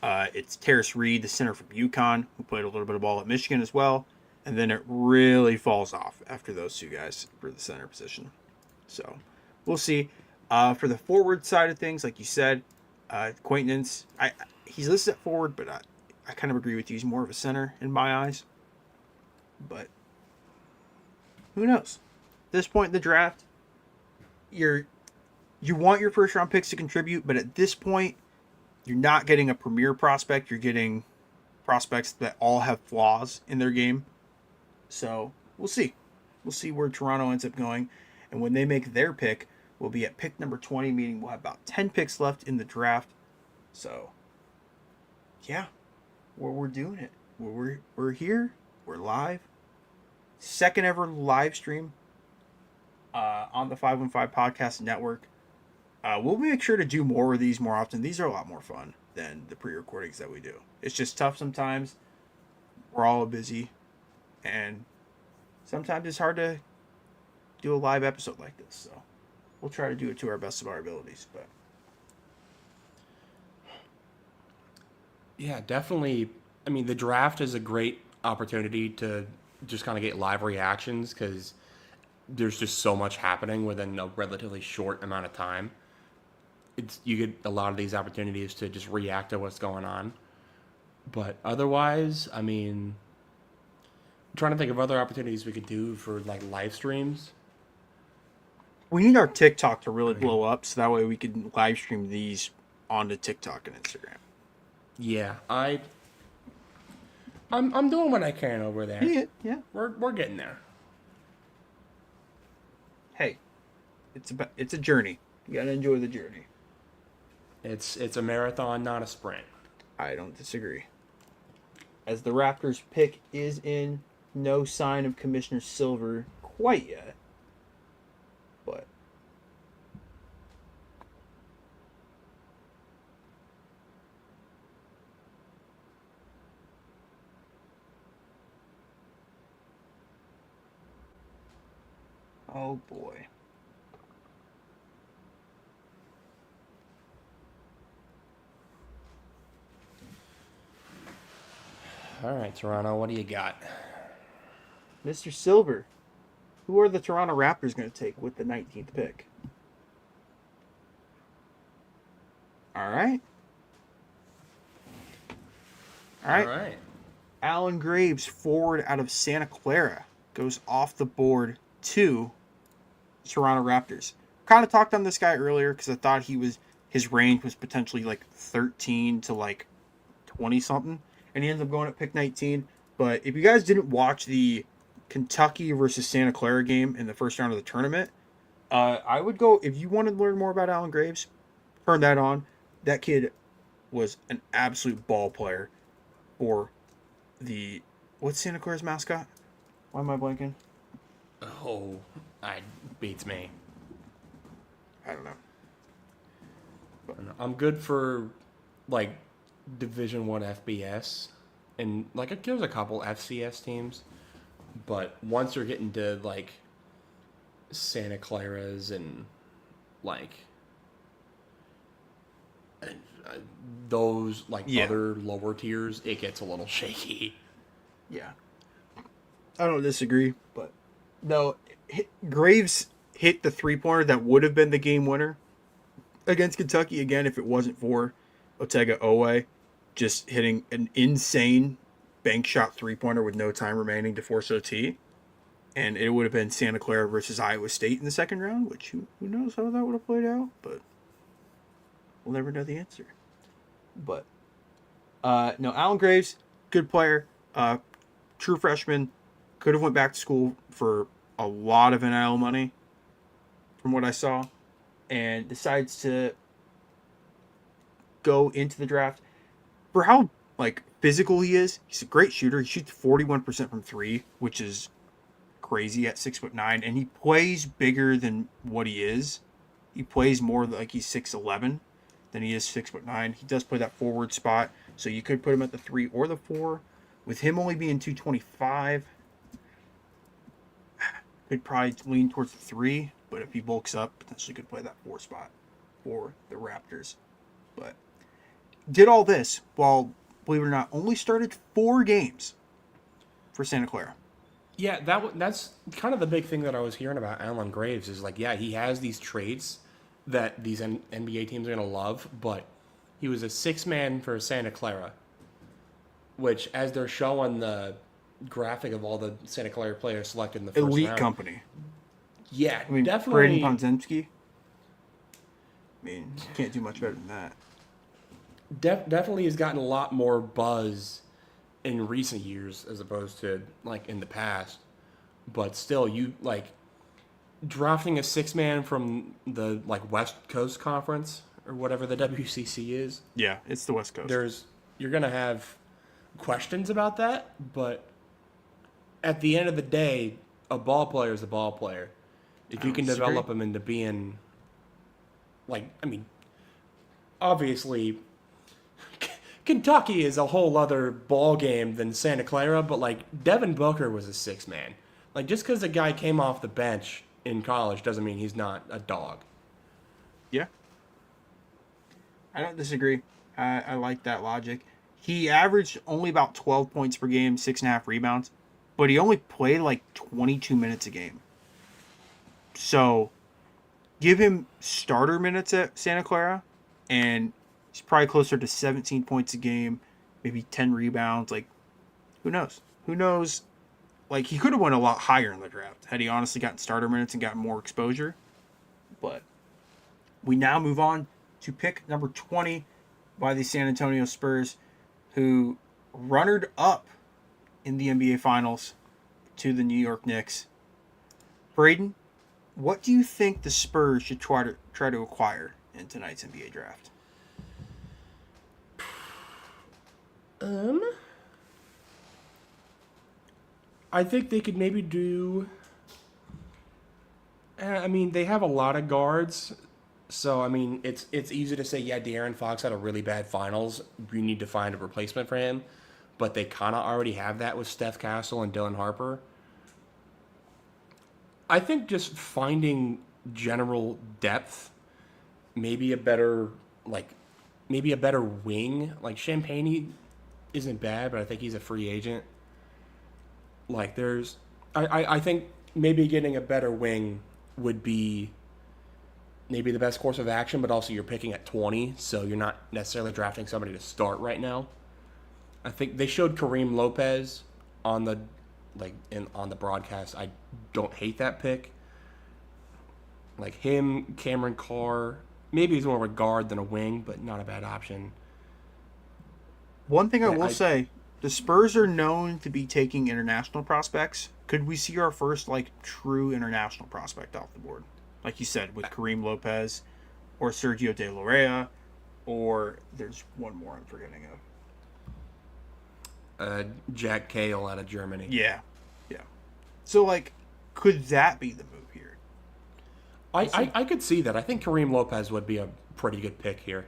It's Terrace Reed, the center from UConn, who played a little bit of ball at Michigan as well. And then it really falls off after those two guys for the center position. So we'll see. For the forward side of things, like you said, Quaintance, he's listed at forward, but I kind of agree with you. He's more of a center in my eyes. But who knows? At this point in the draft, you want your first round picks to contribute, but at this point, you're not getting a premier prospect. You're getting prospects that all have flaws in their game. So we'll see. We'll see where Toronto ends up going. And when they make their pick, we'll be at pick number 20, meaning we'll have about 10 picks left in the draft. So, yeah, we're doing it. We're here. We're live. Second ever live stream on the 515 Podcast Network. We'll make sure to do more of these more often. These are a lot more fun than the pre-recordings that we do. It's just tough sometimes. We're all busy. And sometimes it's hard to do a live episode like this. So we'll try to do it to our best of our abilities. But Yeah, definitely. I mean, the draft is a great opportunity to just kind of get live reactions because there's just so much happening within a relatively short amount of time. You get a lot of these opportunities to just react to what's going on. But otherwise, I mean, I'm trying to think of other opportunities we could do for like live streams. we need our TikTok to really blow up so that way we can live stream these onto TikTok and Instagram. Yeah, I'm doing what I can over there. Yeah. We're getting there. Hey, it's a journey. You gotta enjoy the journey. It's a marathon, not a sprint. I don't disagree. As the Raptors pick is in, no sign of Commissioner Silver quite yet. But oh boy. All right, Toronto, what do you got? Mr. Silver, who are the Toronto Raptors going to take with the 19th pick? All right. All right. Alan Graves, forward out of Santa Clara, goes off the board to Toronto Raptors. Kind of talked on this guy earlier because I thought his range was potentially like 13 to like 20 something, and he ends up going at pick 19. But if you guys didn't watch the Kentucky versus Santa Clara game in the first round of the tournament, I would go, if you want to learn more about Alan Graves, turn that on. That kid was an absolute ball player for what's Santa Clara's mascot? Why am I blanking? Oh, I beats me. I don't know. I'm good for like Division One FBS, and like there's a couple FCS teams, but once you're getting to like Santa Clara's and like those like other lower tiers, it gets a little shaky. Yeah. I don't disagree, but no, Graves hit the three-pointer that would have been the game winner against Kentucky again if it wasn't for Otega Owe just hitting an insane bank shot three-pointer with no time remaining to force OT. and it would have been Santa Clara versus Iowa State in the second round, which who knows how that would have played out, but we'll never know the answer. But no, Alan Graves, good player, true freshman, could have went back to school for a lot of NIL money, from what I saw, and decides to go into the draft for how like physical he is. He's a great shooter. He shoots 41% from three, which is crazy at 6'9", and he plays bigger than what he is. He plays more like he's 6'11" than he is 6'9". He does play that forward spot, so you could put him at the 3 or the 4. With him only being 225, could probably lean towards the 3, but if he bulks up, potentially could play that 4 spot for the Raptors. But did all this while, believe it or not, only started 4 games for Santa Clara. Yeah, that's kind of the big thing that I was hearing about Alan Graves is like, yeah, he has these traits that these NBA teams are going to love, but he was a 6-man for Santa Clara, which, as they're showing the graphic of all the Santa Clara players selected in the first Elite round. company. Yeah, I mean, definitely. Braden Ponzemski. I mean, you can't do much better than that. Definitely has gotten a lot more buzz in recent years as opposed to like in the past. But still, you like drafting a 6-man from the like West Coast Conference or whatever the WCC is. Yeah, it's the West Coast. You're gonna have questions about that, but at the end of the day, a ball player is a ball player. If you can develop him into being like, I mean, obviously Kentucky is a whole other ball game than Santa Clara, but like Devin Booker was a 6-man. Like just because a guy came off the bench in college doesn't mean he's not a dog. Yeah. I don't disagree. I like that logic. He averaged only about 12 points per game, 6.5 rebounds, but he only played like 22 minutes a game. So give him starter minutes at Santa Clara, and he's probably closer to 17 points a game, maybe 10 rebounds. Like, who knows? Who knows? Like, he could have went a lot higher in the draft had he honestly gotten starter minutes and gotten more exposure. But we now move on to pick number 20 by the San Antonio Spurs, who runnered up in the NBA Finals to the New York Knicks. Braden, what do you think the Spurs should try to acquire in tonight's NBA draft? I think they could maybe do. I mean, they have a lot of guards, so I mean, it's easy to say, yeah, De'Aaron Fox had a really bad finals. We need to find a replacement for him, but they kind of already have that with Steph Castle and Dylan Harper. I think just finding general depth, maybe a better wing. Like Champagnie isn't bad, but I think he's a free agent. Like I think maybe getting a better wing would be maybe the best course of action, but also you're picking at 20, so you're not necessarily drafting somebody to start right now. I think they showed Kareem Lopez on the broadcast. I don't hate that pick. Like him, Cameron Carr, maybe he's more of a guard than a wing, but not a bad option. One thing I will say, the Spurs are known to be taking international prospects. Could we see our first like true international prospect off the board? Like you said, with Kareem Lopez or Sergio De La Rey, or there's one more I'm forgetting of. Jack Cahill out of Germany. Yeah. So like, could that be the move here? I could see that. I think Kareem Lopez would be a pretty good pick here.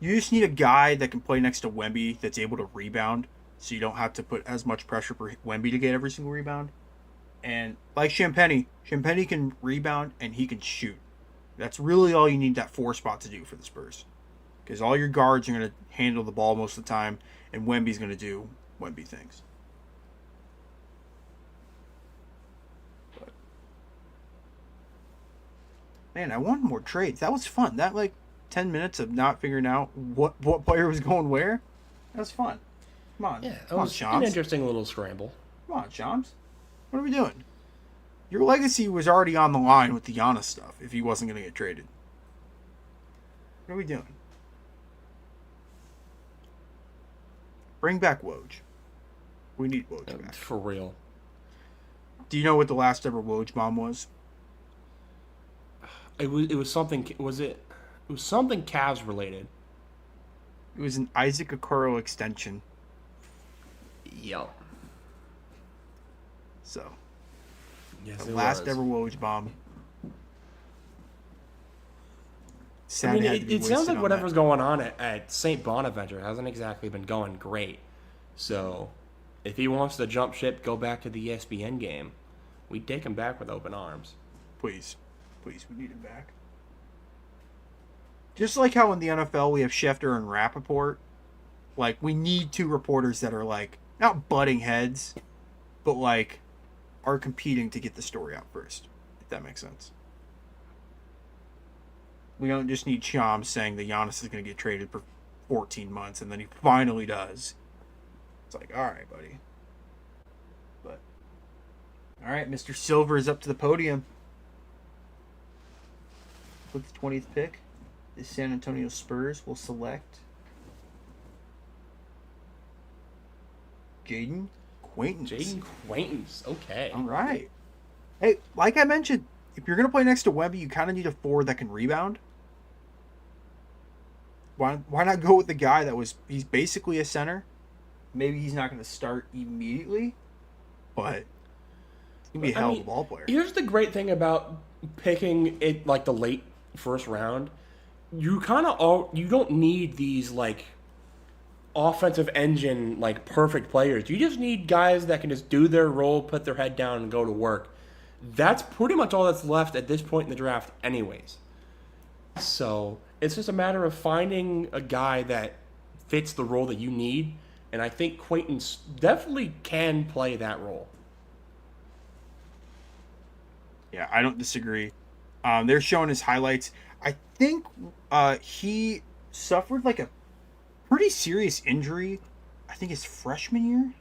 You just need a guy that can play next to Wemby that's able to rebound, so you don't have to put as much pressure for Wemby to get every single rebound. And like Champagnie can rebound and he can shoot. That's really all you need that 4 spot to do for the Spurs. Because all your guards are going to handle the ball most of the time, and Wemby's going to do Wemby things. But, man, I wanted more trades. That was fun. That, 10 minutes of not figuring out what player was going where, that was fun. Come on. Yeah, Come on, was Shams. an interesting little scramble. Come on, Shams. What are we doing? Your legacy was already on the line with the Giannis stuff if he wasn't going to get traded. What are we doing? Bring back Woj. We need Woj back. For real. Do you know what the last ever Woj bomb was? It was something. It was something Cavs related. It was an Isaac Okoro extension. Yep. So, Yes, the it last was. ever Woj bomb. I mean, Sad had to be it sounds wasted like on whatever's that. going on at St. Bonaventure hasn't exactly been going great. So, if he wants to jump ship, go back to the ESPN game, we'd take him back with open arms. Please, we need him back. Just like how in the NFL we have Schefter and Rappaport, like we need two reporters that are like not butting heads, but like are competing to get the story out first. If that makes sense. We don't just need Shams saying that Giannis is going to get traded for 14 months and then he finally does. It's like, all right, buddy. But all right, Mr. Silver is up to the podium. With the 20th pick, the San Antonio Spurs will select Jaden Quaintance. Jaden Quaintance, okay. All right. Hey, like I mentioned, if you're going to play next to Wemby, you kind of need a forward that can rebound. Why not go with the guy he's basically a center? Maybe he's not going to start immediately, but he's going to be a hell of a ball player. Here's the great thing about picking it like the late first round. You don't need these like offensive engine like perfect players. You just need guys that can just do their role, put their head down, and go to work. That's pretty much all that's left at this point in the draft anyways. So it's just a matter of finding a guy that fits the role that you need, and I think Quaintance definitely can play that role. Yeah, I don't disagree. They're showing his highlights. I think he suffered like a pretty serious injury, I think his freshman year.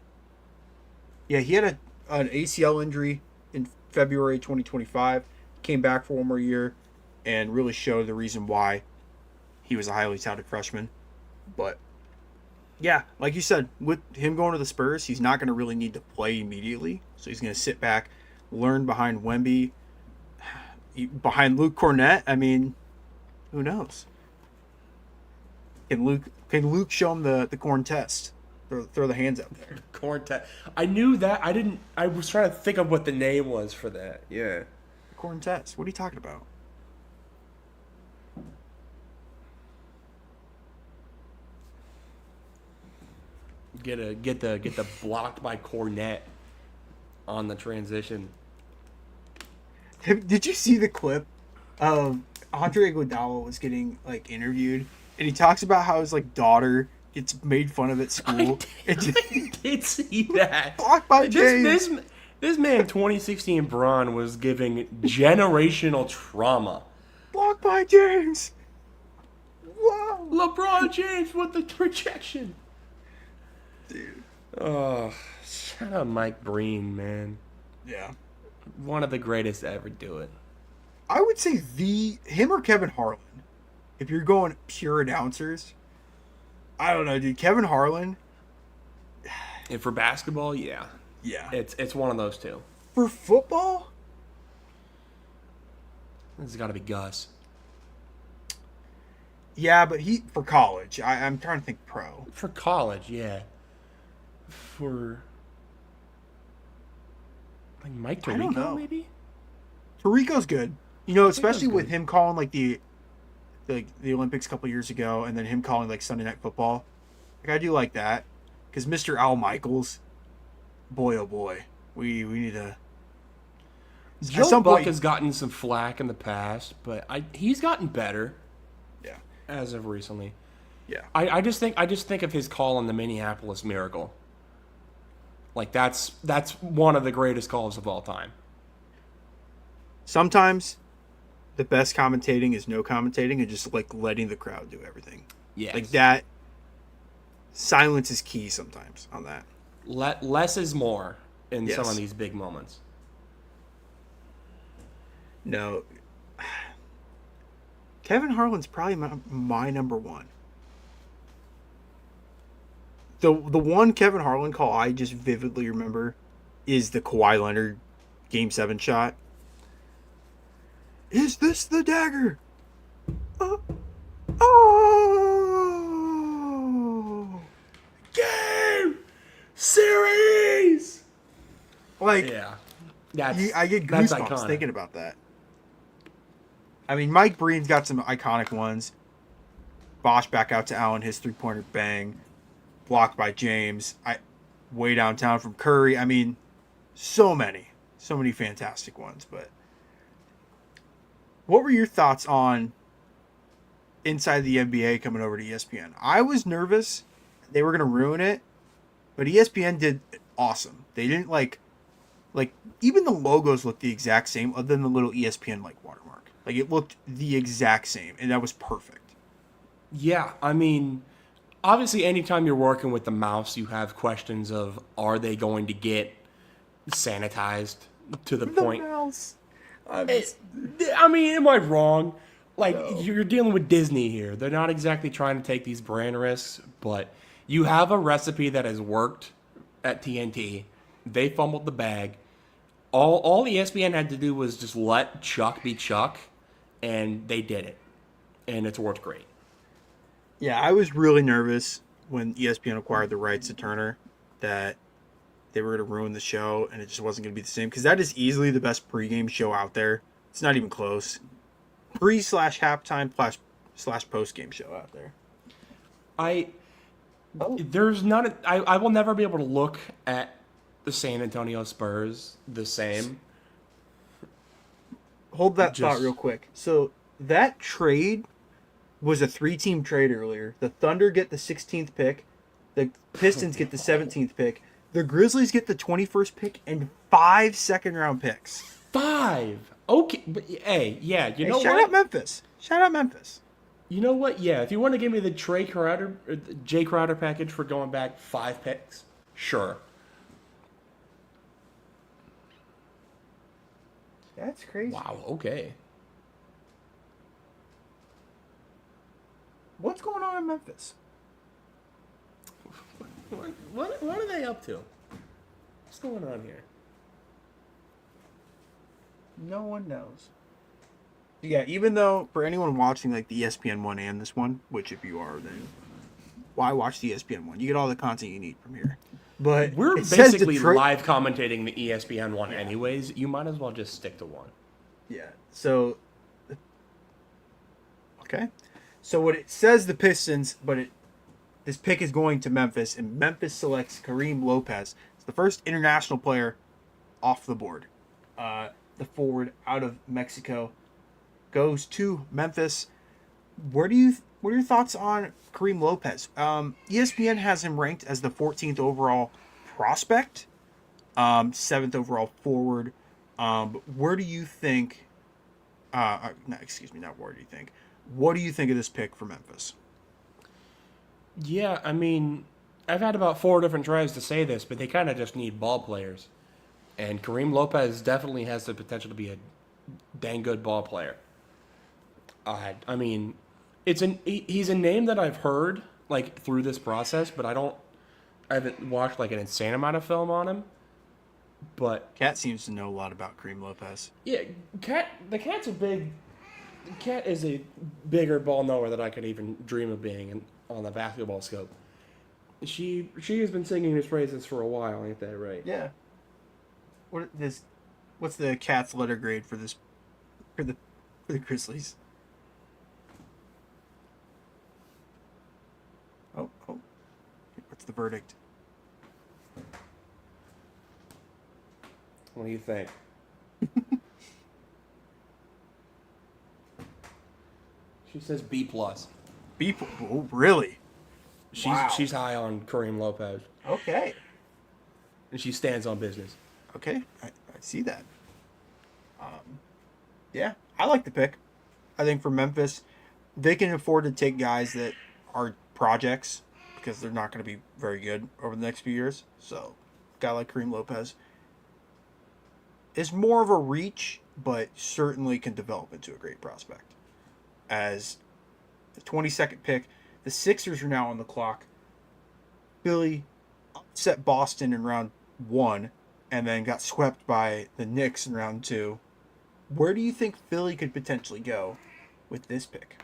Yeah, he had an ACL injury in February 2025, came back for one more year, and really showed the reason why he was a highly touted freshman. But yeah, like you said, with him going to the Spurs, he's not going to really need to play immediately. So he's going to sit back, learn behind Wemby, behind Luke Cornett. I mean, who knows? Can Luke show him the corn test? Throw the hands out there. Corn test. I knew that. I was trying to think of what the name was for that. Yeah. Corn test. What are you talking about? Get the blocked by Cornette on the transition. Did you see the clip of Andre Iguodala was getting like interviewed, and he talks about how his like daughter gets made fun of at school? I did see that. Blocked by James. This man, 2016 Braun, was giving generational trauma. Blocked by James. Wow. LeBron James with the projection. Dude. Oh, shout out Mike Breen, man. Yeah. One of the greatest to ever do it. I would say him or Kevin Harlan. If you're going pure announcers, I don't know, dude. Kevin Harlan. And for basketball, yeah. Yeah. It's one of those two. For football? This has got to be Gus. Yeah, but for college. I'm trying to think pro. For college, yeah. For like Mike I don't know. Tirico, maybe? Tarico's good. You know, especially Tirico's with good. him calling like the Olympics a couple years ago, and then him calling like Sunday Night Football. Like I do like that, because Mr. Al Michaels, boy oh boy, we need to. Joe Buck has gotten some flack in the past, but he's gotten better. Yeah. As of recently. Yeah. I just think of his call on the Minneapolis Miracle. Like that's one of the greatest calls of all time. Sometimes the best commentating is no commentating and just like letting the crowd do everything. Yes. Like that. Silence is key sometimes on that. Less is more. in some of Yes. these big moments. No. Kevin Harlan's probably my number one. The one Kevin Harlan call I just vividly remember is the Kawhi Leonard Game 7 shot. Is this the dagger? Oh! Oh! Game series. Like, Yeah, I get that's goosebumps iconic. thinking about that. I mean, Mike Breen's got some iconic ones. Bosch back out to Allen, his 3-pointer bang. Blocked by James. Way downtown from Curry. I mean, so many fantastic ones. But what were your thoughts on Inside the NBA coming over to ESPN? I was nervous they were going to ruin it, but ESPN did awesome. They didn't like even the logos looked the exact same, other than the little ESPN like watermark. Like it looked the exact same, and that was perfect. Yeah, I mean, obviously, anytime you're working with the mouse, you have questions of are they going to get sanitized to the point? Mouse. I mean, am I wrong? Like, No. you're dealing with Disney here. They're not exactly trying to take these brand risks, but you have a recipe that has worked at TNT. They fumbled the bag. All ESPN had to do was just let Chuck be Chuck, and they did it. And it's worked great. Yeah, I was really nervous when ESPN acquired the rights to Turner that they were going to ruin the show and it just wasn't going to be the same, because that is easily the best pregame show out there. It's not even close. Pre/halftime slash postgame show out there. There's not. I will never be able to look at the San Antonio Spurs the same. Hold that Just- thought real quick. So that trade was a 3-team trade earlier. The Thunder get the 16th pick. The Pistons get the 17th pick. The Grizzlies get the 21st pick and 5 second-round picks. 5. Okay, but hey, yeah, you know Shout what? out Memphis. Shout out Memphis. You know what? Yeah, if you want to give me the Jay Crowder package for going back 5 picks, sure. That's crazy. Wow. Okay. What's going on in Memphis? What are they up to? What's going on here? No one knows. Yeah, even though for anyone watching like the ESPN one and this one, which if you are, then why watch the ESPN one? You get all the content you need from here. But We're it says basically Detroit- live commentating the ESPN one anyways. You might as well just stick to one. Yeah. So okay. So what it says the Pistons, this pick is going to Memphis, and Memphis selects Kareem Lopez. It's the first international player off the board. The forward out of Mexico goes to Memphis. What are your thoughts on Kareem Lopez? ESPN has him ranked as the 14th overall prospect, 7th overall forward. But where do you think? Not where do you think? What do you think of this pick for Memphis? Yeah, I mean, I've had about 4 different tries to say this, but they kind of just need ball players. And Kareem Lopez definitely has the potential to be a dang good ball player. I mean, he's a name that I've heard like through this process, but I haven't watched like an insane amount of film on him. But Cat seems to know a lot about Kareem Lopez. yeah, the Cat's a big. The Cat is a bigger ball knower than I could even dream of being on the basketball scope. She has been singing his praises for a while, ain't that right? Yeah. What's the Cat's letter grade for this for the Grizzlies? Oh. What's the verdict? What do you think? She says B plus. Oh, really? She's high on Kareem Lopez, Okay. and she stands on business. Okay. I see that. Yeah, I like the pick. I think for Memphis, they can afford to take guys that are projects because they're not going to be very good over the next few years. So, a guy like Kareem Lopez is more of a reach, but certainly can develop into a great prospect. As the 22nd pick, the Sixers are now on the clock. Philly upset Boston in round 1 and then got swept by the Knicks in round 2. Where do you think Philly could potentially go with this pick?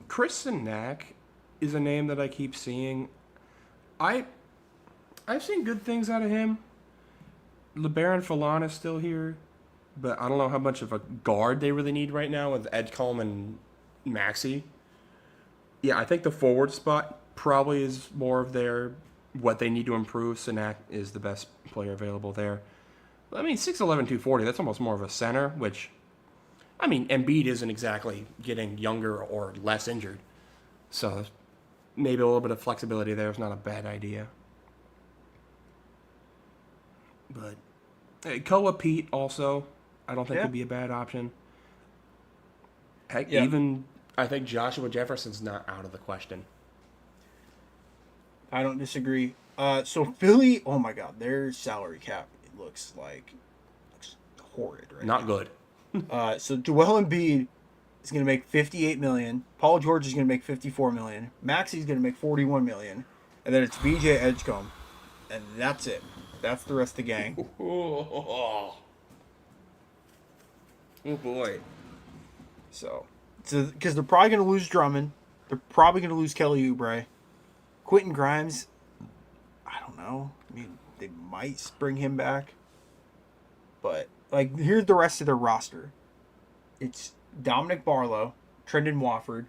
Chris Sinak is a name that I keep seeing. I've seen good things out of him. LeBaron Falan is still here, but I don't know how much of a guard they really need right now with Edgecombe and Maxey. Yeah, I think the forward spot probably is more of their what they need to improve. Sinak is the best player available there. I mean, 6'11", 240, that's almost more of a center, which, I mean, Embiid isn't exactly getting younger or less injured. So maybe a little bit of flexibility there is not a bad idea. But Koa Pete also, I don't think would be a bad option. Heck, even I think Joshua Jefferson's not out of the question. I don't disagree. So Philly, oh my God, their salary cap looks horrid right Not now. good. So Joel Embiid is going to make $58 million. Paul George is going to make $54 million. Maxey's going to make $41 million, and then it's VJ Edgecombe, and that's it. That's the rest of the gang. Oh boy. So because they're probably going to lose Drummond, they're probably going to lose Kelly Oubre, Quentin Grimes. I don't know. I mean, they might bring him back, but like here's the rest of their roster. It's Dominic Barlow, Trendon Wofford,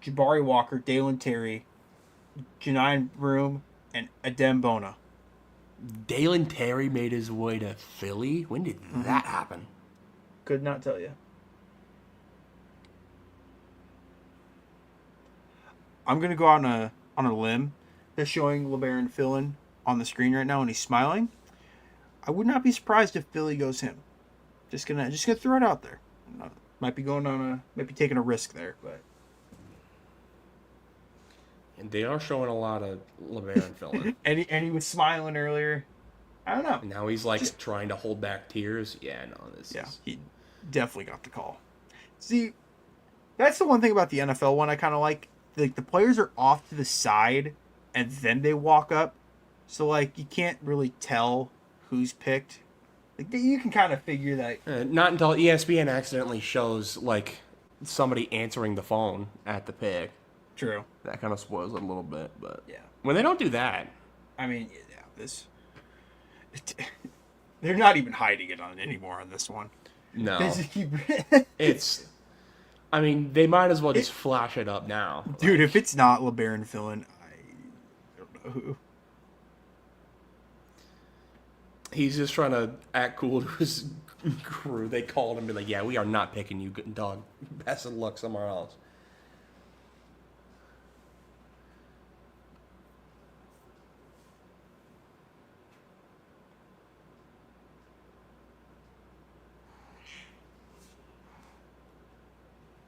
Jabari Walker, Dalen Terry, Janine Broom, and Adem Bona. Dalen Terry made his way to Philly? When did that happen? Could not tell you. I'm going to go out on a limb. They're showing LeBaron Philin on the screen right now, and he's smiling. I would not be surprised if Philly goes him. Just gonna throw it out there. Might be taking a risk there, but And they are showing a lot of LeBaron Philin. and he was smiling earlier. I don't know. Now he's like trying to hold back tears. Yeah, no, this is. He definitely got the call. See, that's the one thing about the NFL one I kind of like. Like the players are off to the side, and then they walk up, so like you can't really tell who's picked. Like you can kind of figure that. Not until ESPN accidentally shows like somebody answering the phone at the pick. True. That kind of spoils it a little bit, but Yeah. when they don't do that, I mean, they're not even hiding it on anymore on this one. no, They just keep. it's. I mean, they might as well just flash it up now, Dude, if it's not LeBaron Philin, I don't know who. He's just trying to act cool to his crew. They called him and be like, "Yeah, we are not picking you, good dog. Best of luck somewhere else."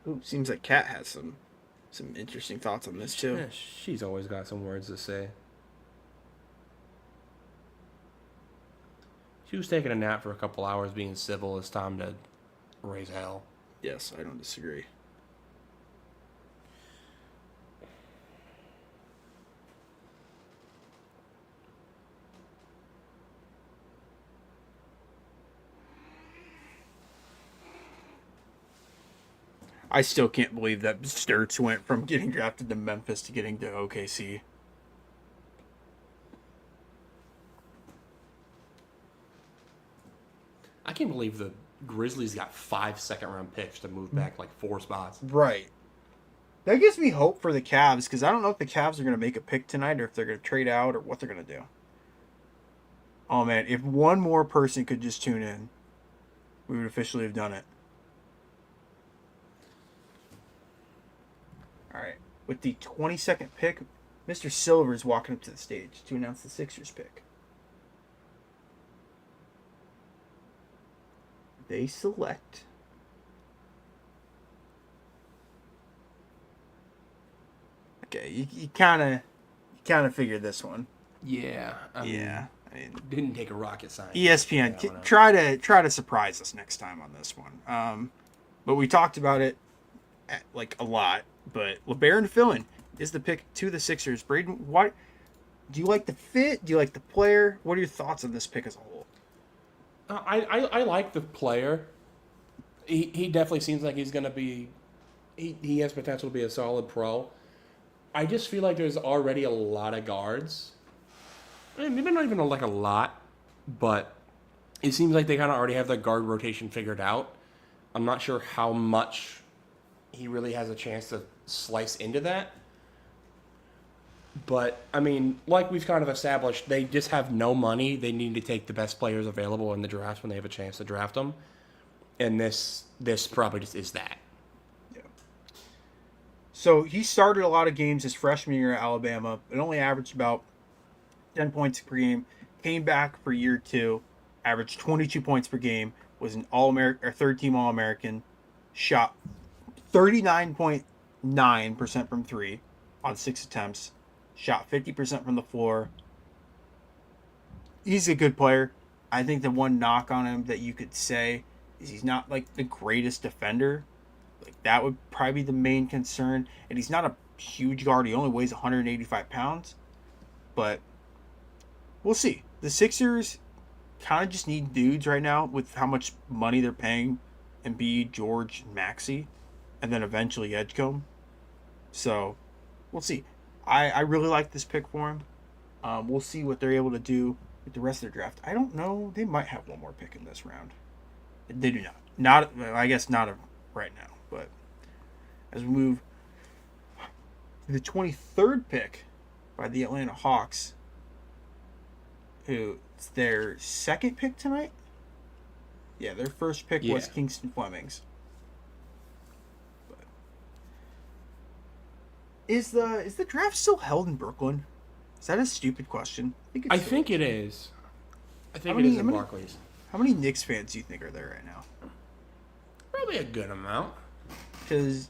Ooh, seems like Kat has some interesting thoughts on this too. Yeah, she's always got some words to say. She was taking a nap for a couple hours, being civil. It's time to raise hell. Yes, I don't disagree. I still can't believe that Sturts went from getting drafted to Memphis to getting to OKC. I can't believe the Grizzlies got 5 second-round picks to move back like 4 spots. Right. That gives me hope for the Cavs because I don't know if the Cavs are going to make a pick tonight or if they're going to trade out or what they're going to do. Oh, man. If one more person could just tune in, we would officially have done it. All right. With the 22nd pick, Mr. Silver is walking up to the stage to announce the Sixers pick. They select Okay, you kind of figured this one. Yeah. I mean, Yeah, I mean, didn't take a rocket science. ESPN Yeah, try to surprise us next time on this one. But we talked about it like a lot. But LeBaron Fillin is the pick to the Sixers. Braden, what do you like the fit? Do you like the player? What are your thoughts on this pick as a whole? I like the player. He definitely seems like he's going to be. He has potential to be a solid pro. I just feel like there's already a lot of guards. I mean, maybe not even like a lot, but it seems like they kind of already have their guard rotation figured out. I'm not sure how much he really has a chance to slice into that. But I mean, like we've kind of established, they just have no money. They need to take the best players available in the draft when they have a chance to draft them, and this probably just is that. Yeah. So he started a lot of games his freshman year at Alabama. It only averaged about 10 points per game. Came back for year two, averaged 22 points per game. Was an All-American or third team All-American. Shot 39.9% from three on 6 attempts. Shot 50% from the floor. He's a good player. I think the one knock on him that you could say is he's not like the greatest defender. Like that would probably be the main concern. And he's not a huge guard. He only weighs 185 pounds. But we'll see. The Sixers kind of just need dudes right now with how much money they're paying Embiid, George, Maxey, and then eventually Edgecombe. So we'll see. I really like this pick for him. We'll see what they're able to do with the rest of their draft. I don't know. They might have one more pick in this round. They do not. I guess not right now. But as we move to the 23rd pick by the Atlanta Hawks, who it's their second pick tonight. Yeah, their first pick was Kingston Flemings. Is the draft still held in Brooklyn? Is that a stupid question? I think it is. I think it is in Barclays. How many Knicks fans do you think are there right now? Probably a good amount. Because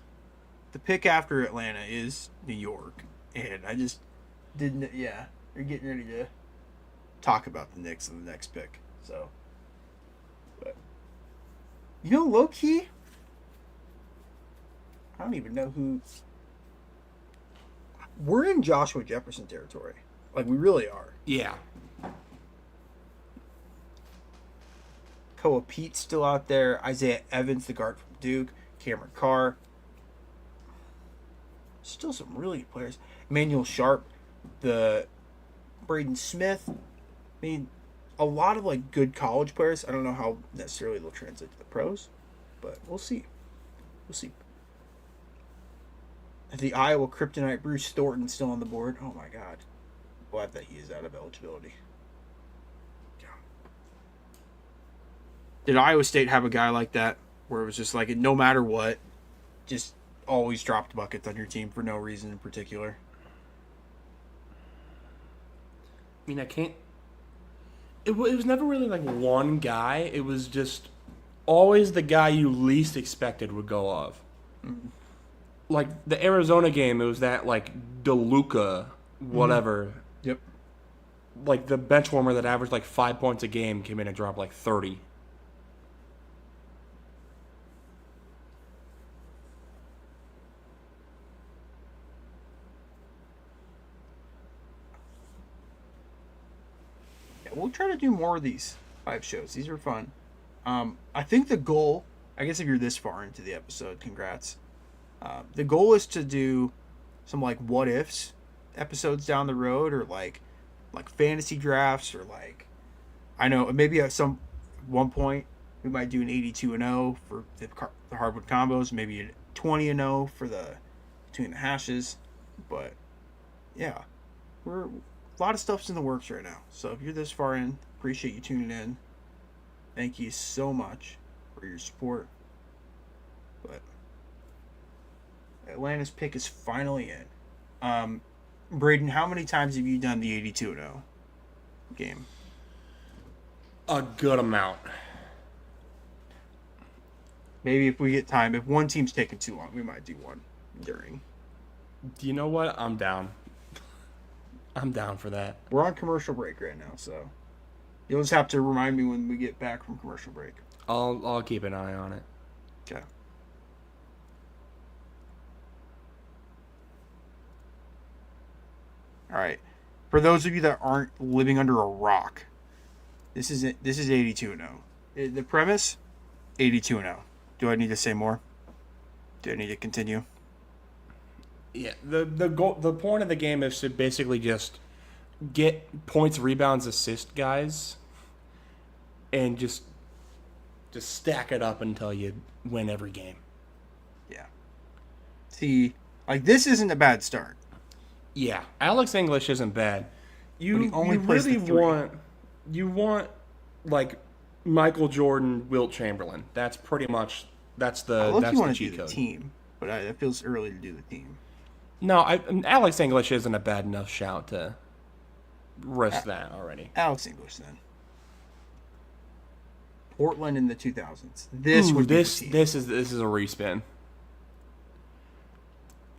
the pick after Atlanta is New York, and I just didn't. Yeah, they're getting ready to talk about the Knicks in the next pick. So, but low key, I don't even know who. We're in Joshua Jefferson territory. Like, we really are. Yeah. Koa Pete's still out there. Isaiah Evans, the guard from Duke. Cameron Carr. Still some really good players. Emmanuel Sharp. The Braden Smith. I mean, a lot of, like, good college players. I don't know how necessarily they'll translate to the pros. But we'll see. We'll see. The Iowa Kryptonite Bruce Thornton still on the board. Oh my God. Glad that he is out of eligibility. Yeah. Did Iowa State have a guy like that where it was just like no matter what, just always dropped buckets on your team for no reason in particular? I mean, I can't. It was never really like one guy. It was just always the guy you least expected would go off. Mm-hmm. Like the Arizona game, it was that like DeLuca, whatever. Mm-hmm. Yep. Like the bench warmer that averaged like 5 points a game came in and dropped like 30. Yeah, we'll try to do more of these live shows. These are fun. I think the goal, I guess if you're this far into the episode, congrats. The goal is to do some like what ifs episodes down the road, or like fantasy drafts, or like I know maybe at one point we might do an 82-0 for the Hardwood Convos, maybe a 20-0 for the Between the Hashes, but yeah, a lot of stuff's in the works right now. So if you're this far in, appreciate you tuning in. Thank you so much for your support. But Atlanta's pick is finally in. Braden, how many times have you done the 82-0 game? A good amount. Maybe if we get time, if one team's taking too long, we might do one during. Do you know what? I'm down. I'm down for that. We're on commercial break right now, so you'll just have to remind me when we get back from commercial break. I'll keep an eye on it. Okay. All right. For those of you that aren't living under a rock, this is it. This is 82-0. The premise, 82-0. Do I need to say more? Do I need to continue? Yeah, the goal, the point of the game is to basically just get points, rebounds, assist guys, and just stack it up until you win every game. Yeah. See, like this isn't a bad start. Yeah, Alex English isn't bad. But he only plays really the three. want like Michael Jordan, Wilt Chamberlain. That's pretty much that's I the look, that's you the want to do cheat the code. team, but it feels early to do the team. No, Alex English isn't a bad enough shout to risk that already. Alex English then. Portland in the 2000s. This Ooh, would be this the team. this is a respin.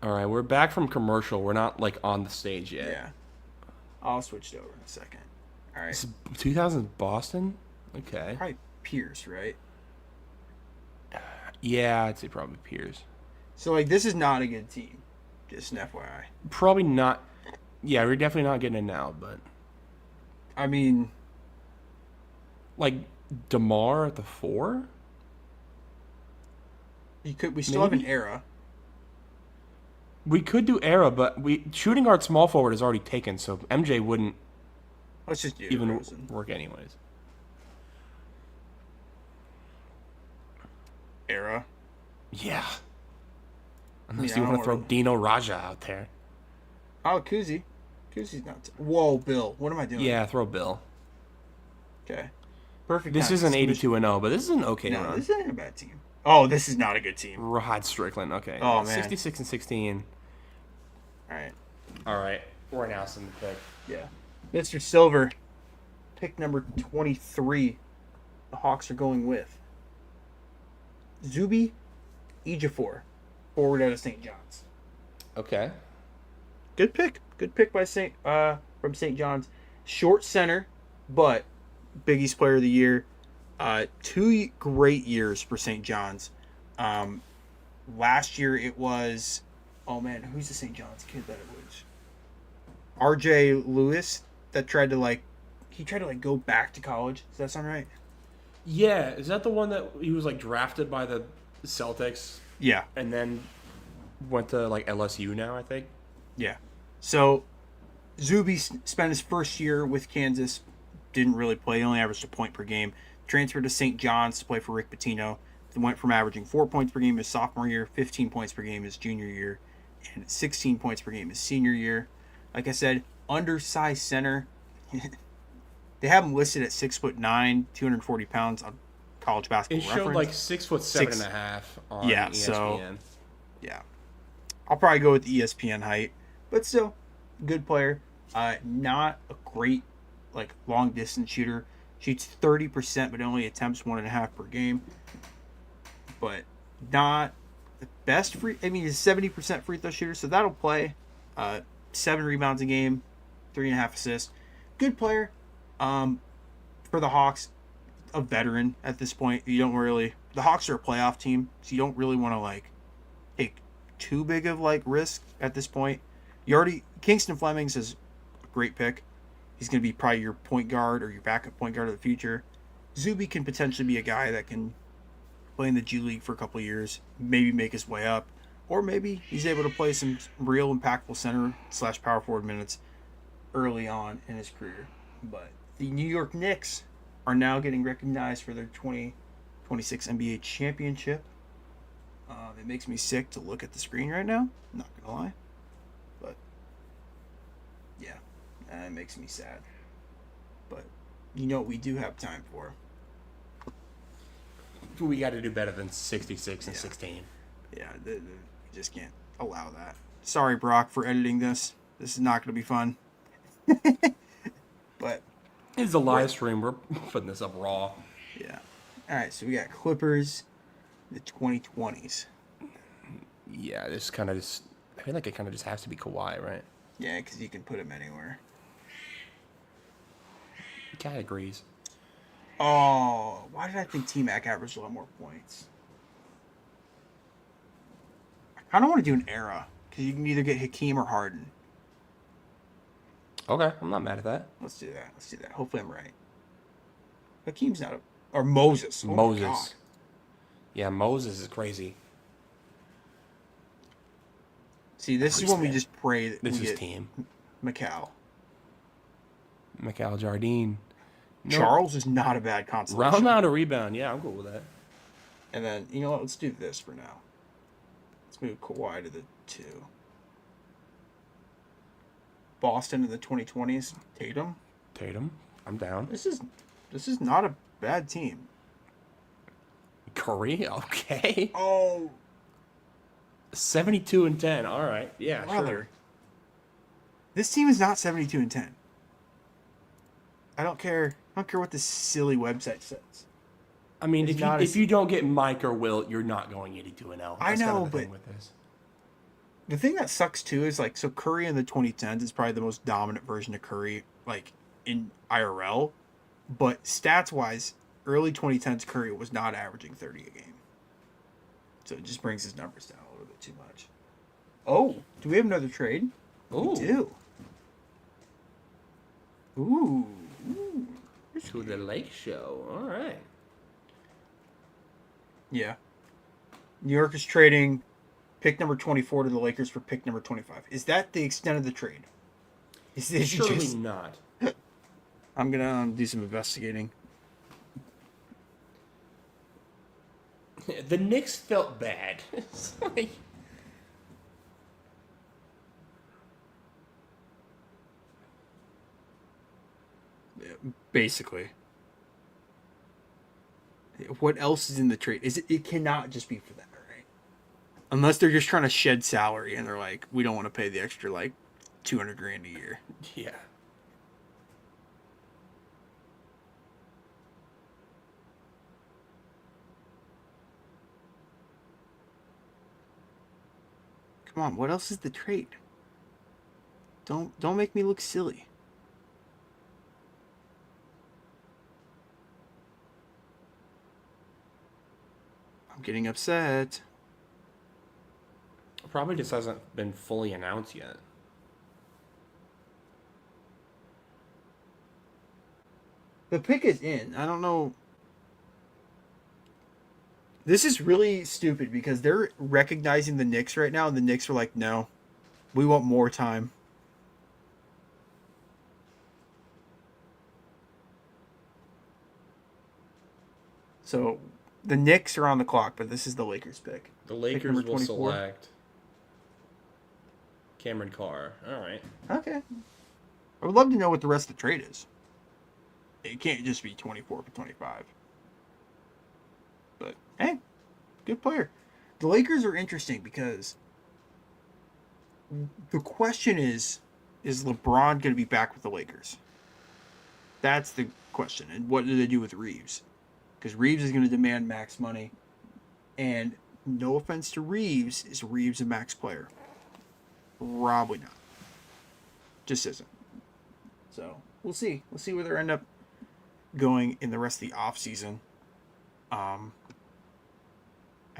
All right, we're back from commercial. We're not like on the stage yet. Yeah. I'll switch it over in a second. All right. This is 2000s Boston. Okay. Probably Pierce, right? Yeah, I'd say probably Piers. So like this is not a good team. Just an FYI. Probably not. Yeah, we're definitely not getting it now, but I mean, like DeMar at the 4. we still have an Maybe? era. We could do era, but shooting guard small forward is already taken, so MJ wouldn't Let's just do even DeRozan. work anyways. Era. Yeah. Unless Yeah, you I want don't to throw wanna- Dino Raja out there. Oh, Kuzi. Kuzi's not. Whoa, Bill. What am I doing? Yeah, throw Bill. Okay. Perfect. This timing. is an 82-0, but this is an okay No, run. this isn't a bad team. Oh, this is not a good team. Rod Strickland. Okay. Oh, man. 66 and 16. All right. All right. We're announcing the pick. Yeah. Mr. Silver, pick number 23. The Hawks are going with Zuby Ejiofor, forward out of St. John's. Okay. Good pick. Good pick by from St. John's. Short center, but Big East Player of the Year. 2 great years for St. John's. Last year it was, oh man, who's the St. John's kid that it was? R.J. Lewis that tried to go back to college. Does that sound right? Yeah, is that the one that he was like drafted by the Celtics Yeah. and then went to like LSU now, I think? Yeah. So Zuby spent his first year with Kansas, didn't really play, he only averaged a point per game. Transferred to St. John's to play for Rick Pitino. Then went from averaging 4 points per game his sophomore year, 15 points per game his junior year, and 16 points per game his senior year. Like I said, undersized center. They have him listed at 6'9", 240 pounds on College Basketball It showed Reference. like 6'7.5" on Yeah, ESPN. so- Yeah. I'll probably go with the ESPN height, but still, good player. Not a great long distance shooter. Shoots 30%, but only attempts 1.5 per game. But not the best he's a 70% free throw shooter, so that'll play. 7 rebounds a game, 3.5 assists. Good player. For the Hawks, a veteran at this point. The Hawks are a playoff team, so you don't really want to take too big of risk at this point. Kingston Flemings is a great pick. He's going to be probably your point guard or your backup point guard of the future. Zuby can potentially be a guy that can play in the G League for a couple of years, maybe make his way up, or maybe he's able to play some real impactful center / power forward minutes early on in his career. But the New York Knicks are now getting recognized for their 2026 NBA championship. It makes me sick to look at the screen right now. I'm not going to lie. But, yeah, it makes me sad. But, you know what we do have time for? We got to do better than 66 and 16. Yeah, we just can't allow that. Sorry, Brock, for editing this. This is not going to be fun. But, It's a live stream. We're putting this up raw. yeah. All right, so we got Clippers, the 2020s. Yeah, this kind of just I feel like it kind of just has to be Kawhi, right? Yeah, because you can put him anywhere. Cat agrees. Oh, why did I think T-Mac averaged a lot more points? I kind of want to do an era because you can either get Hakeem or Harden. Okay, I'm not mad at that. Let's do that. Let's do that. Hopefully I'm right. Hakeem's not a... Or Moses. Oh my God. Moses. Yeah, Moses is crazy. See, this is when we Priestman. just pray that This we is get team. Macau. Mikal Jardine. No, Charles is not a bad consolation. round out a rebound. Yeah, I'm cool with that. And then, you know what? Let's do this for now. Let's move Kawhi to the 2. Boston in the 2020s. Tatum. Tatum, I'm down. This is not a bad team. Curry, okay. Oh, 72 and 10. All right. Yeah, brother. sure. This team is not 72 and 10. I don't care. I don't care what this silly website says. I mean, It's if you don't get Mike or Wilt, you're not going 82 and 0. I That's kind know, of the thing but- with this. The thing that sucks too is like, so Curry in the 2010s is probably the most dominant version of Curry, like in IRL, but stats wise, early 2010s Curry was not averaging 30 a game. So it just brings his numbers down a little bit too much. Oh, do we have another trade? Ooh, We do. Ooh. to the Lake Show. All right. Yeah. New York is trading pick number 24 to the Lakers for pick number 25. Is that the extent of the trade? Is this Surely just... not. I'm going to do some investigating. The Knicks felt bad. It's like, Basically. What else is in the trade? It cannot just be for that, right? Unless they're just trying to shed salary and they're like, we don't want to pay the extra like 200 grand a year. yeah. Come on, what else is the trade? Don't make me look silly. I'm getting upset. Probably just hasn't been fully announced yet. The pick is in. I don't know. This is really stupid because they're recognizing the Knicks right now, and the Knicks are like, no, we want more time. So the Knicks are on the clock, but this is the Lakers pick. The Lakers number will 24. select Cameron Carr. All right. Okay. I would love to know what the rest of the trade is. It can't just be 24 for 25. But, hey, good player. The Lakers are interesting because the question is LeBron going to be back with the Lakers? That's the question. And what do they do with Reeves? Because Reeves is going to demand max money. And no offense to Reeves, is Reeves a max player? Probably not. Just isn't. So we'll see. We'll see where they end up going in the rest of the offseason. I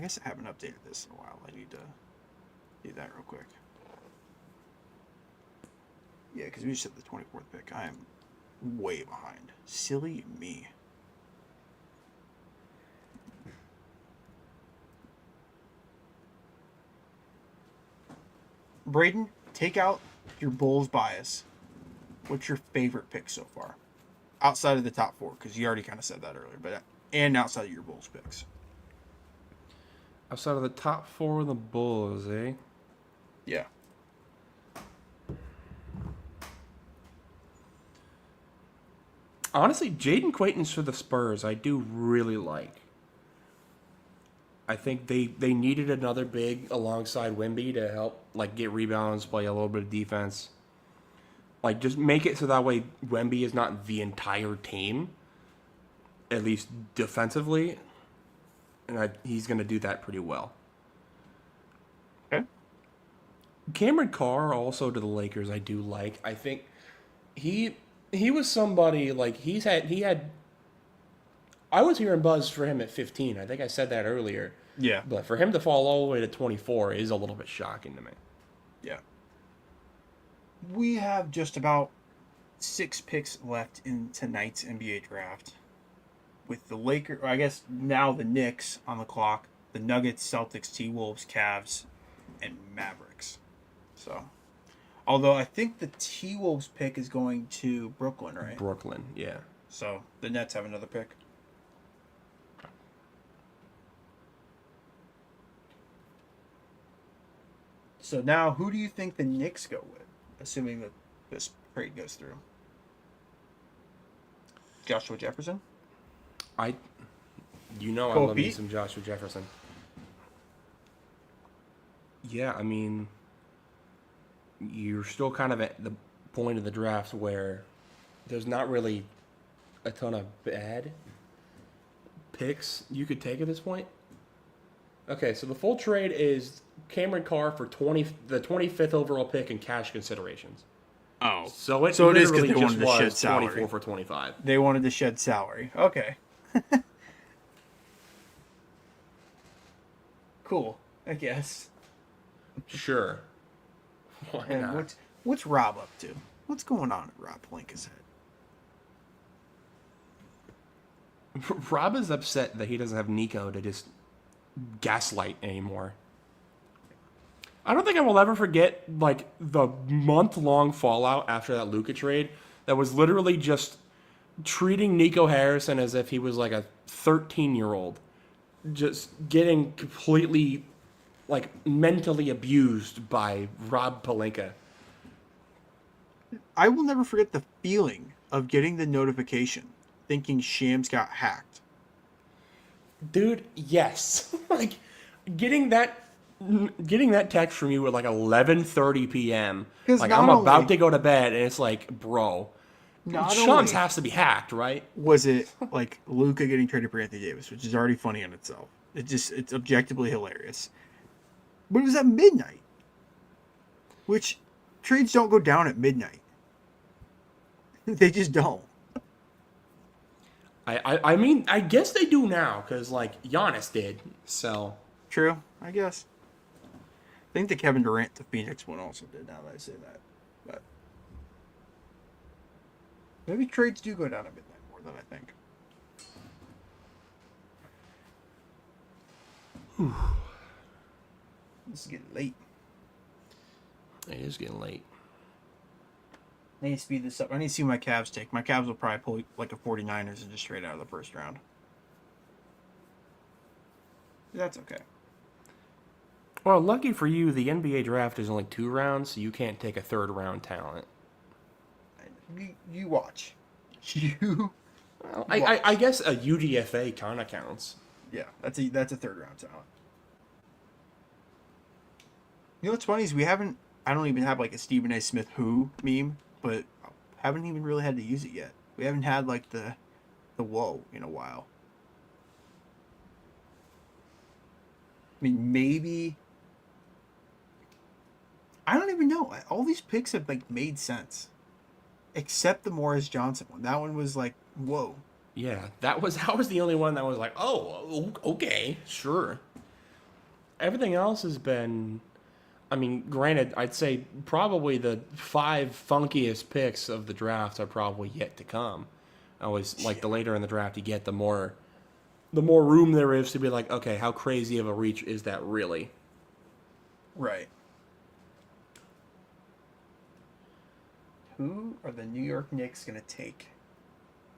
guess I haven't updated this in a while. I need to do that real quick. Yeah, because we just hit the 24th pick. I am way behind. Silly me. Braden, take out your Bulls bias. What's your favorite pick so far? Outside of the top 4, because you already kind of said that earlier, but and outside of your Bulls picks. Outside of the top 4 of the Bulls, eh? Yeah. Honestly, Jaden Quayton's for the Spurs, I do really like. I think they needed another big alongside Wemby to help like get rebounds, play a little bit of defense. Like just make it so that way Wemby is not the entire team, at least defensively, and he's going to do that pretty well. Okay. Cameron Carr also to the Lakers. I do like. I think he he was somebody like he had. I was hearing buzz for him at 15. I think I said that earlier. Yeah. But for him to fall all the way to 24 is a little bit shocking to me. Yeah. We have just about 6 picks left in tonight's NBA draft. With the Lakers, or I guess now the Knicks on the clock, the Nuggets, Celtics, T-Wolves, Cavs, and Mavericks. So, although I think the T-Wolves pick is going to Brooklyn, right? Brooklyn, yeah. So the Nets have another pick. So now, who do you think the Knicks go with, assuming that this trade goes through? Joshua Jefferson? I I Cole love me Pete? some Joshua Jefferson. Yeah, I mean, you're still kind of at the point of the draft where there's not really a ton of bad picks you could take at this point. Okay, so the full trade is Cameron Carr for the 25th overall pick and cash considerations. Oh. So it So it is 'cause literally they just wanted to shed was salary. 24 for 25. They wanted to shed salary. Okay. Cool, I guess. Sure. Why And not? what's Rob up to? What's going on at Rob Palinka's head? Rob is upset that he doesn't have Nico to just gaslight anymore. I don't think I will ever forget like the month-long fallout after that Luka trade that was literally just treating Nico Harrison as if he was like a 13-year-old, just getting completely like mentally abused by Rob Palinka. I will never forget the feeling of getting the notification, thinking Shams got hacked. Dude, yes. Like getting that text from you at like 11:30 p.m. 'Cause Like not I'm about only- to go to bed and it's like, bro, Not Shams only has to be hacked, right? was it like Luca getting traded for Anthony Davis, which is already funny in itself. It's objectively hilarious. But it was at midnight, which trades don't go down at midnight. They just don't. I mean, I guess they do now because like Giannis did. So True, I guess. I think the Kevin Durant to Phoenix one also did. Now that I say that, but maybe trades do go down at midnight more than I think. This is getting late. it is getting late. I need to speed this up. I need to see my Cavs take. My Cavs will probably pull like a 49ers and just trade out of the first round. That's okay. Well, lucky for you, the NBA draft is only 2 rounds, so you can't take a third round talent. You watch. You. Well, I guess a UDFA kind of counts. Yeah, that's a third round talent. You know what's funny is we haven't. I don't even have like a Stephen A. Smith who meme, but haven't even really had to use it yet. We haven't had like the whoa in a while. I mean, maybe. I don't even know. All these picks have like made sense, except the Morris Johnson one. That one was like, whoa. Yeah, that was the only one that was like, oh, okay, sure. Everything else has been, I mean, granted, I'd say probably the 5 funkiest picks of the draft are probably yet to come. Always like the later in the draft you get, the more room there is to be like, okay, how crazy of a reach is that really? Right. Who are the New York Knicks gonna take?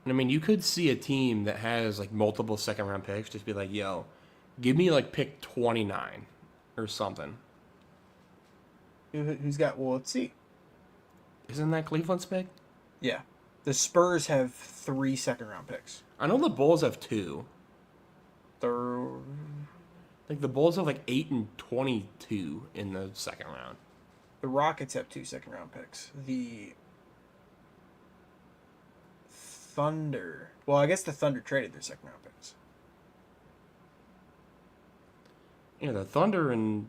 And I mean, you could see a team that has like multiple second round picks just be like, yo, give me like pick 29 or something. Who's got? Well, let's see. Isn't that Cleveland's pick? Yeah, the Spurs have 3 second round picks. I know the Bulls have 2. Third. Like the Bulls have like 8 and 22 in the second round. The Rockets have 2 second round picks. The Thunder. Well, I guess the Thunder traded their second round picks. Yeah, the Thunder and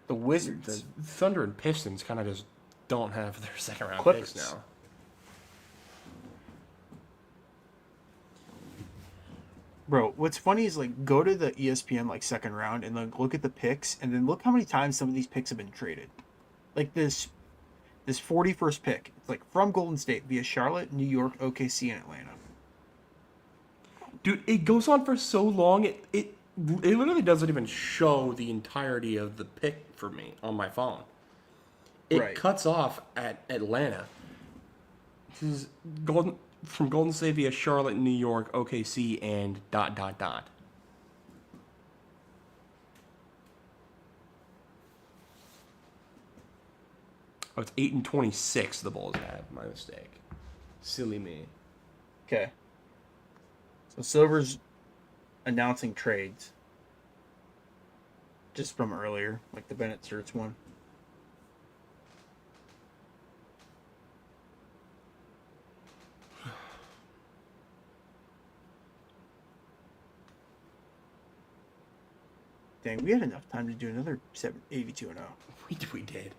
The Wizards. The Thunder and Pistons kind of just don't have their second round Clippers. picks now. Bro, what's funny is like go to the ESPN like second round and like look at the picks and then look how many times some of these picks have been traded. Like this 41st pick, it's like from Golden State via Charlotte, New York, OKC, and Atlanta. Dude, it goes on for so long. It literally doesn't even show the entirety of the pick for me on my phone. It Right. cuts off at Atlanta. This is from Golden State via Charlotte, New York, OKC, and ... Oh, it's 8 and 26 the Bulls have. My mistake. Silly me. Okay. So Silver's announcing trades. Just from earlier, like the Bennett Certs one. Dang, we had enough time to do another 82 and 0. We did.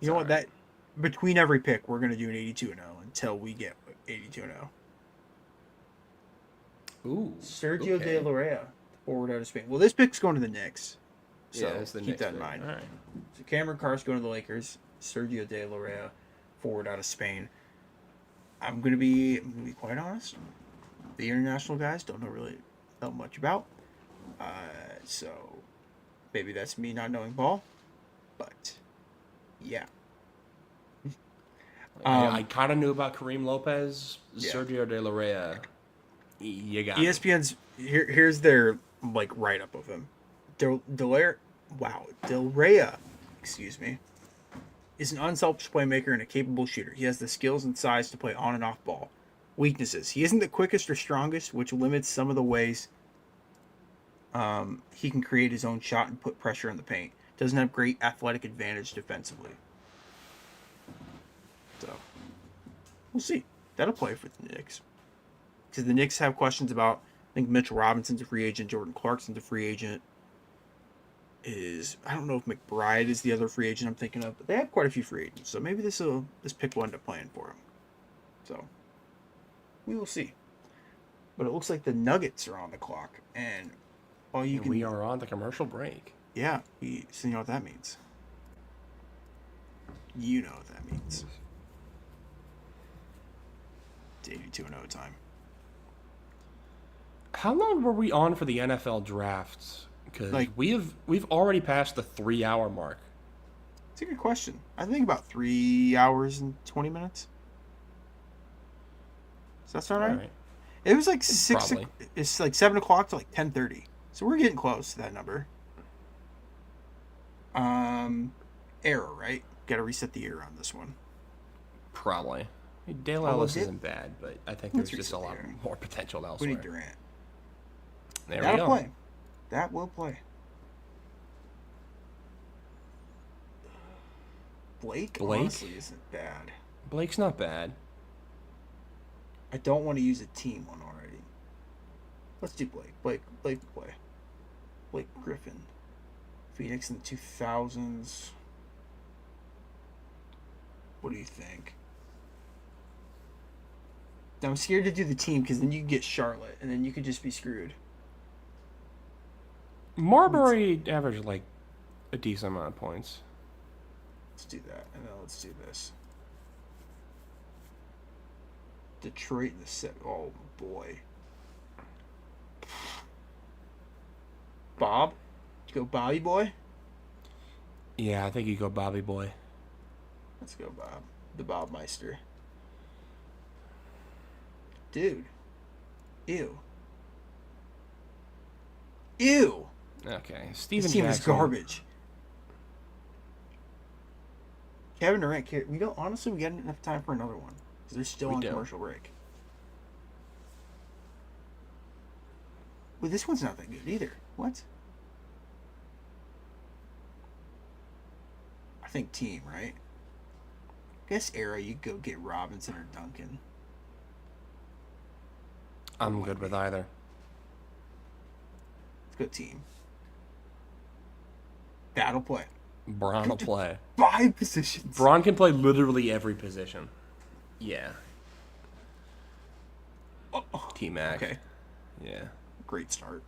You know what? That between every pick, we're gonna do an 82 and 0 until we get 82 and 0. Ooh. Sergio okay. De La Rea, forward out of Spain. Well, this pick's going to the Knicks, so Yeah, it's the keep Knicks that in pick. mind. All right. So Cameron Carr's going to the Lakers. Sergio De La Rea, forward out of Spain. I'm gonna be quite honest. The international guys don't know much about. So maybe that's me not knowing ball, but yeah. I kind of knew about Kareem Lopez, Yeah. Sergio De La Rea. You got me. ESPN's here's their like write up of him. Del Rey, excuse me, is an unselfish playmaker and a capable shooter. He has the skills and size to play on and off ball. Weaknesses: he isn't the quickest or strongest, which limits some of the ways he can create his own shot and put pressure in the paint. Doesn't have great athletic advantage defensively. So we'll see. That'll play for the Knicks. Because the Knicks have questions about, I think Mitchell Robinson's a free agent, Jordan Clarkson's a free agent. I don't know if McBride is the other free agent I'm thinking of, but they have quite a few free agents. So maybe this pick will end up playing for him. So we will see. But it looks like the Nuggets are on the clock, and We are on the commercial break. Yeah, so you know what that means. You know what that means. It's 82 and 0 time. How long were we on for the NFL drafts? Because Like- we've already passed the 3-hour mark. It's a good question. I think about 3 hours and 20 minutes. Does that sound right? All right. It was like 6. Probably. It's like 7 o'clock to like 10:30. So we're getting close to that number. Error, right? Got to reset the error on this one. Probably. Dale Oh, Ellis did- isn't bad, but I think Let's there's just a reset lot there. more potential We elsewhere. need Durant. There we That'll go. play. That will play. Blake honestly isn't bad. Blake's not bad. I don't want to use a team one already. Let's do Blake. Blake will play. Blake Griffin. Phoenix in the 2000s. What do you think? Now, I'm scared to do the team because then you get Charlotte and then you could just be screwed. Marbury averaged like a decent amount of points. Let's do that. And then let's do this. Detroit in the set. Oh, boy. Bob? Go Bobby Boy? Yeah, I think you go Bobby Boy. Let's go Bob. The Bob Meister. Dude. Ew. Ew. Okay, Steven This team is Jackson. garbage. Kevin Durant, we don't honestly we got enough time for another one because they're still We on do. commercial break. Well, this one's not that good either. What? I think team, right? Guess era you go get Robinson or Duncan. I'm good with either. Let's go team. That'll play. Braun will play. 5 positions. Braun can play literally every position. Yeah. Oh, T-Mac. okay. Yeah. Great start.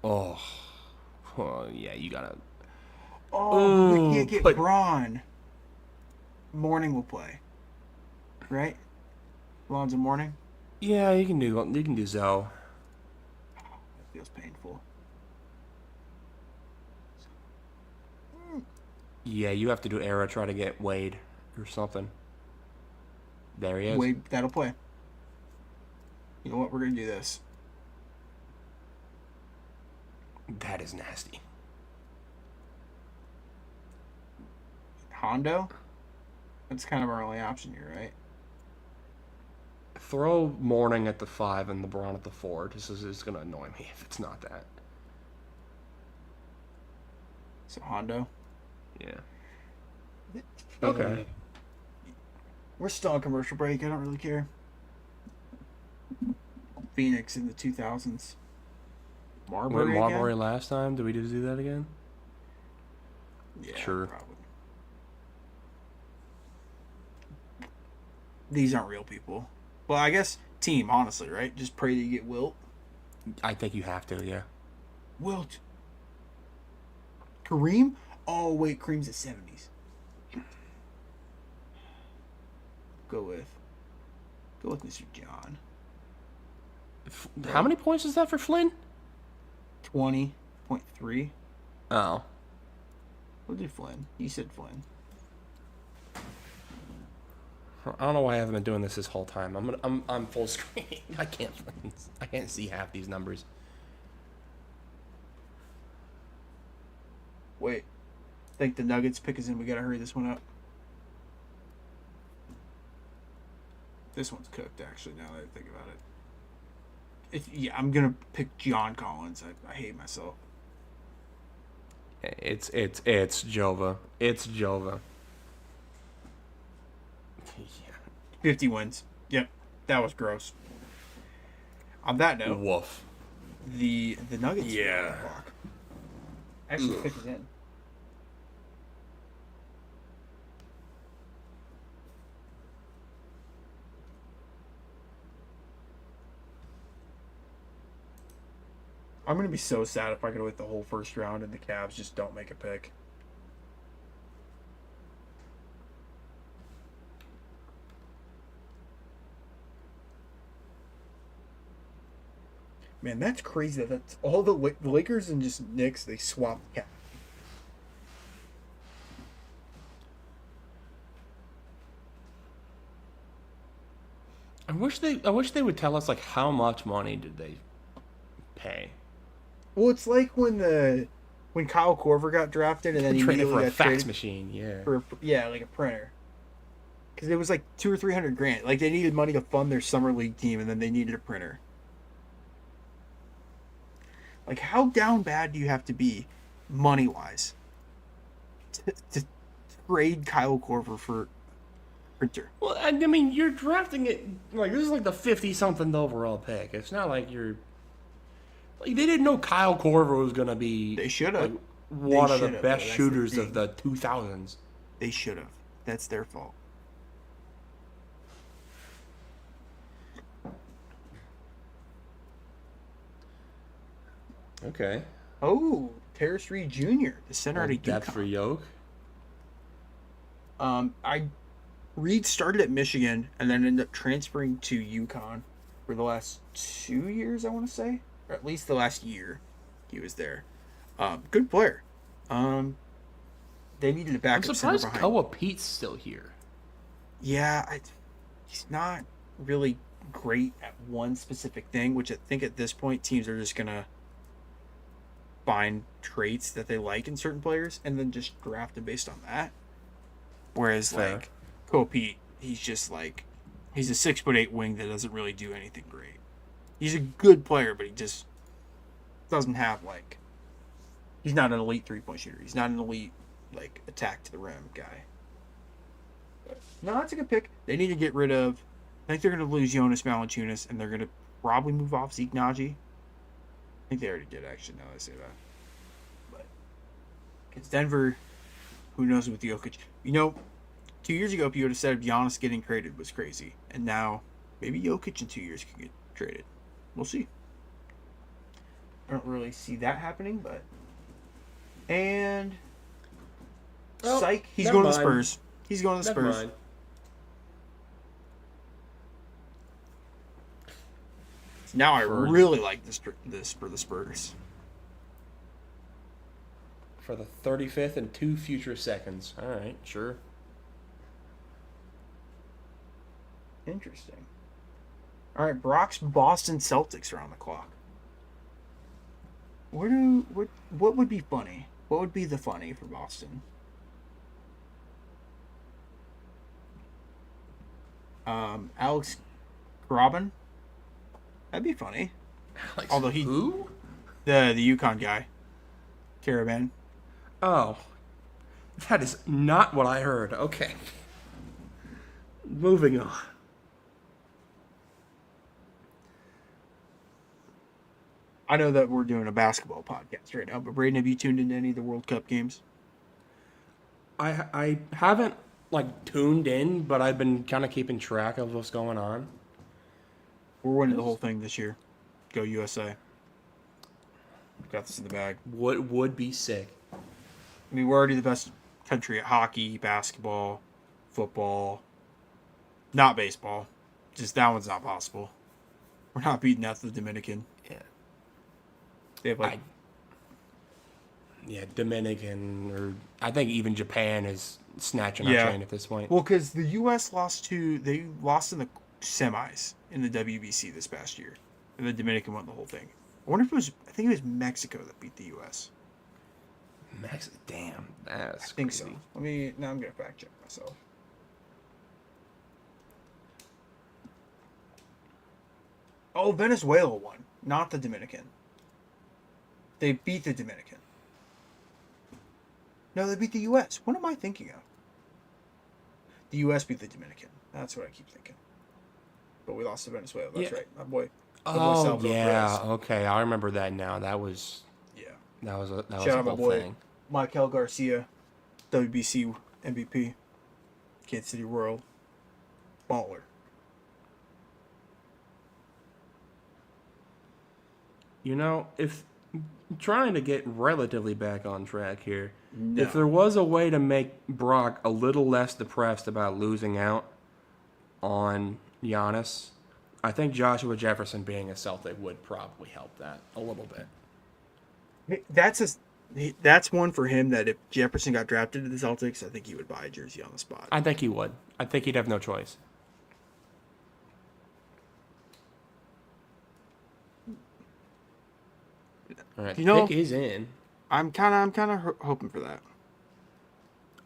Oh. Oh, yeah, you gotta... Oh, we Ooh, can't get but- Braun. Morning will play. Right? Lonzo Morning? Yeah, you can do Zoe. That feels painful. Yeah, you have to do Era, try to get Wade or something. There he is. Wade, that'll play. You know what? We're going to do this. That is nasty. Hondo? That's kind of our only option here, right? Throw Morning at the 5 and LeBron at the 4. This is going to annoy me if it's not that. So Hondo. Yeah. Okay. We're still on commercial break. I don't really care. Phoenix in the 2000s. Marbury Went Marbury again? last time. Did we just do that again? Yeah, Sure. probably. These aren't real people. Well, I guess team, honestly, right? Just pray that you get Wilt. I think you have to, yeah. Wilt. Kareem? Oh, wait, Kareem's at 70s. Go with Mr. John. How many points is that for Flynn? 20.3. Oh. What did Flynn? You said Flynn. I don't know why I haven't been doing this whole time. I'm full screen. I can't see half these numbers. Wait. I think the Nuggets pick is in. We gotta hurry this one up. This one's cooked, actually, now that I think about it. Yeah, I'm gonna pick John Collins. I hate myself. It's Jova. It's Jova. Yeah. 50 wins. Yep, that was gross. On that note, Woof. the Nuggets. Yeah. Actually, pick is in. I'm gonna be so sad if I could wait the whole first round and the Cavs just don't make a pick. Man, that's crazy. That's all the Lakers and just Knicks. They swapped Cavs. I wish they would tell us like how much money did they pay. Well, it's like when Kyle Korver got drafted and then he Traded for immediately a got fax traded machine, yeah. for like a printer. Because it was like $200 or $300 Like they needed money to fund their summer league team, and then they needed a printer. Like, how down bad do you have to be, money wise, to trade Kyle Korver for printer? Well, I mean, you're drafting it like this is like the 50-something overall pick. It's not like you're like they didn't know Kyle Korver was gonna be. They should have. Like, one of the should've, best though. That's shooters the of the 2000s. They should have. That's their fault. Okay. Oh, Terrace Reed Jr., the center out of Depth for UConn. Yoke. Reed started at Michigan and then ended up transferring to UConn for the last 2 years, I want to say, or at least the last year he was there. Good player. They needed a I'm backup center surprised behind. Koa Pete's still here. Yeah, he's not really great at one specific thing, which I think at this point teams are just gonna find traits that they like in certain players and then just draft them based on that. Whereas Fair. like Cole Pete, he's a 6'8" wing that doesn't really do anything great. He's a good player, but he just doesn't have like he's not an elite 3-point shooter. He's not an elite like attack to the rim guy. No, that's a good pick. They need to get rid of. I think they're going to lose Jonas Valanciunas, and they're going to probably move off Zeke Naji. I think they already did, actually, now that I say that. But Because Denver, who knows with Jokic? 2 years ago, if you would have said Giannis getting traded was crazy, and now maybe Jokic in 2 years can get traded. We'll see. I don't really see that happening, but and psych, he's going to the Spurs. He's going to the Never Spurs. mind. Now I really like this for the Spurs. For the 35th and 2 future seconds. All right, sure. Interesting. All right, Brock's Boston Celtics are on the clock. What would be funny? What would be the funny for Boston? Alex Robin. That'd be funny. Alex, Although who? The Yukon guy, Caravan. Oh, that is not what I heard. Okay. Moving on. I know that we're doing a basketball podcast right now, but Braden, have you tuned into any of the World Cup games? I haven't tuned in, but I've been kind of keeping track of what's going on. We're winning the whole thing this year. Go USA. Got this in the bag. Would be sick. I mean, we're already the best country at hockey, basketball, football. Not baseball. Just that one's not possible. We're not beating out the Dominican. Yeah. They have Dominican, or I think even Japan is snatching our train at this point. Well, because the U.S. lost in the semis in the WBC this past year, and the Dominican won the whole thing. I think it was Mexico that beat the U.S. Damn, that's I think crazy. so. Now I'm gonna fact check myself. Oh, Venezuela won, not the Dominican. They beat the Dominican. No, they beat the U.S. What am I thinking of? The U.S. beat the Dominican. That's what I keep thinking. But we lost to Venezuela. That's right. My boy. Oh Salvador yeah, Perez. okay, I remember that now. That was Shout a out my whole boy thing. Michael Garcia, WBC MVP, Kansas City Royal, baller. If trying to get relatively back on track here, No. if there was a way to make Brock a little less depressed about losing out on Giannis, I think Joshua Jefferson being a Celtic would probably help that a little bit. That's one for him that if Jefferson got drafted to the Celtics, I think he would buy a jersey on the spot. I think he would. I think he'd have no choice. All right, pick is in. I'm kind of hoping for that.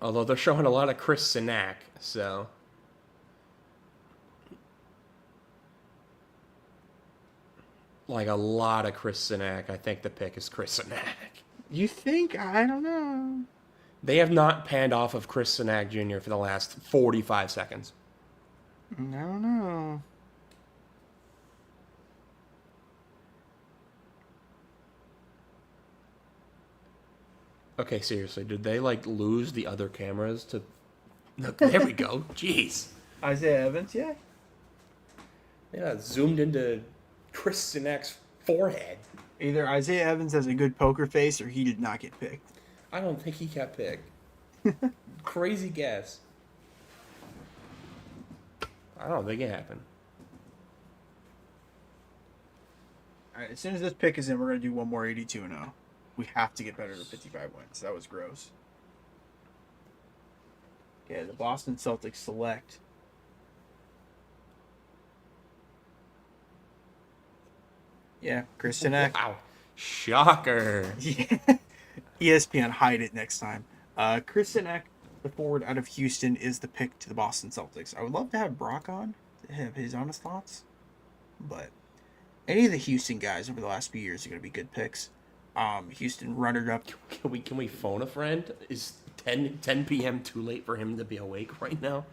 Although they're showing a lot of Chris Sinak, so a lot of Chris Sinak. I think the pick is Chris Sinak. You think? I don't know. They have not panned off of Chris Sinak Jr. for the last 45 seconds. I don't know. Okay, seriously, did they lose the other cameras to? There we go. Jeez. Isaiah Evans, yeah. Yeah, zoomed into Chris Sinak's forehead. Either Isaiah Evans has a good poker face or he did not get picked. I don't think he got picked. Crazy guess. I don't think it happened. All right, as soon as this pick is in, we're going to do one more 82-0. We have to get better than 55 wins. That was gross. Yeah, the Boston Celtics select. Yeah, Chris Sinak. Wow. Shocker. Yeah. ESPN, hide it next time. Chris Sinak, the forward out of Houston, is the pick to the Boston Celtics. I would love to have Brock on to have his honest thoughts. But any of the Houston guys over the last few years are going to be good picks. Houston runner-up. Can we phone a friend? Is 10 p.m. too late for him to be awake right now?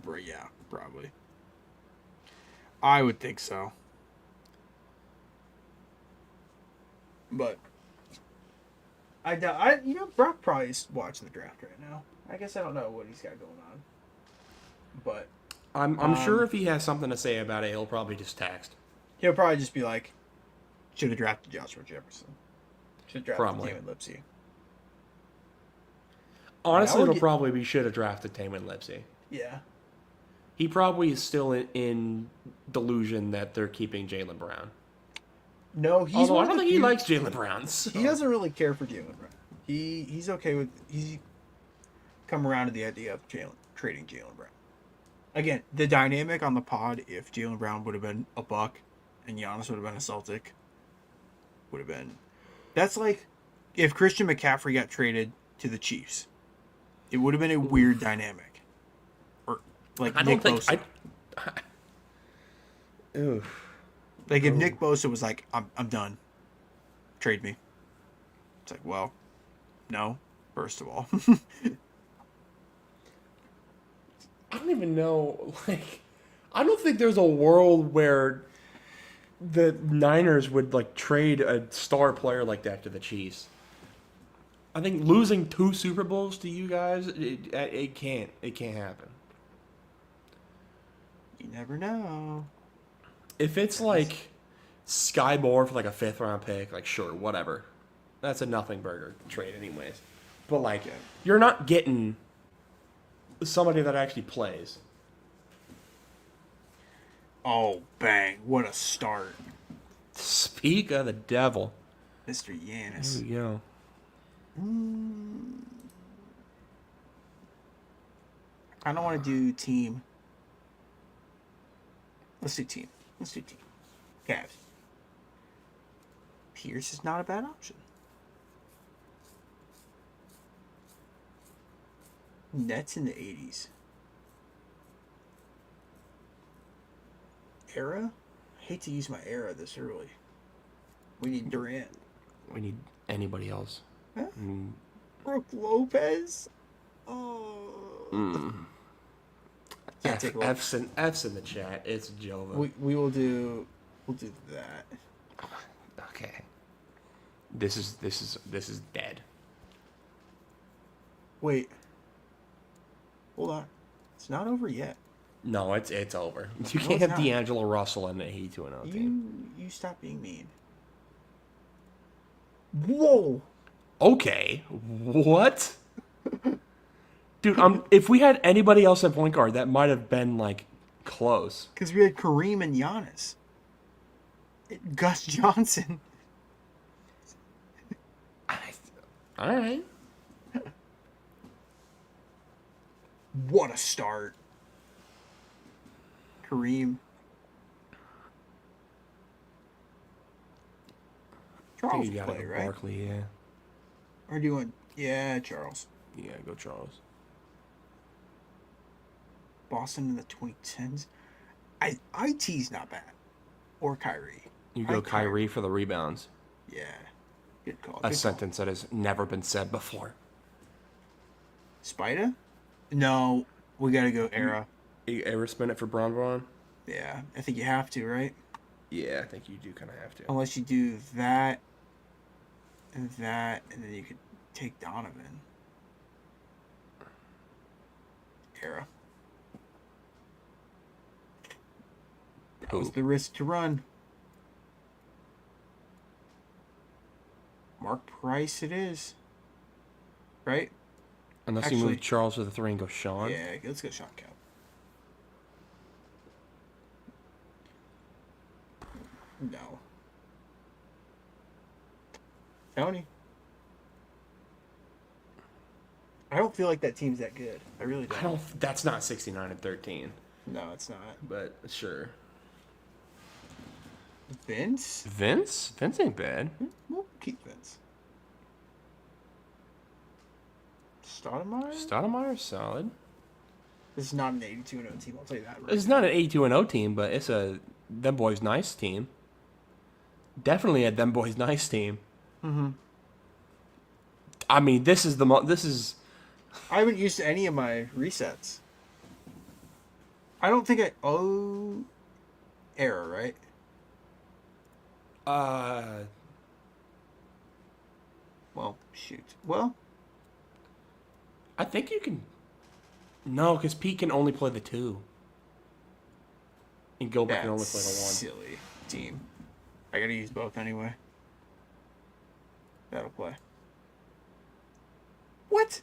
Yeah, probably. I would think so. But Brock probably is watching the draft right now. I guess I don't know what he's got going on, but I'm sure if he has something to say about it, he'll probably just text. he'll probably just be like, "Should have drafted Joshua Jefferson. Should have drafted Probably. Damon Lipsy." Honestly, would it'll get- probably be should have drafted Taman Lipsey. Yeah. He probably is still in delusion that they're keeping Jaylen Brown. No, he's Although one I of don't the think he few- likes Jaylen Brown. So. He doesn't really care for Jalen Brown. He's okay with he's come around to the idea of trading Jalen Brown. Again, the dynamic on the pod, if Jalen Brown would have been a Buck and Giannis would have been a Celtic, would have been. That's like if Christian McCaffrey got traded to the Chiefs. It would have been a weird dynamic. Or like I Nick don't think. Bosa. Oof. Like if Nick Bosa was like, I'm done. Trade me. It's like, well, no, first of all. I don't even know. Like, I don't think there's a world where the Niners would like trade a star player like that to the Chiefs. I think losing 2 Super Bowls to you guys, it can't happen. You never know. If it's like Sky Moore for like a 5th round pick, like sure, whatever. That's a nothing burger trade anyways. But like you're not getting somebody that actually plays. Oh, bang. What a start. Speak of the devil. Mr. Yanis. There we go. I don't want to do team. Let's do team. Cavs. Pierce is not a bad option. Nets in the 80s. Era? I hate to use my era this early. We need Durant. We need anybody else. Huh? Brooke Lopez? Oh. Can't take a look. F's in the chat. It's Jova. We'll do that. Okay. This is dead. Wait. Hold on. It's not over yet. No, it's over. You No, can't it's have not. D'Angelo Russell in the 82-0 team. You stop being mean. Whoa. Okay. What? Dude, if we had anybody else at point guard, that might have been like close. Because we had Kareem and Giannis. Gus Johnson. All right. What a start. Kareem. I Charles think you will gotta play, go right? Barkley, yeah. Or do you want... Yeah, Charles. You gotta go Charles. Boston in the 2010s. IT's not bad. Or Kyrie. You go Kyrie for the rebounds. Yeah. Good call. A sentence that has never been said before. Spida? No. We gotta go Era. You ever spin it for Bron? Yeah. I think you have to, right? Yeah, I think you do kind of have to. Unless you do that and that, and then you could take Donovan. Era. That was the risk to run. Mark Price it is. Right? Unless you move Charles to the 3 and go Sean. Yeah, let's go Sean Kemp. No. Tony. I don't feel like that team's that good. I really don't. That's not 69-13. No, it's not. But sure. Vince? Vince ain't bad. We'll keep Vince. Stoudemire? Stoudemire's solid. This is not an 82-0 team, I'll tell you that. Right It's not an 82-0 team, but it's a them boys nice team. Definitely a them boys nice team. Mm-hmm. I mean, this is. I haven't used any of my resets. I don't think error, right? Well, Shoot. Well, I think you can. No, because Pete can only play the 2. And Gilbert can only that's play the 1. silly team. I gotta use both anyway. That'll play. What?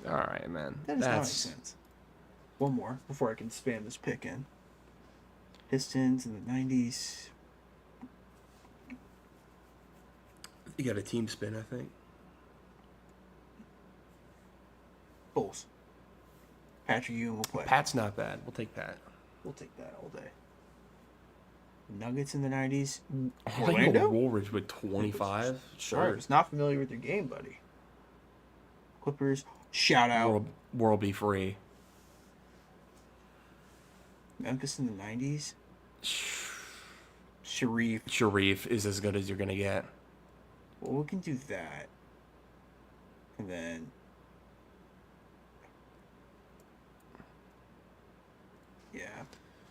All right, man. That does not make sense. One more before I can spam this pick in. Pistons in the 90s. You got a team spin, I think. Bulls. Patrick Ewing will play. Pat's not bad. We'll take Pat. We'll take that all day. Nuggets in the 90s. Orlando? Woolridge with 25? Sorry, I was not familiar with your game, buddy. Clippers. Shout out. World be free. Memphis in the 90s. Sharif is as good as you're going to get. Well, we can do that. And then... Yeah.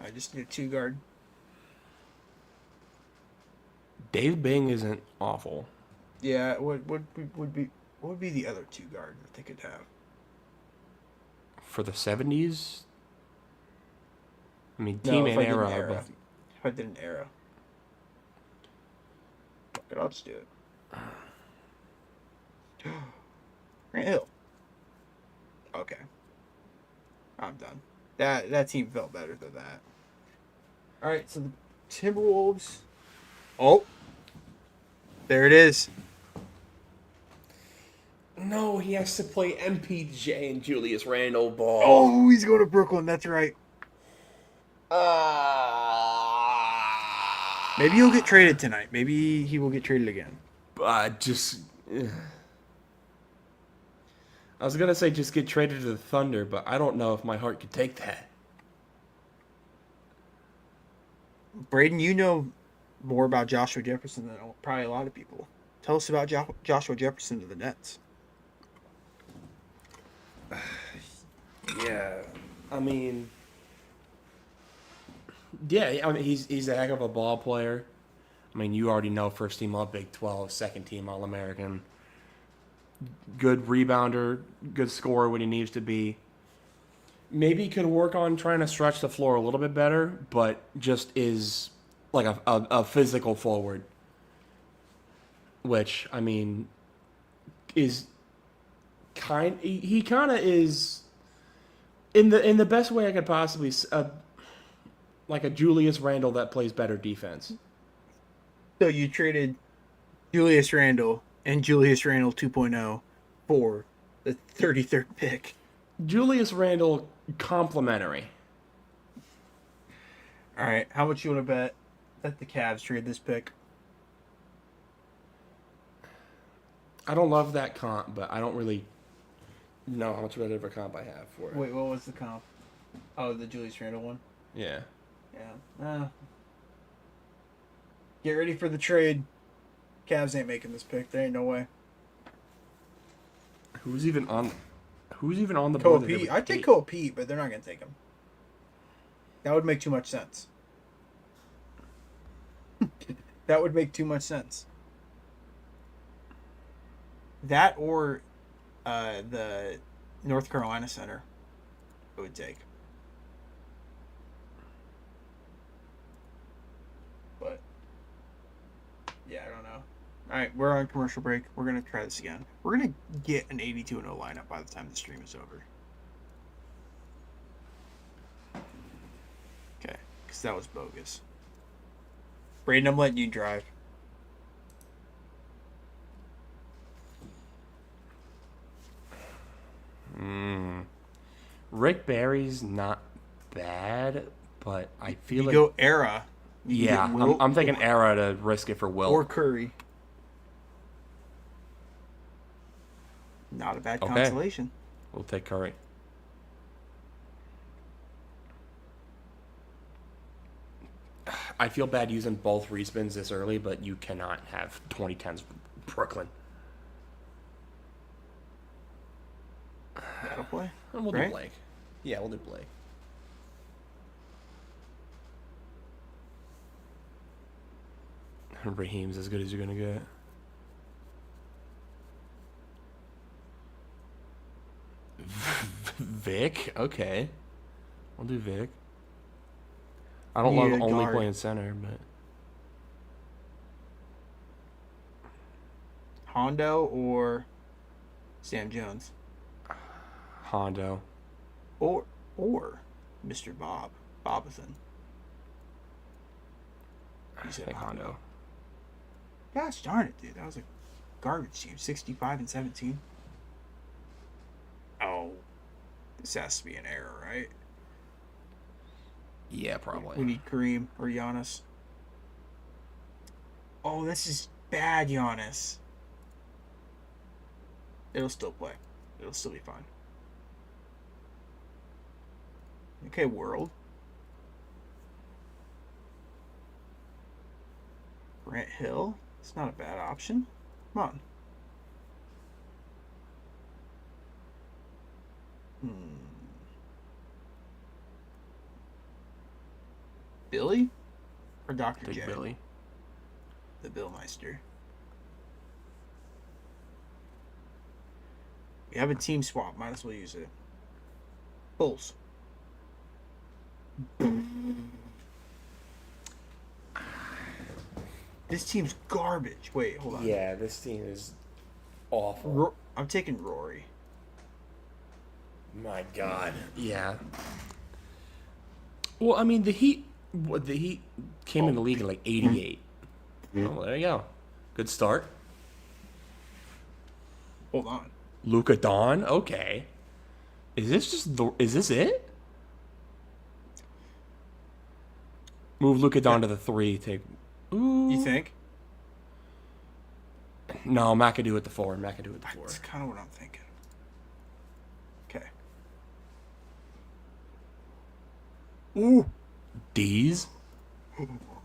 I just need a 2-guard. Dave Bing isn't awful. Yeah, what would be the other 2-guard that they could have? For the 70s? I mean, team and era. If I did an era. Fuck it, I'll just do it. Grant Hill. Okay. I'm done. That team felt better than that. Alright, so the Timberwolves. Oh. There it is. No, he has to play MPJ and Julius Randle ball. Oh, he's going to Brooklyn. That's right. Maybe he'll get traded tonight. Maybe he will get traded again. I was going to say just get traded to the Thunder, but I don't know if my heart could take that. Braden, you know more about Joshua Jefferson than probably a lot of people. Tell us about Joshua Jefferson to the Nets. Yeah, I mean, he's a heck of a ball player. I mean, you already know, first team All Big 12, second team All American. Good rebounder, good scorer when he needs to be. Maybe he could work on trying to stretch the floor a little bit better, but just is like a physical forward, which, I mean, is he kind of is in the best way I could possibly, like a Julius Randle that plays better defense. So you traded Julius Randle and Julius Randle 2.0 for the 33rd pick. Julius Randle complimentary. All right, how much you want to bet that the Cavs trade this pick? I don't love that comp, but I don't really know how much better of a comp I have for it. Wait, what was the comp? Oh, the Julius Randle one? Yeah. Yeah. Get ready for the trade. Cavs ain't making this pick. There ain't no way. Who's even on the Cole board? Pete. I'd take Cole Pete, but they're not going to take him. That would make too much sense. That would make too much sense. That or the North Carolina center I would take. But, yeah, I don't know. All right, we're on commercial break. We're going to try this again. We're going to get an 82-0 lineup by the time the stream is over. Okay, because that was bogus. Braden, I'm letting you drive. Rick Barry's not bad, but I feel like... You go era. Yeah, I'm thinking era to risk it for Will. Or Curry. Not a bad consolation. We'll take Curry. I feel bad using both respins this early, but you cannot have 2010s Brooklyn. That'll play. And we'll do Blake. Yeah, we'll do Blake. Raheem's as good as you're going to get. Vic. Okay, I'll do Vic. I don't Yeah, love only guard. playing center, but Hondo or Sam Jones, Hondo. or Mr. Bob Bobathan. You I said think Hondo. Hondo. Gosh darn it, dude! That was a garbage team. 65 and 17. Oh, this has to be an error, right? Yeah, We probably. need Kareem or Giannis. Oh, this is bad, Giannis. It'll still play. It'll still be fine. Okay, world. Grant Hill. It's not a bad option. Come on. Billy or Dr. Big J? Billy. The Billmeister. We have a team swap. Might as well use it. Bulls. This team's garbage. Wait, hold on. Yeah, this team is awful. I'm taking Rory. My God. Yeah. Well, I mean, the Heat came in the league in like '88. Oh, there you go. Good start. Hold on. Luka Don. Okay. Is this it? Move Luka Don to the 3. Take. Ooh. You think? No, McAdoo at the 4. McAdoo at the 4. That's kind of what I'm thinking. Okay. Ooh. D's.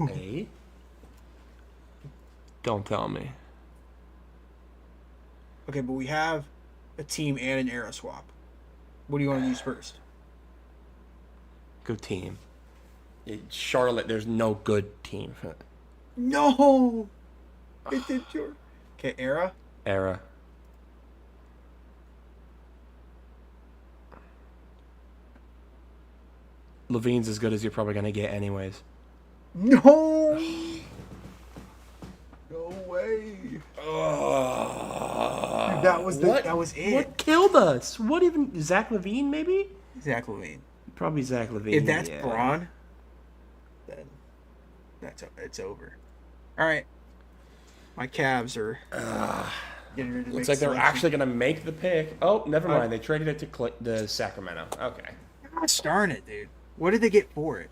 A. Don't tell me. Okay, but we have a team and an era swap. What do you want to use first? Good team. Charlotte, there's no good team. No! It did your. Okay, era. Era. Levine's as good as you're probably going to get anyways. No! No way. That was that was it. What killed us? What even? Zach Levine, maybe? Zach Levine. Probably Zach Levine. If that's yeah. Braun, then it's over. All right. My Cavs are getting ready to Looks make like they're selection. actually going to make the pick. Oh, never mind. They traded it to the Sacramento. Okay. Gosh darn it, dude. What did they get for it?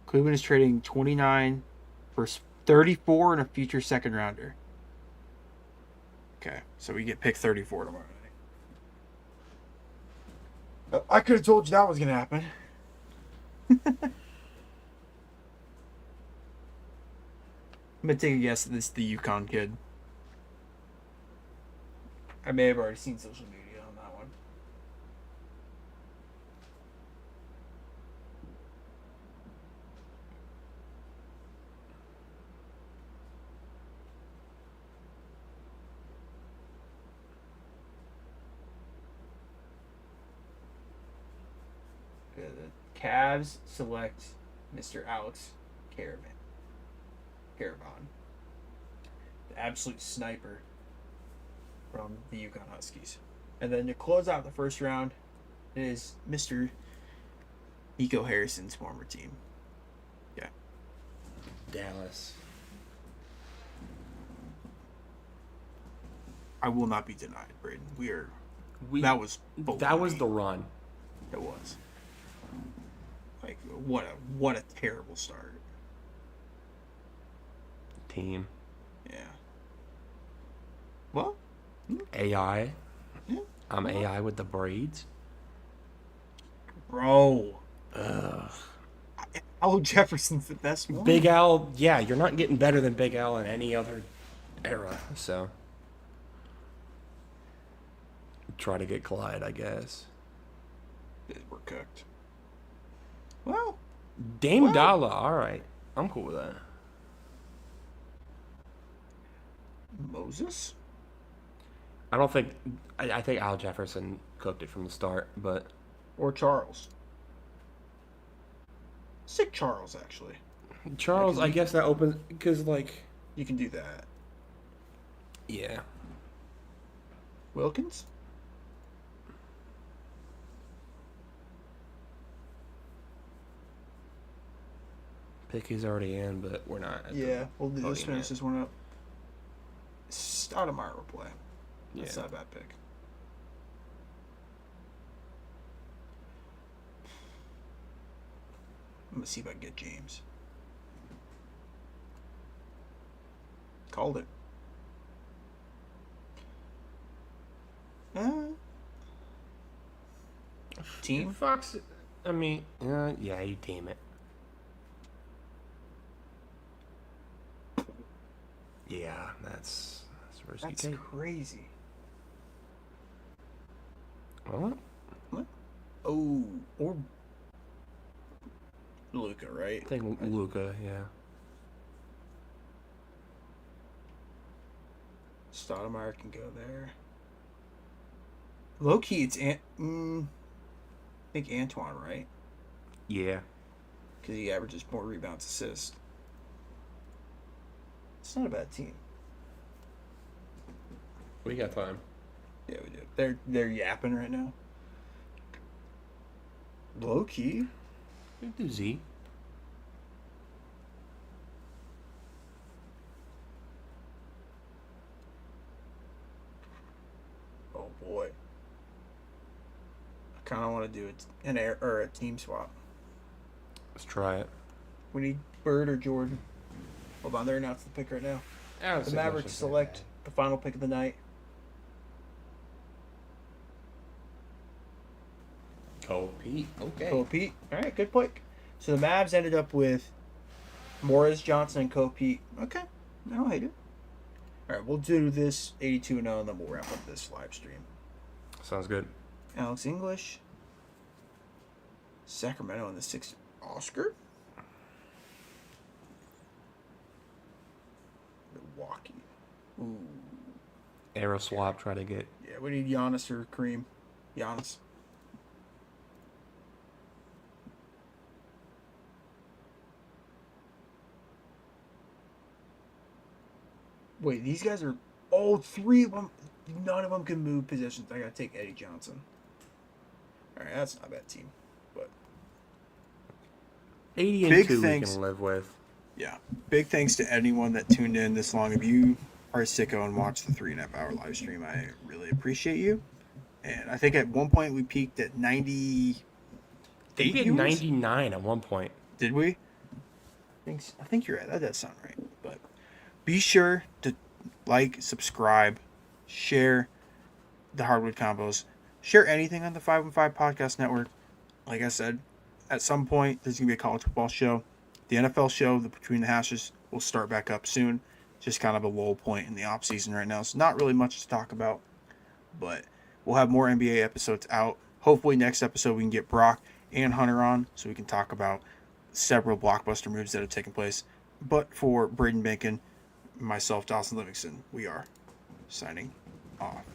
Cleveland is trading 29 for 34 and a future second rounder. Okay, so we get pick 34 tomorrow night. I could have told you that was going to happen. I'm going to take a guess that this is the Yukon kid. I may have already seen social media on that one. The Cavs select Mr. Alex Caravan. The absolute sniper from the Yukon Huskies. And then to close out the first round is Mr. Nico Harrison's former team. Yeah. Dallas. I will not be denied, Braden. That was the run. It was. Like what a terrible start. Team. Yeah. Well, AI. yeah. I'm AI with the braids. Bro. Al Jefferson's the best one. Big Al, yeah, you're not getting better than Big Al in any other era, so. Try to get Clyde, I guess. We're cooked. Well, Dame Dalla, alright. I'm cool with that. Moses? I don't think. I think Al Jefferson cooked it from the start, but Or Charles. Stick Charles, actually. Charles, I guess that opens because like You can do that. yeah. Wilkins? Pick is already in, but we're not. Yeah, we'll do this. podium Finish yet. this one up. Stoudemire will play. That's Yeah. not a bad pick. I'm gonna see if I can get James. Called it. Team? Fox. I mean, yeah, you team it. Yeah, that's risky. That's take. crazy. What? What? Oh, or Luca, right? I think Luca. Yeah. Stoudemire can go there. Low key, it's I think Antoine, right? Yeah. Because he averages more rebounds, assists. It's not a bad team. We got time. Yeah, we do. They're yapping right now. Low key. We can do Z. Oh boy. I kind of want to do an air or a team swap. Let's try it. We need Bird or Jordan. Hold on, they're announcing the pick right now. The Mavericks select the final pick of the night. Cole Pete. Okay. Cole Pete. All right, good pick. So the Mavs ended up with Morris Johnson and Cole Pete. Okay, I don't hate it. All right, we'll do this 82-0, and then we'll wrap up this live stream. Sounds good. Alex English. Sacramento in the 6th. Oscar. Milwaukee. Ooh. Arrow swap. Try to get. Yeah, we need Giannis or Kareem. Giannis. Wait, these guys are all three of them. None of them can move positions. I gotta take Eddie Johnson. All right, that's not a bad team, but 80 and Big 2 thanks. we can live with. yeah. Big thanks to anyone that tuned in this long. If you are a sicko and watched the 3.5 hour live stream, I really appreciate you. And I think at one point we peaked at 90. I think we had 99 at one point. Did we? I think you're right. That does sound right. But be sure to like, subscribe, share the Hardwood Convos, share anything on the 5 and 5 Podcast Network. Like I said, at some point there's gonna be a college football show. The NFL show, the Between the Hashes, will start back up soon. Just kind of a low point in the off season right now. So not really much to talk about, but we'll have more NBA episodes out. Hopefully next episode we can get Brock and Hunter on so we can talk about several blockbuster moves that have taken place. But for Braden Bacon, myself, Dawson Livingston, we are signing off.